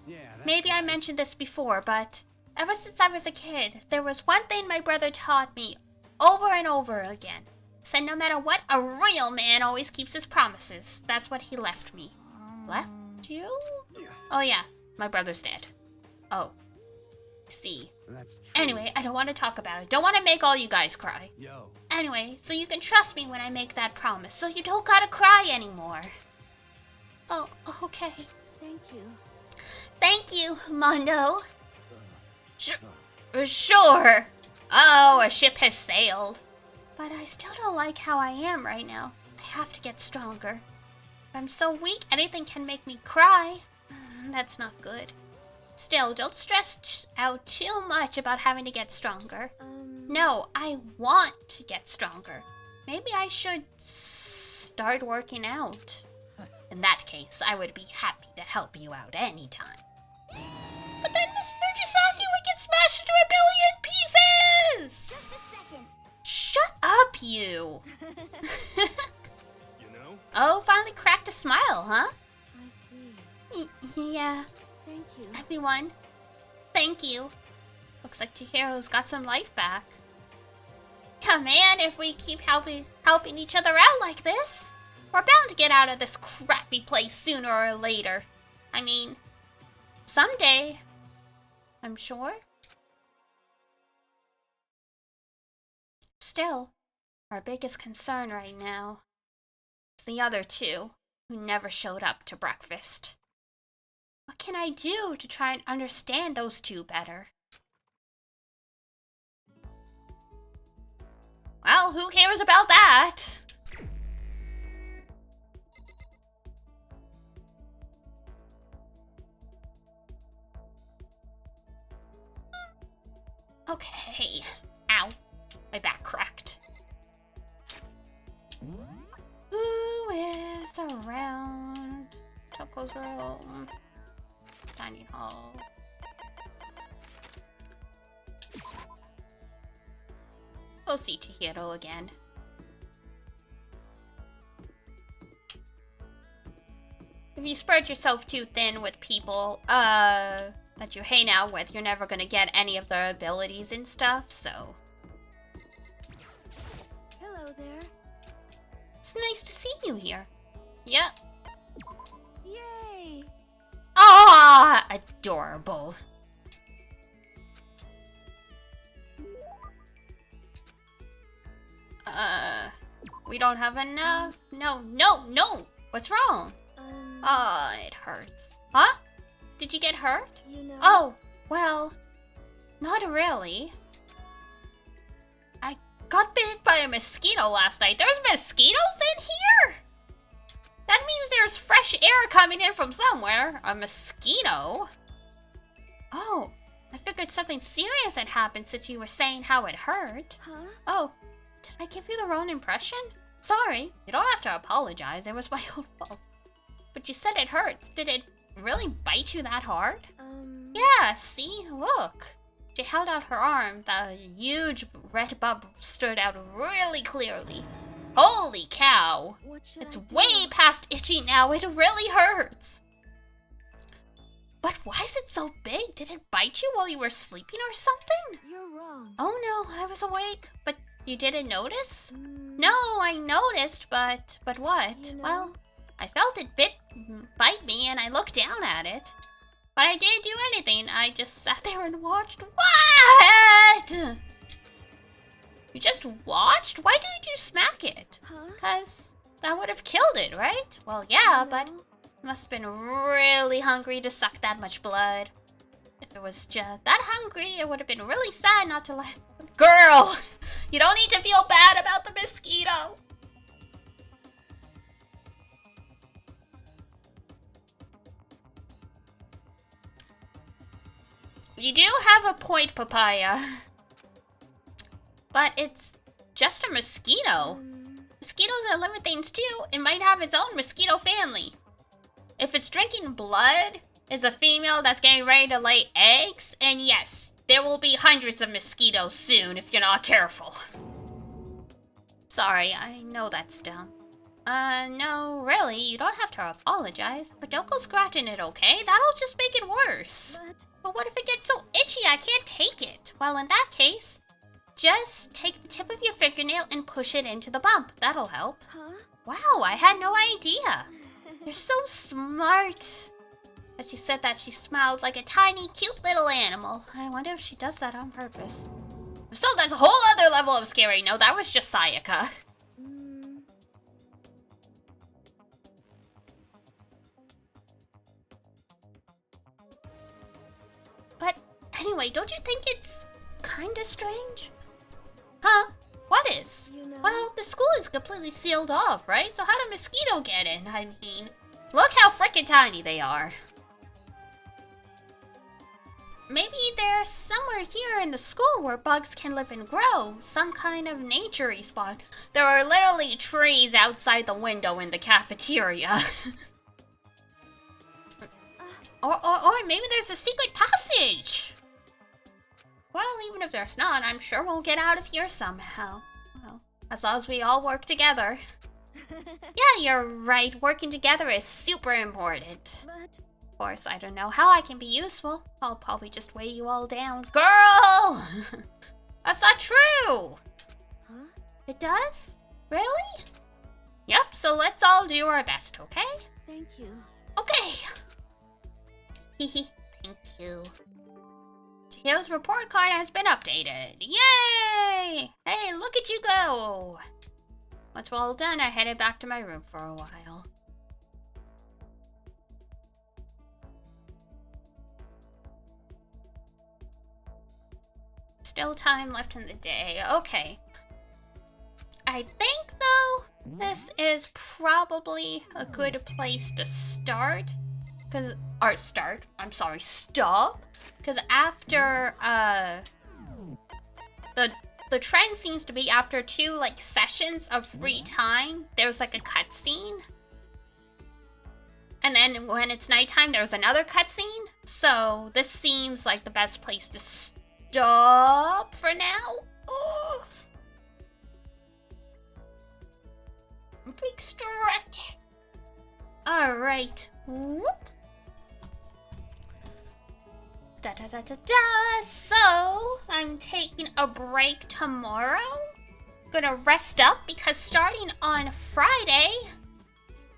Yeah, that's Maybe I right. mentioned this before, but ever since I was a kid, there was one thing my brother taught me over and over again. Said no matter what, a real man always keeps his promises. That's what he left me. Left you? Oh yeah, my brother's dead. Oh. See. That's true. Anyway, I don't want to talk about it. Don't want to make all you guys cry. Yo. Anyway, so you can trust me when I make that promise, so you don't gotta cry anymore. Oh, okay. Thank you. Thank you, Mondo. Sure. Oh, a ship has sailed. But I still don't like how I am right now. I have to get stronger. If I'm so weak, anything can make me cry. That's not good. Still, don't stress out too much about having to get stronger. No, I want to get stronger. Maybe I should start working out. In that case, I would be happy to help you out anytime. But then Miss Fujisaki would get smashed into a billion pieces! Just a second. Shut up, you! You know? Oh, finally cracked a smile, huh? I see. Yeah, Thank you. everyone. Thank you. Looks like Chihiro's got some life back. Yeah, man, if we keep helping each other out like this, we're bound to get out of this crappy place sooner or later. I mean, someday, I'm sure. Still, our biggest concern right now is the other two who never showed up to breakfast. What can I do to try and understand those two better? Well, who cares about that? Okay. Ow. My back cracked. Who is around? Toko's room. Dining hall. We'll see Chihiro again. if you spread yourself too thin with people, that you hang out with, you're never gonna get any of their abilities and stuff, so. Hello there. It's nice to see you here. Yep. Yay! Ah, adorable. We don't have enough. No. What's wrong? Oh, it hurts. Huh? Did you get hurt? You know. Oh, well, not really. I got bit by a mosquito last night. There's mosquitoes in here? That means there's fresh air coming in from somewhere. A mosquito? Oh, I figured something serious had happened since you were saying how it hurt. Huh? Oh, did I give you the wrong impression? Sorry, you don't have to apologize. It was my own fault. But you said it hurts. Did it really bite you that hard? Yeah, see? Look. She held out her arm. The huge red bump stood out really clearly. Holy cow. What should It's I do? way past itchy now. It really hurts. But why is it so big? Did it bite you while you were sleeping or something? You're wrong. Oh no, I was awake. But you didn't notice? Mm, No, I noticed, but what? You know- Well, I felt it bite me and I looked down at it. But I didn't do anything. I just sat there and watched. What? You just watched? Why didn't you smack it? Huh? Cause that would have killed it, right? Well, yeah, You but know? you must have been really hungry to suck that much blood. If it was just that hungry, it would have been really sad not to let... Girl! You don't need to feel bad about the mosquito! You do have a point, Papaya. But it's just a mosquito. Mosquitoes are living things too. It might have its own mosquito family. If it's drinking blood, it's a female that's getting ready to lay eggs. And yes, there will be hundreds of mosquitoes soon if you're not careful. Sorry, I know that's dumb. No, really, you don't have to apologize. But don't go scratching it, okay? That'll just make it worse. But what if it gets so itchy I can't take it? Well, in that case, just take the tip of your fingernail and push it into the bump. That'll help. Huh? Wow, I had no idea. You're so smart. But she said that she smiled like a tiny, cute little animal. I wonder if she does that on purpose. So that's a whole other level of scary. No, that was just Sayaka. But anyway, don't you think it's kinda strange? Huh? What is? You know? Well, the school is completely sealed off, right? So how did mosquito get in? I mean, look how frickin' tiny they are. Maybe they're somewhere here in the school where bugs can live and grow. Some kind of nature-y spot. There are literally trees outside the window in the cafeteria. Or maybe there's a secret passage. Well, even if there's not, I'm sure we'll get out of here somehow. Well, as long as we all work together. Yeah, you're right. Working together is super important. But Of course, I don't know how I can be useful. I'll probably just weigh you all down. Girl! That's not true! huh? It does? Really? Yep, so let's all do our best, okay? Thank you. Okay! Hehe, thank you. Tails report card has been updated. Yay! Hey, look at you go! Once we're all done, I headed back to my room for a while. Still time left in the day. Okay. I think, though, this is probably a good place to start. Stop. Because after, the trend seems to be after 2, like, sessions of free time, there's, like, a cutscene. And then when it's nighttime, there's another cutscene. So this seems like the best place to stop for now. Ugh. Big stretch. Alright, Whoop. Da da da da da. So, I'm taking a break tomorrow. Gonna rest up because starting on Friday,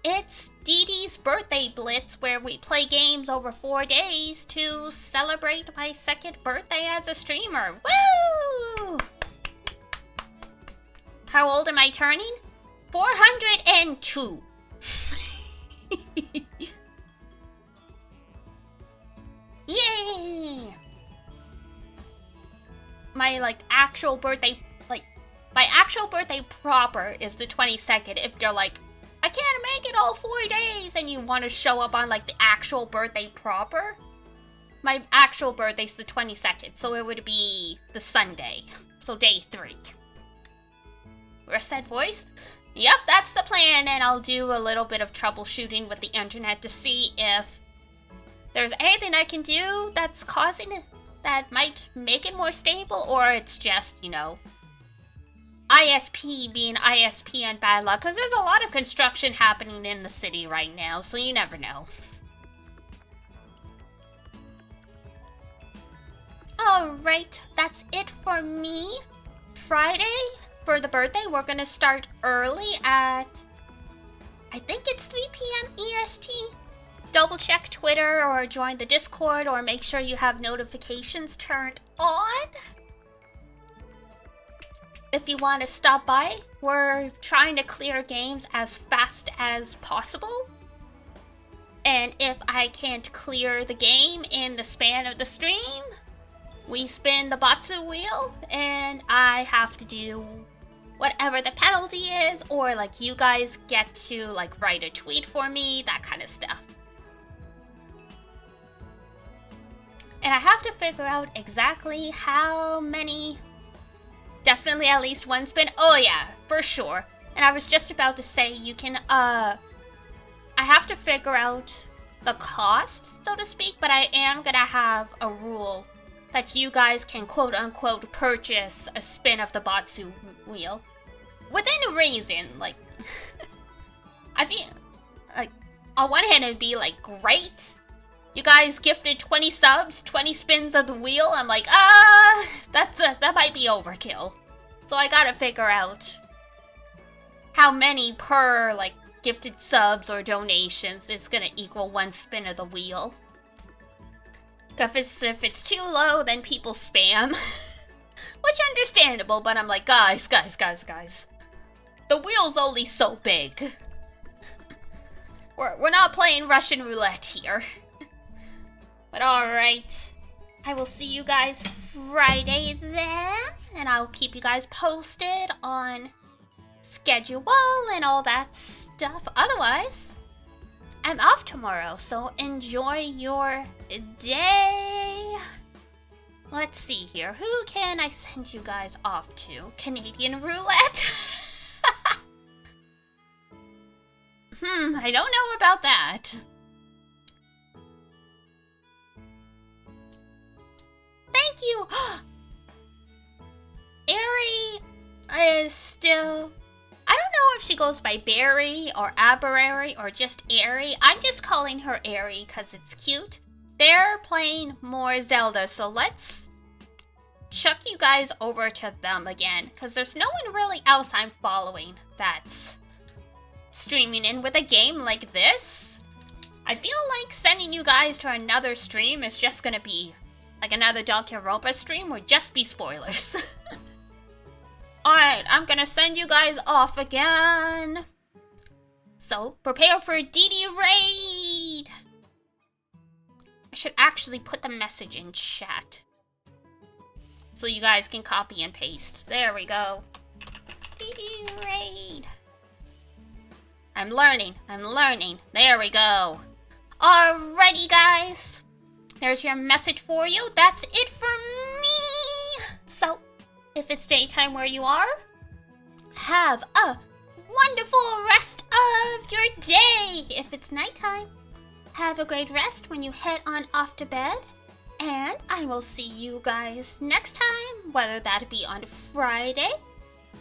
it's Dee Dee's birthday blitz where we play games over 4 days to celebrate my second birthday as a streamer. Woo! How old am I turning? 402. Yay! My actual birthday, my actual birthday proper is the 22nd. If you're like, I can't make it all 4 days, and you want to show up on the actual birthday proper, my actual birthday's the 22nd, so it would be the Sunday, so day 3. Reset voice? Yep, that's the plan, and I'll do a little bit of troubleshooting with the internet to see if there's anything I can do that's causing it, that might make it more stable, or it's just, ISP being ISP and bad luck, because there's a lot of construction happening in the city right now, so you never know. Alright, that's it for me. Friday, for the birthday, we're gonna start early at, I think it's 3 p.m. EST. Double check Twitter or join the Discord or make sure you have notifications turned on. If you want to stop by, we're trying to clear games as fast as possible. And if I can't clear the game in the span of the stream, we spin the Batsu wheel and I have to do whatever the penalty is, or you guys get to write a tweet for me, that kind of stuff. And I have to figure out exactly how many. Definitely at least one spin. Oh yeah, for sure. And I was just about to say you can, I have to figure out the cost, so to speak, but I am gonna have a rule that you guys can quote unquote purchase a spin of the Batsu wheel. Within reason, I feel, on one hand it'd be great. You guys gifted 20 subs, 20 spins of the wheel. I'm that might be overkill. So I gotta figure out how many per, gifted subs or donations is gonna equal one spin of the wheel. Cause if it's too low, then people spam. Which understandable, but I'm guys. The wheel's only so big. We're not playing Russian roulette here. But alright, I will see you guys Friday then, and I'll keep you guys posted on schedule and all that stuff. Otherwise, I'm off tomorrow, so enjoy your day. Let's see here, who can I send you guys off to? Canadian roulette? I don't know about that. Thank you! Aerie is still... I don't know if she goes by Berry or Aberary or just Aerie. I'm just calling her Aerie because it's cute. They're playing more Zelda, so let's chuck you guys over to them again. Because there's no one really else I'm following that's streaming in with a game like this. I feel like sending you guys to another stream is just gonna be another Danganronpa stream would just be spoilers. Alright, I'm gonna send you guys off again. So, prepare for a DD raid! I should actually put the message in chat. So you guys can copy and paste. There we go. DD raid. I'm learning. There we go. Alrighty, guys. There's your message for you. That's it for me. So, if it's daytime where you are, have a wonderful rest of your day. If it's nighttime, have a great rest when you head on off to bed. And I will see you guys next time, whether that be on Friday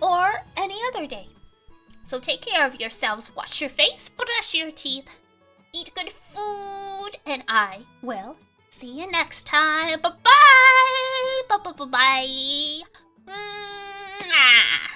or any other day. So take care of yourselves, wash your face, brush your teeth, eat good food, and I will see you next time. Bye-bye! Bye-bye-bye-bye! Mwah.